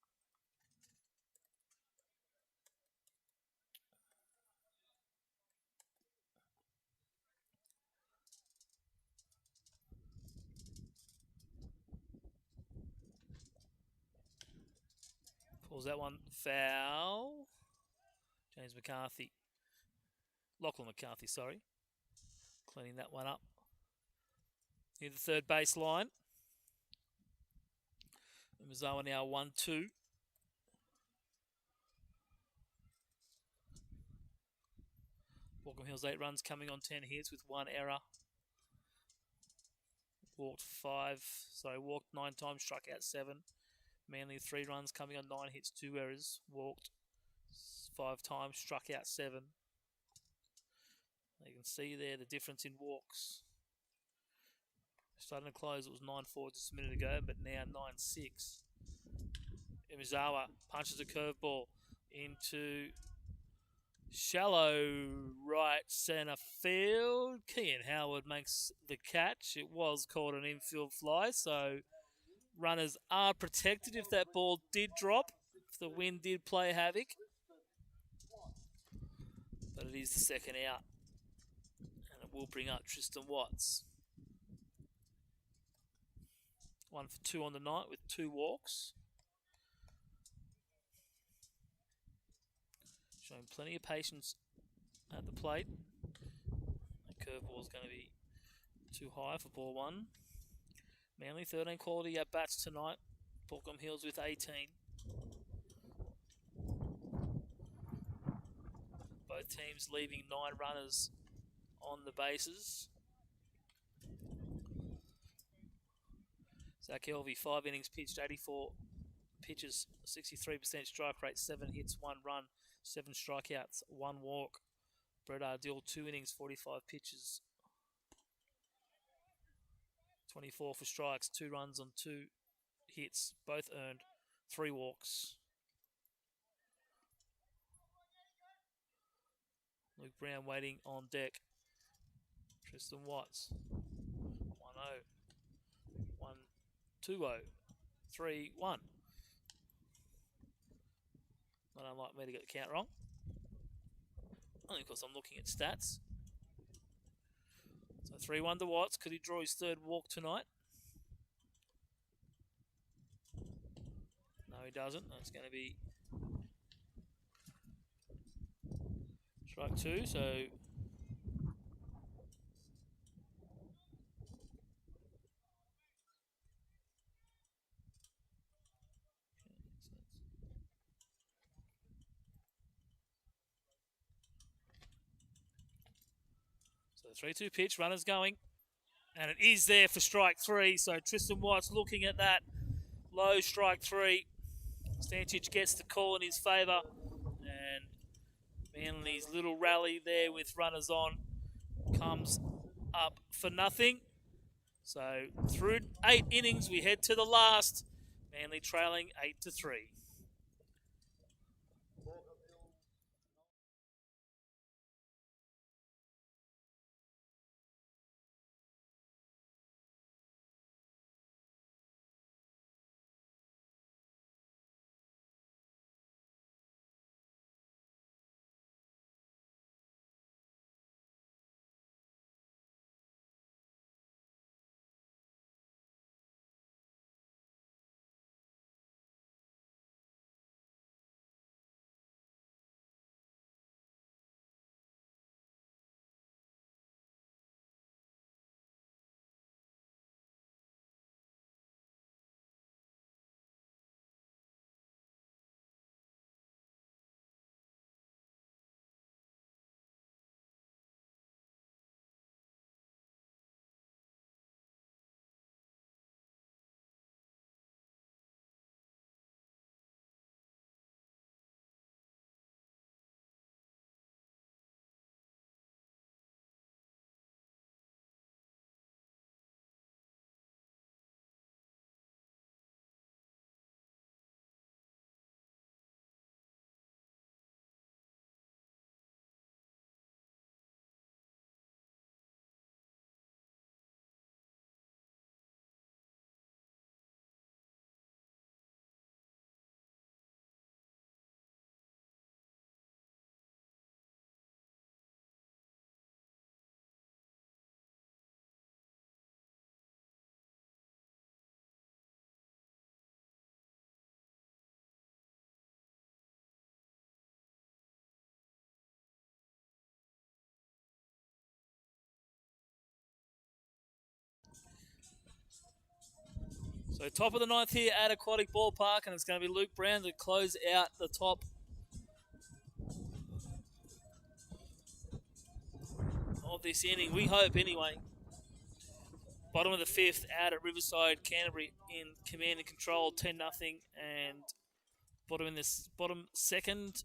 Was that one foul? James McCarthy. Lachlan McCarthy, sorry. Cleaning that one up. Near the third baseline. Mizawa now 1-2. Baulkham Hills 8 runs coming on 10 hits with 1 error. Walked 9 times, struck out 7. Manly 3 runs coming on 9 hits, 2 errors. Walked 5 times, struck out 7. You can see there the difference in walks. Starting to close, it was 9-4 just a minute ago, but now 9-6. Mizawa punches a curveball into shallow right centre field. Kean Howard makes the catch. It was called an infield fly, so runners are protected if that ball did drop, if the wind did play havoc. But it is the second out, and it will bring up Tristan Watts. 1 for 2 on the night with 2 walks. Showing plenty of patience at the plate. The curveball is going to be too high for ball 1. Manly 13 quality at bats tonight. Baulkham Hills with 18. Both teams leaving 9 runners on the bases. Zach Elvey, 5 innings pitched, 84 pitches, 63% strike rate, 7 hits, 1 run, 7 strikeouts, 1 walk. Brett Ardill, 2 innings, 45 pitches, 24 for strikes, 2 runs on 2 hits, both earned, 3 walks. Luke Brown waiting on deck. Tristan Watts, 1-0, 1-2-0, 3-1. Not unlike me to get the count wrong. Only because I'm looking at stats. So 3-1 to Watts. Could he draw his 3rd walk tonight? No, he doesn't. That's going to be strike 2. So the 3-2 pitch, runners going, and it is there for strike 3. So Tristan Watts looking at that low strike 3. Stancic gets the call in his favour, and Manly's little rally there with runners on comes up for nothing. So through 8 innings, we head to the last. Manly trailing 8-3. So top of the ninth here at Aquatic Ballpark, and it's going to be Luke Brown to close out the top of this inning. We hope, anyway. Bottom of the fifth out at Riverside, Canterbury in command and control, 10-0, and bottom second.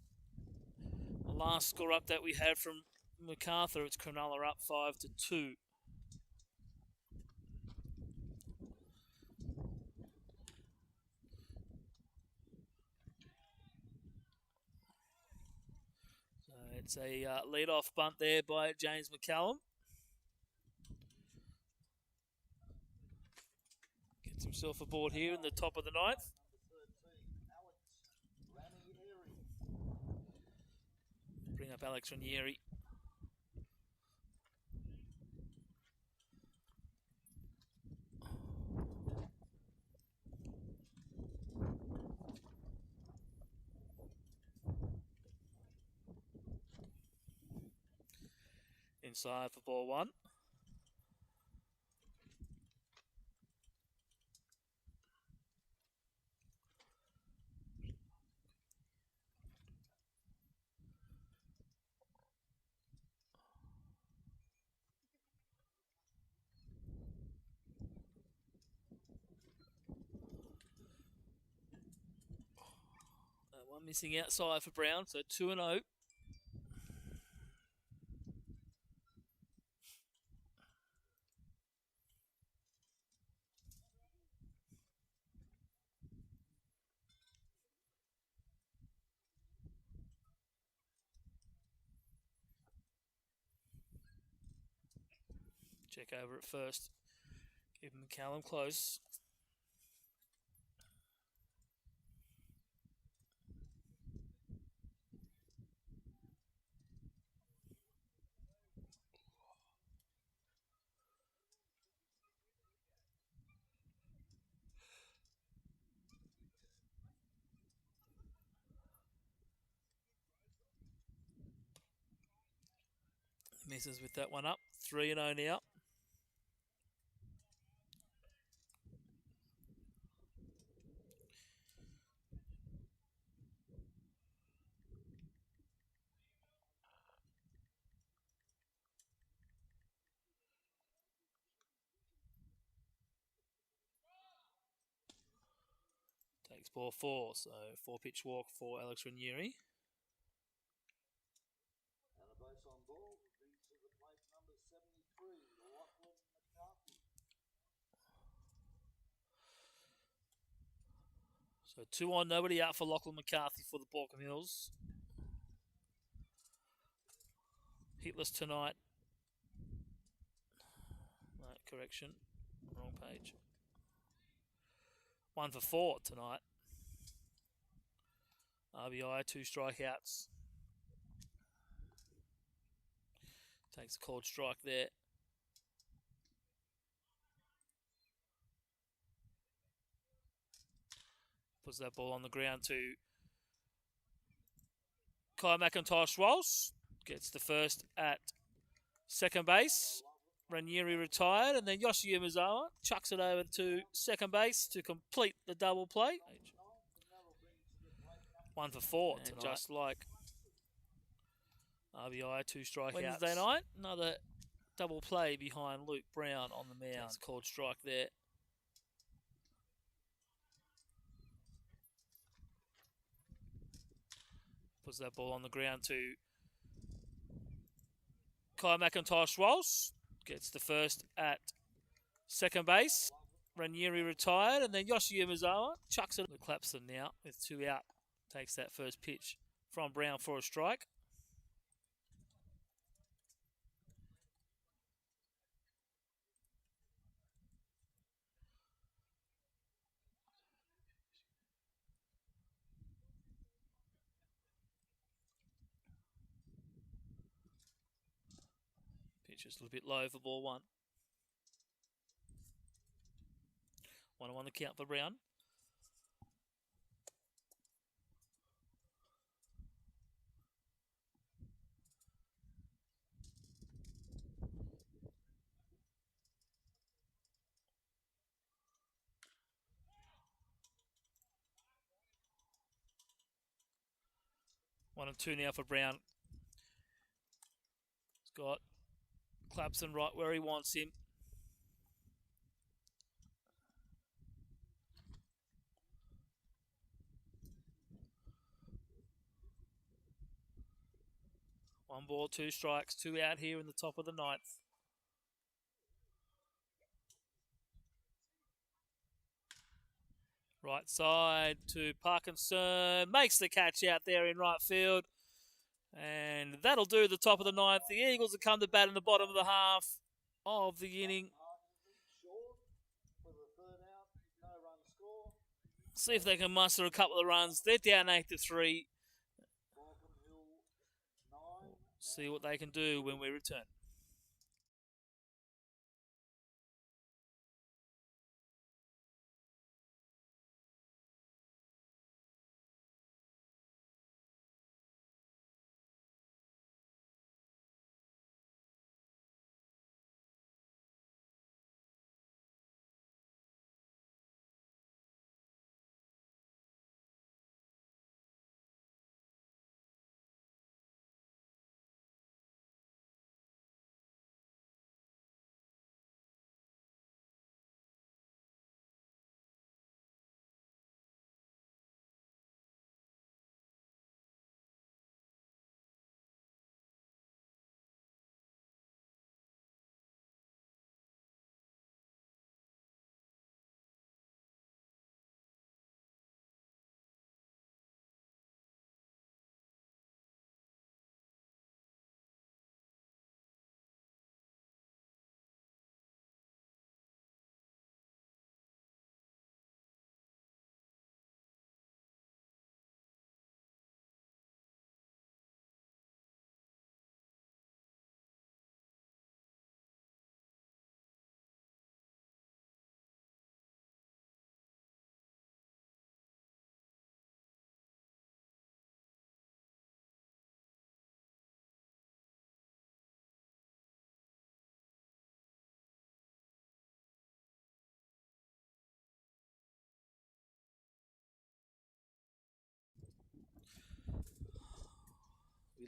The last score up that we had from MacArthur, it's Cronulla up 5-2. So it's a lead-off bunt there by James McCallum. Gets himself aboard here in the top of the ninth. Bring up Alex Ranieri. Inside for ball one. One missing outside for Brown, so 2-0. Check over at first. Keeping McCallum close. Misses with that one up. 3-0 now. Takes ball four, so 4-pitch walk for Alex Ranieri. And a base on ball would be to the plate number 73, Lachlan McCarthy. So 2 on, nobody out for Lachlan McCarthy for the Baulkham Hills. Hitless tonight. No, correction. Wrong page. 1 for 4 tonight. RBI, 2 strikeouts. Takes a called strike there. Puts that ball on the ground to Kai McIntosh-Walsh. Gets the first at second base. Ranieri retired, and then Yoshi Umezawa chucks it over to second base to complete the double play. 1 for 4 tonight. Just like RBI, 2 strikeouts. Wednesday night, another double play behind Luke Brown on the mound. It's called strike there. Puts that ball on the ground to Kai McIntosh-Walsh. Gets the first at second base. Ranieri retired, and then Yoshi Umezawa chucks it. Clapson now with 2 out. Takes that first pitch from Brown for a strike. Pitch is a little bit low for ball one. 1-1 the count for Brown. 1 and 2 now for Brown. He's got Clapson right where he wants him. One ball, 2 strikes, 2 out here in the top of the 9th. Right side to Parkinson. Makes the catch out there in right field. And that'll do the top of the 9th. The Eagles have come to bat in the bottom of the half of the inning. See if they can muster a couple of runs. They're down 8-3. See what they can do when we return.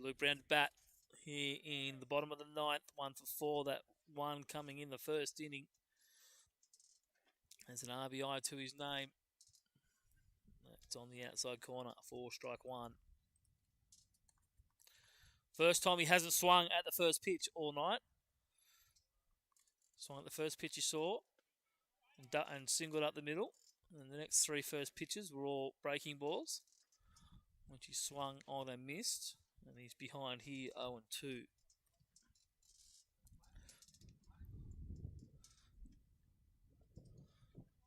Luke Brown to bat here in the bottom of the 9th. 1 for 4. That one coming in the first inning. There's an RBI to his name. That's on the outside corner. 4 strike 1. First time he hasn't swung at the first pitch all night. Swung at the first pitch he saw and singled up the middle. And the next 3 first pitches were all breaking balls, which he swung on and missed. And he's behind here 0-2.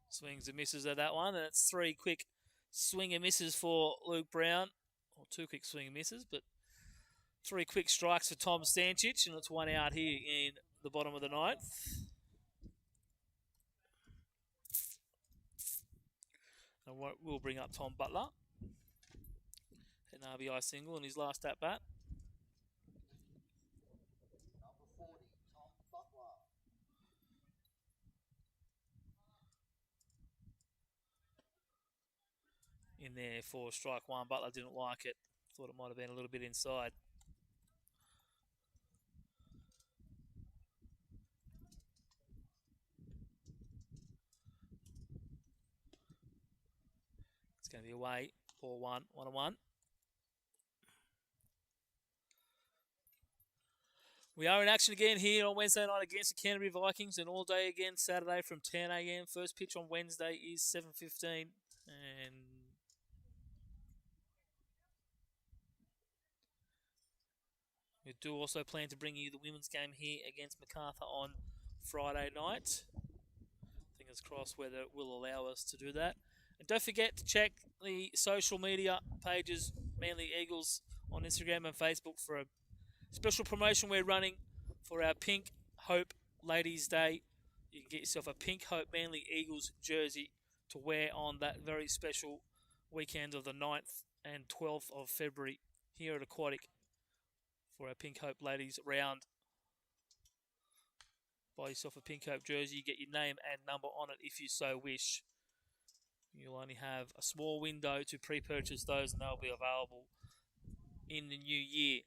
Swings and misses at that one. And it's 3 quick swing and misses for Luke Brown. Or 2 quick swing and misses, but 3 quick strikes for Tom Stanchich. And it's 1 out here in the bottom of the 9th. And we'll bring up Tom Butler. An RBI single in his last at bat. Number 40, Tom Butler. In there for strike 1. Butler didn't like it. Thought it might have been a little bit inside. It's going to be away. 4-1. 1-1. We are in action again here on Wednesday night against the Canterbury Vikings, and all day again Saturday from 10 a.m. First pitch on Wednesday is 7:15, and we do also plan to bring you the women's game here against MacArthur on Friday night. Fingers crossed whether it will allow us to do that. And don't forget to check the social media pages, Manly Eagles, on Instagram and Facebook for a special promotion we're running for our Pink Hope Ladies Day. You can get yourself a Pink Hope Manly Eagles jersey to wear on that very special weekend of the 9th and 12th of February here at Aquatic for our Pink Hope Ladies round. Buy yourself a Pink Hope jersey, you get your name and number on it if you so wish. You'll only have a small window to pre-purchase those, and they'll be available in the new year.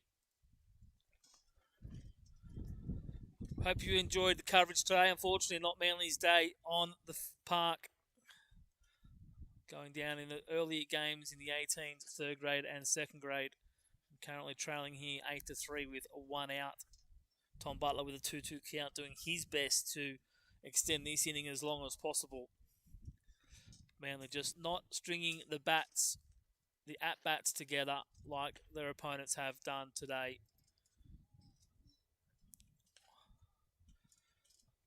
Hope you enjoyed the coverage today. Unfortunately, not Manly's day on the park. Going down in the earlier games in the 18s, third grade and second grade. I'm currently trailing here 8-3 with a 1 out. Tom Butler with a 2-2 count, doing his best to extend this inning as long as possible. Manly just not stringing the at-bats together like their opponents have done today.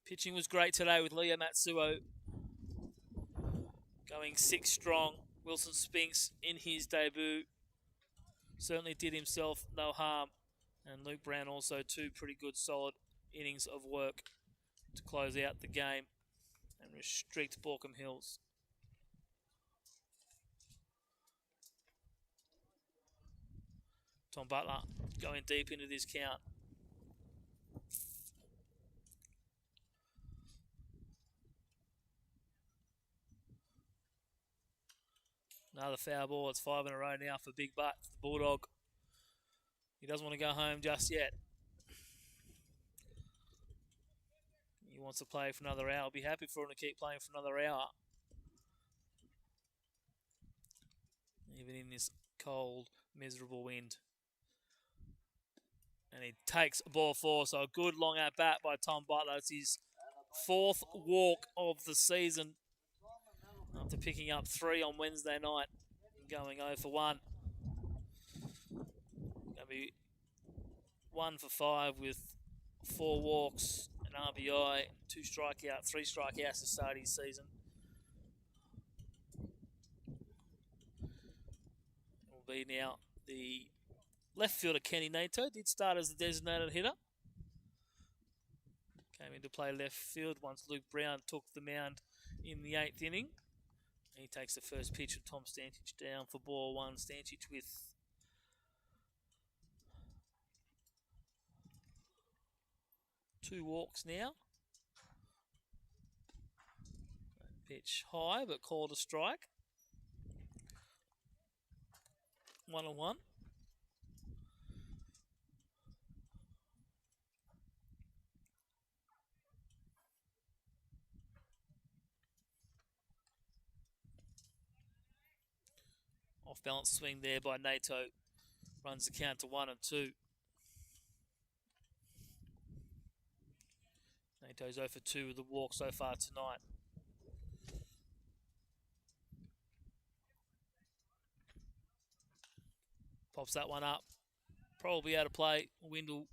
Pitching was great today with Leo Matsuo going 6 strong. Wilson Spinks in his debut certainly did himself no harm. And Luke Brown also 2 pretty good solid innings of work to close out the game and restrict Baulkham Hills. Tom Butler going deep into this count. Another foul ball. It's 5 in a row now for Big Butt, the Bulldog. He doesn't want to go home just yet. He wants to play for another hour. I'll be happy for him to keep playing for another hour. Even in this cold, miserable wind. And he takes ball 4. So a good long at bat by Tom Butler. It's his 4th walk of the season. After picking up 3 on Wednesday night and going 0 for 1. Going to be 1 for 5 with 4 walks, an RBI, 2 strikeouts, 3 strikeouts to start his season. Will be now the left fielder Kenny Nato. Did start as the designated hitter. Came into play left field once Luke Brown took the mound in the 8th inning. He takes the first pitch of Tom Stanchich down for ball 1. Stanchich with two walks now. Pitch high but called a strike. 1-1. Off balance swing there by Nato. Runs the count to 1 and 2. Nato's 0 for 2 with the walk so far tonight. Pops that one up. Probably out of play. Wind will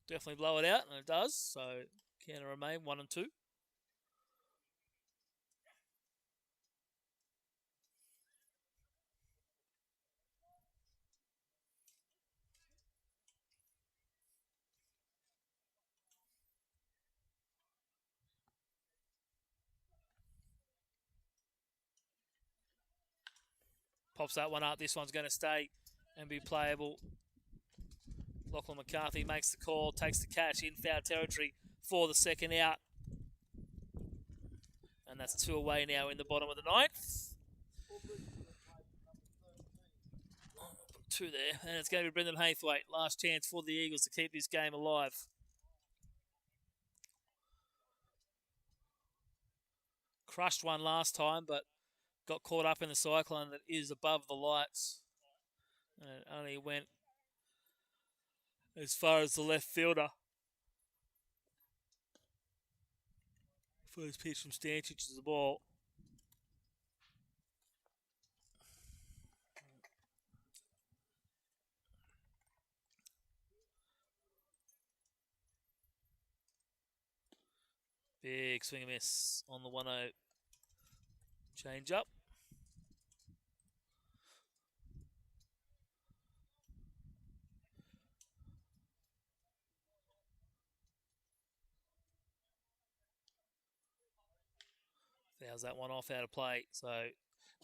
definitely blow it out, and it does. So counter remain 1 and 2. Pops that one up. This one's going to stay and be playable. Lachlan McCarthy makes the call, takes the catch in foul territory for the second out. And that's 2 away now in the bottom of the 9th. 2 there, and it's going to be Brendan Haythwaite. Last chance for the Eagles to keep this game alive. Crushed one last time, but got caught up in the cyclone that is above the lights. And it only went as far as the left fielder. First pitch from Stanchich to the ball. Big swing and miss on the 1-0 change up. Fouls that one off out of play. So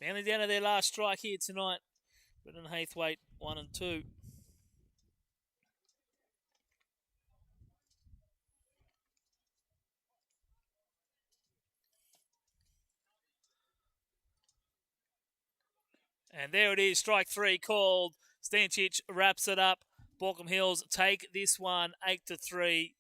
Manly down to their last strike here tonight. Brendan Haythwaite 1 and 2. And there it is, strike 3 called. Stancic wraps it up. Baulkham Hills take this one 8-3.